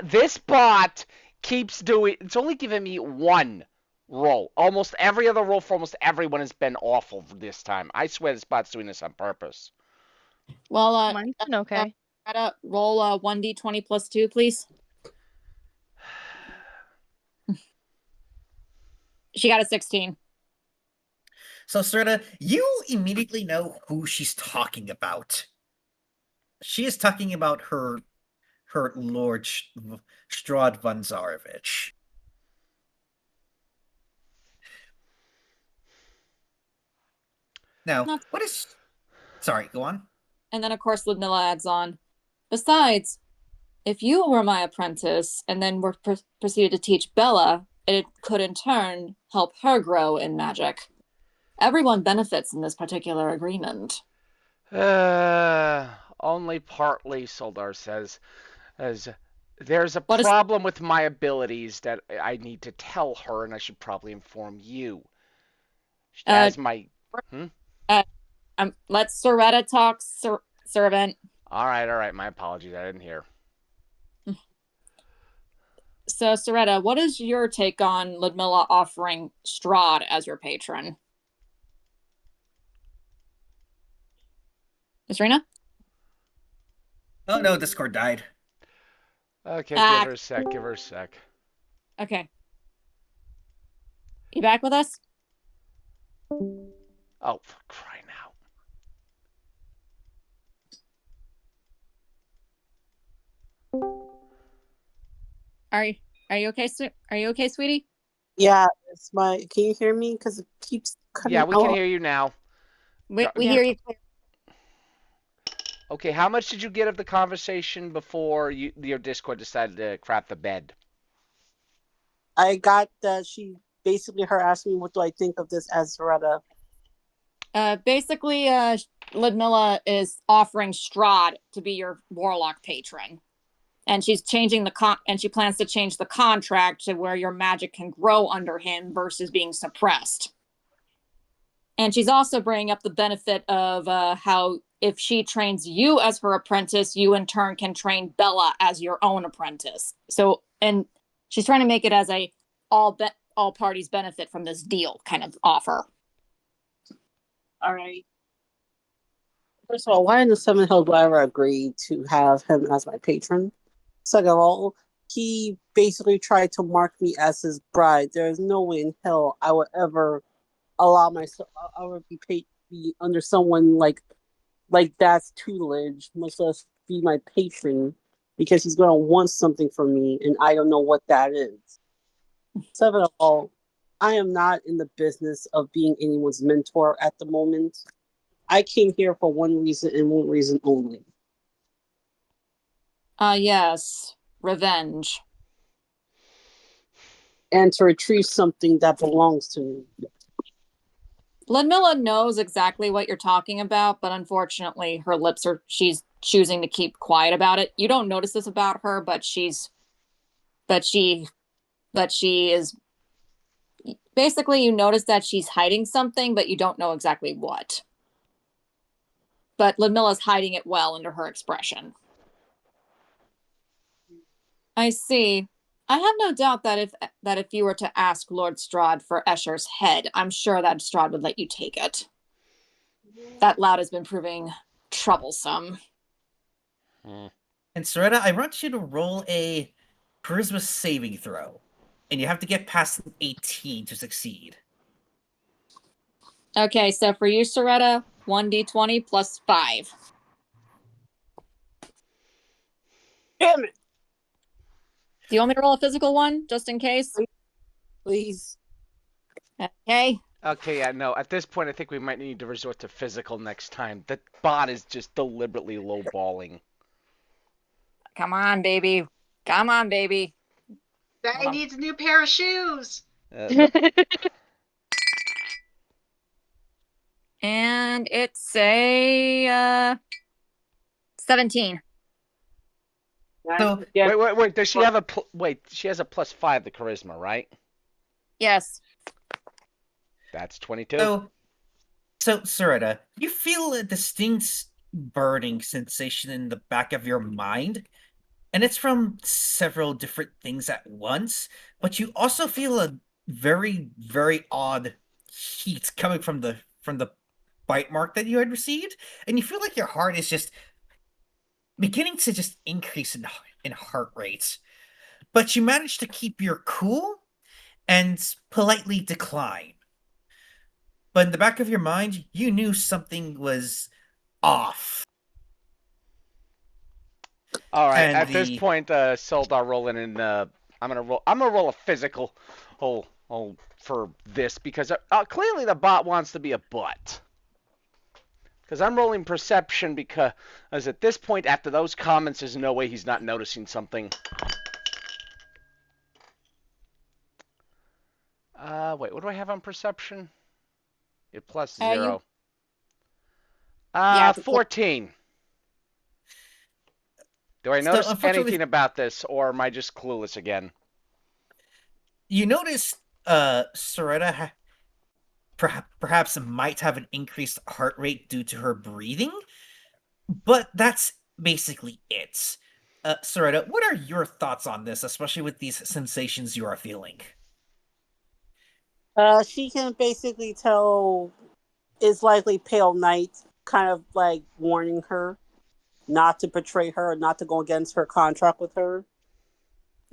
This bot keeps doing. It's only giving me one roll. Almost every other roll for almost everyone has been awful this time. I swear this bot's doing this on purpose. Well, mine's been okay. Roll 1d20 + 2, please. She got a 16. So, Ceretta, you immediately know who she's talking about. She is talking about her Lord Strahd von Zarevich. Now, what is... Sorry, go on. And then, of course, Ludmilla adds on. Besides, if you were my apprentice and then were proceeded to teach Bella, it could in turn help her grow in magic. Everyone benefits in this particular agreement. Only partly, Soldar says. As there's a problem with my abilities that I need to tell her, and I should probably inform you. As my... let Ceretta talk, servant. All right. My apologies. I didn't hear. So, Ceretta, what is your take on Ludmilla offering Strahd as your patron? Is Rena? Oh, no, Discord died. Okay, give her a sec. Give her a sec. Okay. You back with us? Oh, for crying out! Are you okay? Are you okay, sweetie? Yeah, it's my. Can you hear me? Because it keeps cutting Yeah, out. we can hear you now. We Yeah. hear you. Okay, how much did you get of the conversation before your Discord decided to crap the bed? I got that she basically her asking me what do I think of this as Ceretta. Basically, Ludmilla is offering Strahd to be your warlock patron, and she's changing and she plans to change the contract to where your magic can grow under him versus being suppressed. And she's also bringing up the benefit of how if she trains you as her apprentice, you in turn can train Bella as your own apprentice. So, and she's trying to make it as a all parties benefit from this deal kind of offer. All right. First of all, why in the seventh hell do I ever agree to have him as my patron? Second of all, he basically tried to mark me as his bride. There is no way in hell I would ever allow myself. I would be under someone like that's tutelage, much less be my patron, because he's gonna want something from me, and I don't know what that is. Seven of all, I am not in the business of being anyone's mentor at the moment. I came here for one reason and one reason only. Yes, revenge. And to retrieve something that belongs to me. Ludmilla knows exactly what you're talking about, but unfortunately she's choosing to keep quiet about it. You don't notice this about her, but she is basically, you notice that she's hiding something, but you don't know exactly what. But Ludmilla's hiding it well under her expression. I see. I have no doubt that if you were to ask Lord Strahd for Escher's head, I'm sure that Strahd would let you take it. That loud has been proving troublesome. And Ceretta, I want you to roll a charisma saving throw. And you have to get past 18 to succeed. Okay, so for you, Ceretta, 1d20 plus 5. Damn it! Do you want me to roll a physical one, just in case? Please. Okay. Okay, yeah, no. At this point, I think we might need to resort to physical next time. The bot is just deliberately lowballing. Come on, baby. Come on, baby. Daddy needs a new pair of shoes. And it's a 17. So, wait. Does she have a she has a +5 to charisma, right? Yes. That's 22. So Ceretta, you feel a distinct burning sensation in the back of your mind, and it's from several different things at once, but you also feel a very, very odd heat coming from the bite mark that you had received, and you feel like your heart is just beginning to just increase in heart rate. But you manage to keep your cool and politely decline. But in the back of your mind, you knew something was off. All right. And at this point, Soldar rolling in. I'm gonna roll a physical, for this because clearly the bot wants to be a butt. Because I'm rolling perception because at this point, after those comments, there's no way he's not noticing something. Wait, what do I have on perception? It +0. 14. Do I notice anything about this, or am I just clueless again? You notice Ceretta perhaps might have an increased heart rate due to her breathing, but that's basically it. Ceretta, what are your thoughts on this, especially with these sensations you are feeling? She can basically tell it's likely Pale Knight kind of like warning her not to betray her, not to go against her contract with her.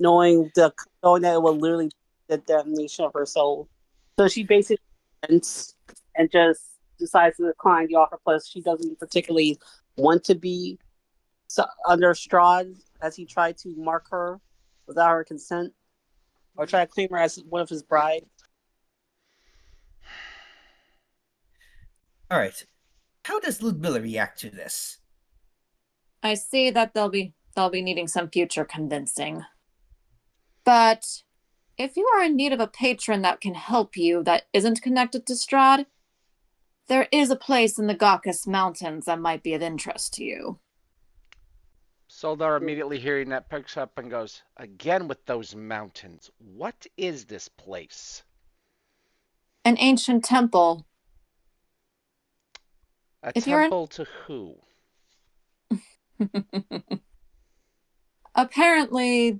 knowing that it will literally the damnation of her soul. So she basically ends and just decides to decline the offer. Plus, she doesn't particularly want to be under Strahd, as he tried to mark her without her consent, or try to claim her as one of his brides. All right. How does Ludmilla react to this? I see that they'll be needing some future convincing. But if you are in need of a patron that can help you that isn't connected to Strahd, there is a place in the Gaucus Mountains that might be of interest to you. Soldar, immediately hearing that, picks up and goes, again with those mountains. What is this place? An ancient temple. A If temple to who? Apparently,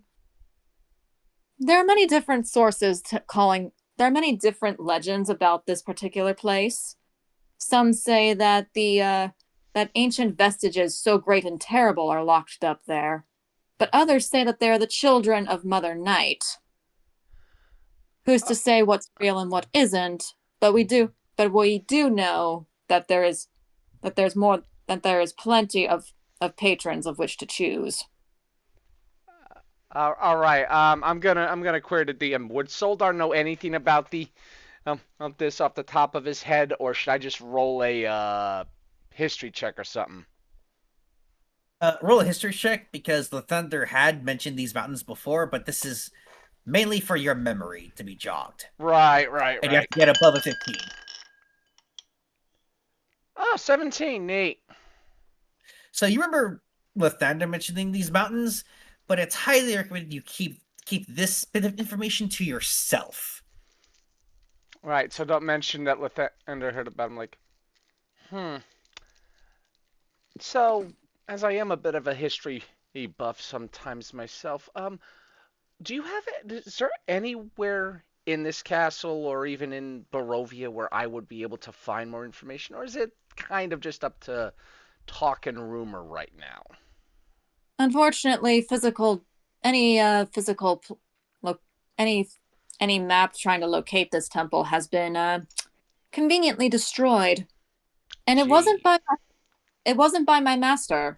there are many different sources there are many different legends about this particular place. Some say that that ancient vestiges so great and terrible are locked up there, but others say that they are the children of Mother Night. Who's to say what's real and what isn't? But we do know that there is plenty of patrons of which to choose. All right. I'm gonna query the DM. Would Soldar know anything about the of this off the top of his head, or should I just roll a history check or something? Roll a history check, because the Thunder had mentioned these mountains before, but this is mainly for your memory to be jogged. Right. And you have to get above a 15. Oh, 17. Neat. So you remember Lathander mentioning these mountains, but it's highly recommended you keep this bit of information to yourself. Right, so don't mention that Lathander heard about him. Like, So, as I am a bit of a history buff sometimes myself, do you have is there anywhere in this castle or even in Barovia where I would be able to find more information, or is it kind of just up to talk and rumor right now? Unfortunately, any map trying to locate this temple has been conveniently destroyed, and it wasn't by my master.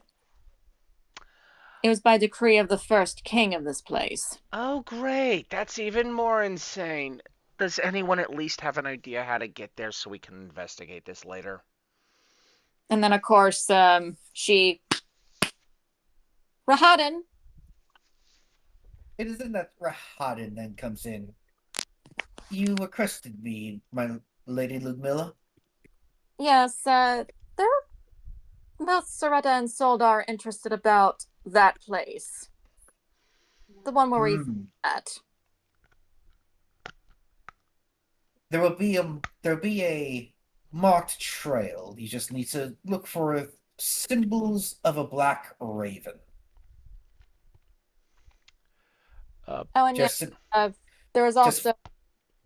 It was by decree of the first king of this place. Oh, great! That's even more insane. Does anyone at least have an idea how to get there so we can investigate this later? And then, of course, Rahadin. It isn't that Rahadin then comes in. You requested me, my lady Ludmilla? Yes, they're both Ceretta and Soldar interested about that place. The one where we at. There'll be a marked trail. You just need to look for symbols of a black raven. There is also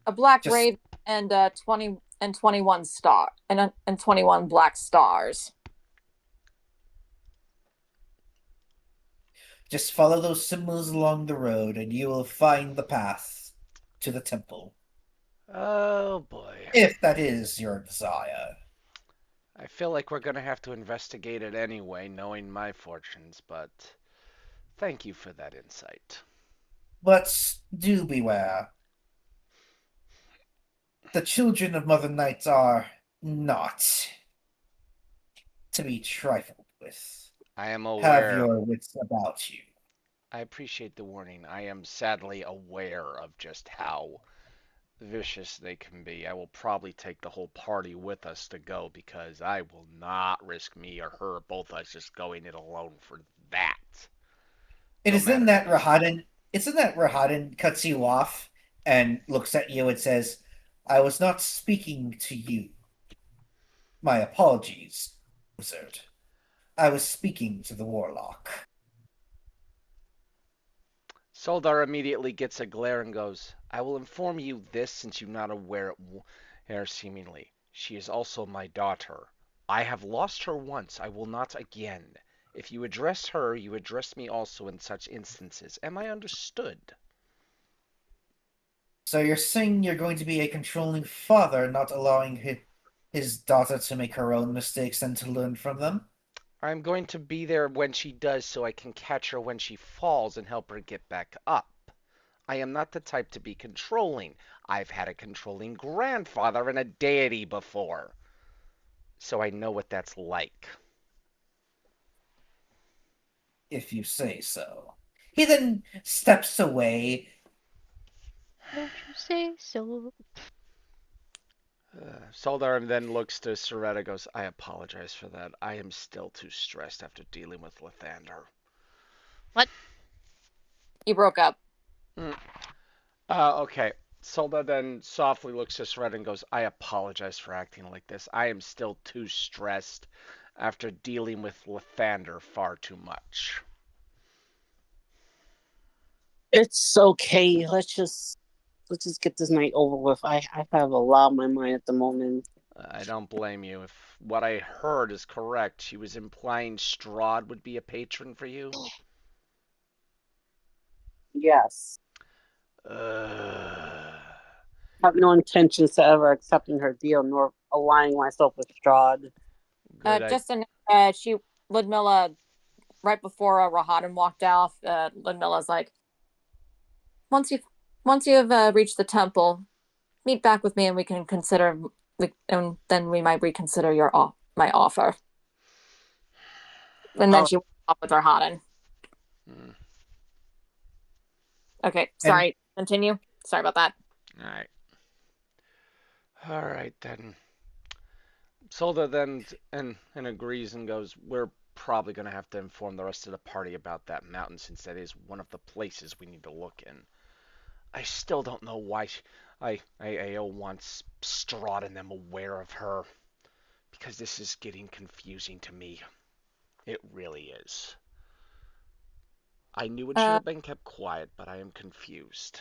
a black raven and 21 star and 21 black stars. Just follow those symbols along the road, and you will find the path to the temple. Oh boy. If that is your desire. I feel like we're gonna have to investigate it anyway, knowing my fortunes, but thank you for that insight. But do beware. The children of Mother Night are not to be trifled with. I am aware. Have your wits about you. I appreciate the warning. I am sadly aware of just how vicious they can be. I will probably take the whole party with us to go, because I will not risk me or her, both of us, just going it alone for that. It's in that Rahadin cuts you off and looks at you and says, I was not speaking to you. My apologies, wizard. I was speaking to the warlock. Soldar immediately gets a glare and goes, I will inform you this, since you're not aware seemingly. She is also my daughter. I have lost her once. I will not again. If you address her, you address me also in such instances. Am I understood? So you're saying you're going to be a controlling father, not allowing his daughter to make her own mistakes and to learn from them? I'm going to be there when she does so I can catch her when she falls and help her get back up. I am not the type to be controlling. I've had a controlling grandfather and a deity before. So I know what that's like. If you say so. He then steps away. Don't you say so? Soldar then looks to Ceretta, goes, I apologize for that. I am still too stressed after dealing with Lathander. What? You broke up. Okay. Soldar then softly looks to Ceretta and goes, I apologize for acting like this. I am still too stressed after dealing with Lathander far too much. It's okay. Let's just get this night over with. I have a lot on my mind at the moment. I don't blame you. If what I heard is correct, she was implying Strahd would be a patron for you? Yes. Uh, I have no intentions to ever accepting her deal nor aligning myself with Strahd. Ludmilla, right before Rahadan walked off, Ludmilla's like, once you've reached the temple, meet back with me and we can consider, and then we might reconsider my offer. And then she went off with Rahadan. Okay, sorry. Continue. Sorry about that. All right then. Solda then and agrees and goes, we're probably going to have to inform the rest of the party about that mountain since that is one of the places we need to look in. I still don't know why I want Strahd and them aware of her, because this is getting confusing to me. It really is. I knew it should have been kept quiet, but I am confused.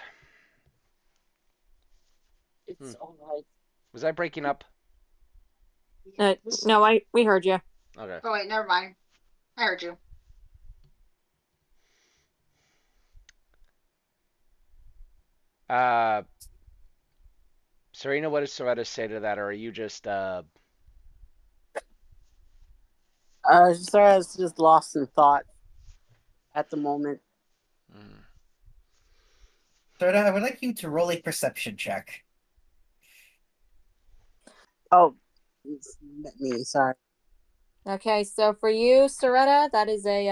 It's all right. Was I breaking up? No, we heard you. Okay. Oh wait, never mind. I heard you. Serena, what does Ceretta say to that, or are you just Sarah's just lost in thought at the moment. Ceretta, I would like you to roll a perception check. Oh, sorry. Okay, so for you, Ceretta, that is a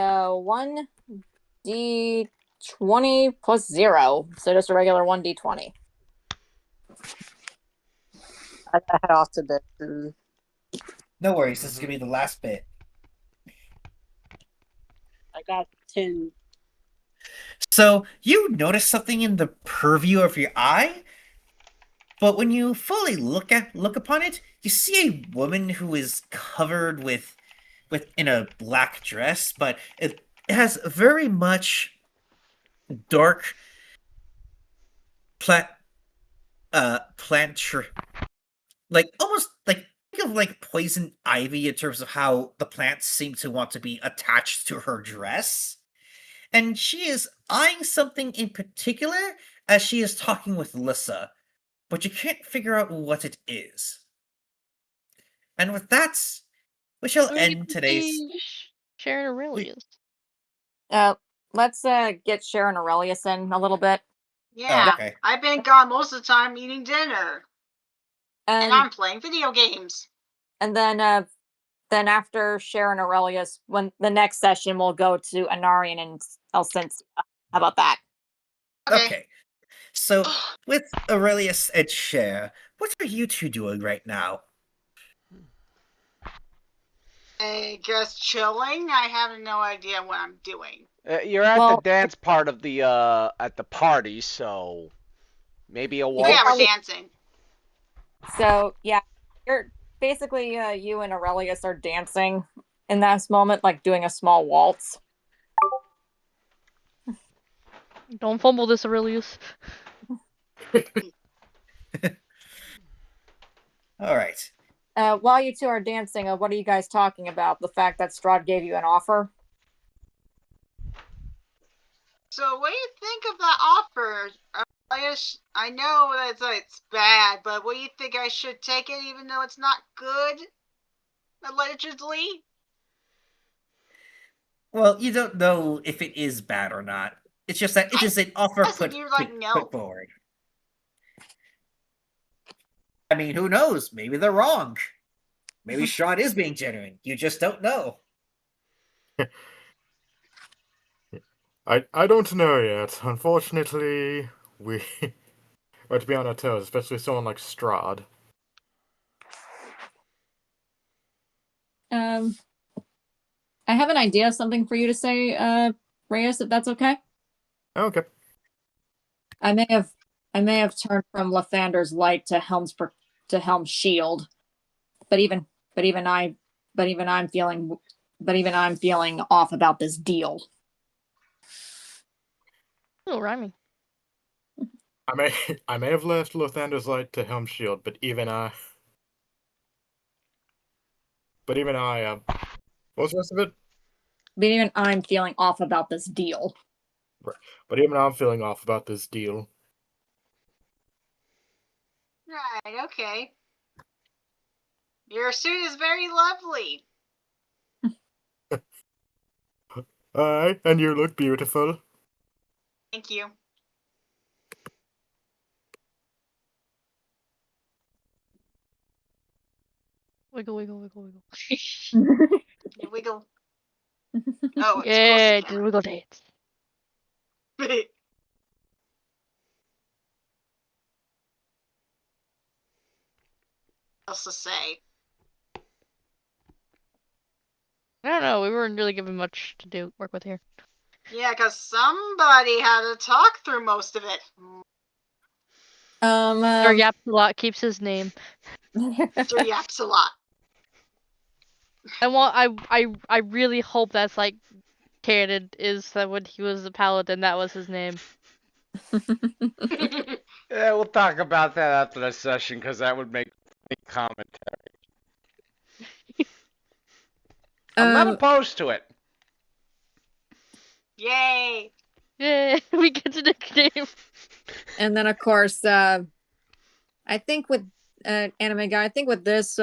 1d20 plus 0. So just a regular 1d20. I head off to bed. No worries, this is going to be the last bit. I got 10. So, you notice something in the purview of your eye, but when you fully look upon it, you see a woman who is covered in a black dress, but it has very much dark like almost like think of like poison ivy in terms of how the plants seem to want to be attached to her dress. And she is eyeing something in particular as she is talking with Lissa, but you can't figure out what it is. And with that, we shall end today's. Sharon Aurelius. Let's get Sharon Aurelius in a little bit. Yeah, okay. I've been gone most of the time eating dinner, and I'm playing video games. And then after Sharon Aurelius, when the next session we'll go to Anarian and Elsensia. How about that? Okay. So with Aurelius and Cher, what are you two doing right now? I guess chilling. I have no idea what I'm doing. You're at the dance part of the at the party, so maybe a waltz. Yeah, we're dancing. So yeah, you're basically you and Aurelius are dancing in that moment, like doing a small waltz. Don't fumble this, Aurelius. All right. While you two are dancing, what are you guys talking about? The fact that Strahd gave you an offer? So what do you think of that offer? I know that it's bad, but what do you think? I should take it even though it's not good? Allegedly? Well, you don't know if it is bad or not. It's just that it is an offer put No. forward. I mean, who knows? Maybe they're wrong. Maybe Strahd is being genuine. You just don't know. I don't know yet. Unfortunately, we are to be on our toes, especially someone like Strahd. I have an idea of something for you to say, Reyes, if that's okay. Okay. I may have turned from Lathander's light to Helm's shield, but even I'm feeling off about this deal. Oh, rhyming. I may have left Lathander's light to Helm's shield, but even I, what was the rest of it? But even I'm feeling off about this deal. Right. But even I'm feeling off about this deal. Right, okay. Your suit is very lovely. Aye, and you look beautiful. Thank you. Wiggle, wiggle, wiggle, wiggle. You wiggle. Oh, it's Yeah, close just wiggle dance. else to say? I don't know. We weren't really given much to work with here. Yeah, because somebody had to talk through most of it. Sir yaps a lot, keeps his name. Sir yaps a lot. I really hope that's like canon, is that when he was the paladin, that was his name. Yeah, we'll talk about that after the session because that would make commentary. I'm not opposed to it. Yay! Yay! We get to nickname. And then of course, I think with Anime Guy, I think with this,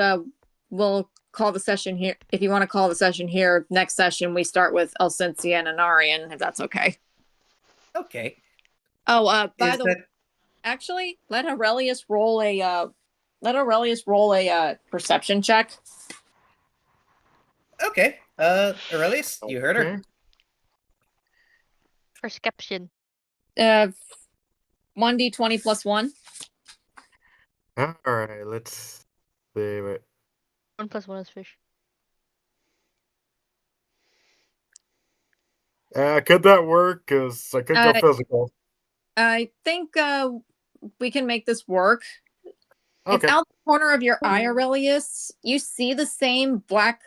we'll call the session here. If you want to call the session here, next session we start with Elsensia and Anarian, if that's okay. Okay. Oh, by the way, actually, let Aurelius roll a perception check. Okay. Aurelius, you heard her. Perception. 1d20 plus 1. Alright, let's see. Wait. 1 plus 1 is fish. Could that work? Because I could go physical. I think we can make this work. Okay. It's out the corner of your eye, Aurelius. You see the same black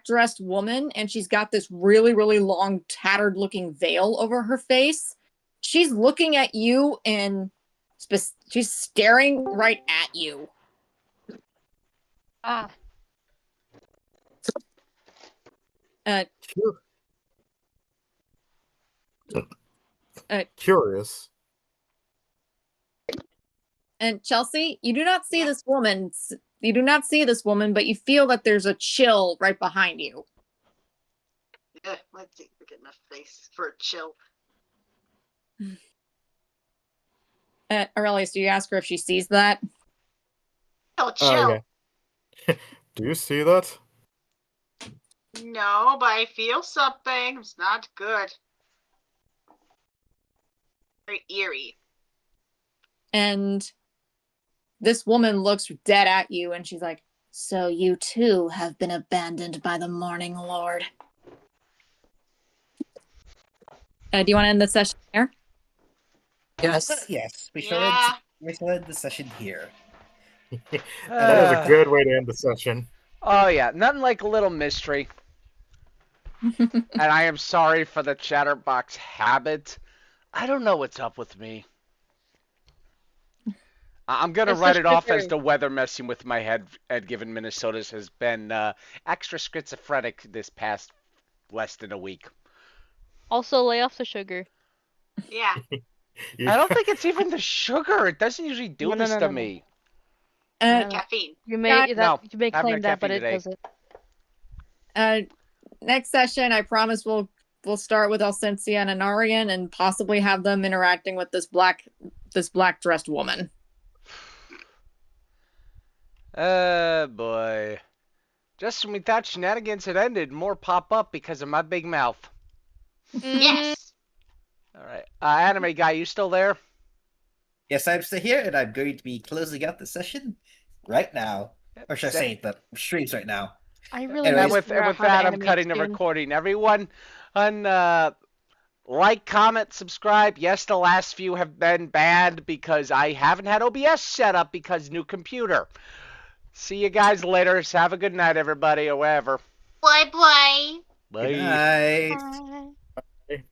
dressed woman, and she's got this really, really long, tattered looking veil over her face. She's looking at you and she's staring right at you. Ah. Curious. And Chelsea, you do not see this woman. You do not see this woman, but you feel that there's a chill right behind you. Let's see. Look at my face for a chill. Aurelius, do you ask her if she sees that? Oh, chill. Yeah. Do you see that? No, but I feel something. It's not good. Very eerie. And this woman looks dead at you, and she's like, "So you too have been abandoned by the Morning Lord." Do you want to end the session here? Yes. Yes. We shall end the session here. That is a good way to end the session. Oh yeah, nothing like a little mystery. And I am sorry for the chatterbox habit. I don't know what's up with me. I'm gonna write it off as the weather messing with my head, given Minnesota's has been extra schizophrenic this past less than a week. Also, lay off the sugar. Yeah. I don't think it's even the sugar. It doesn't usually do No, no, this no, to no, no. me. Uh, Caffeine. You may Yeah, that no, you may I have no claim that, but caffeine it today. doesn't. Next session, I promise we'll start with Elsensia and Anarian, and possibly have them interacting with this black dressed woman. Boy. Just when we thought shenanigans had ended, more pop up because of my big mouth. Yes. All right. Anime guy, you still there? Yes, I'm still here, and I'm going to be closing out the session right now. Or should I say the streams right now? I really Anyways, And need to with, figure out with how to that, I'm animate cutting the soon. recording. Everyone, like, comment, subscribe. Yes, the last few have been bad because I haven't had OBS set up because new computer. See you guys later. Have a good night, everybody, or wherever. Bye bye. Bye. good night. Bye.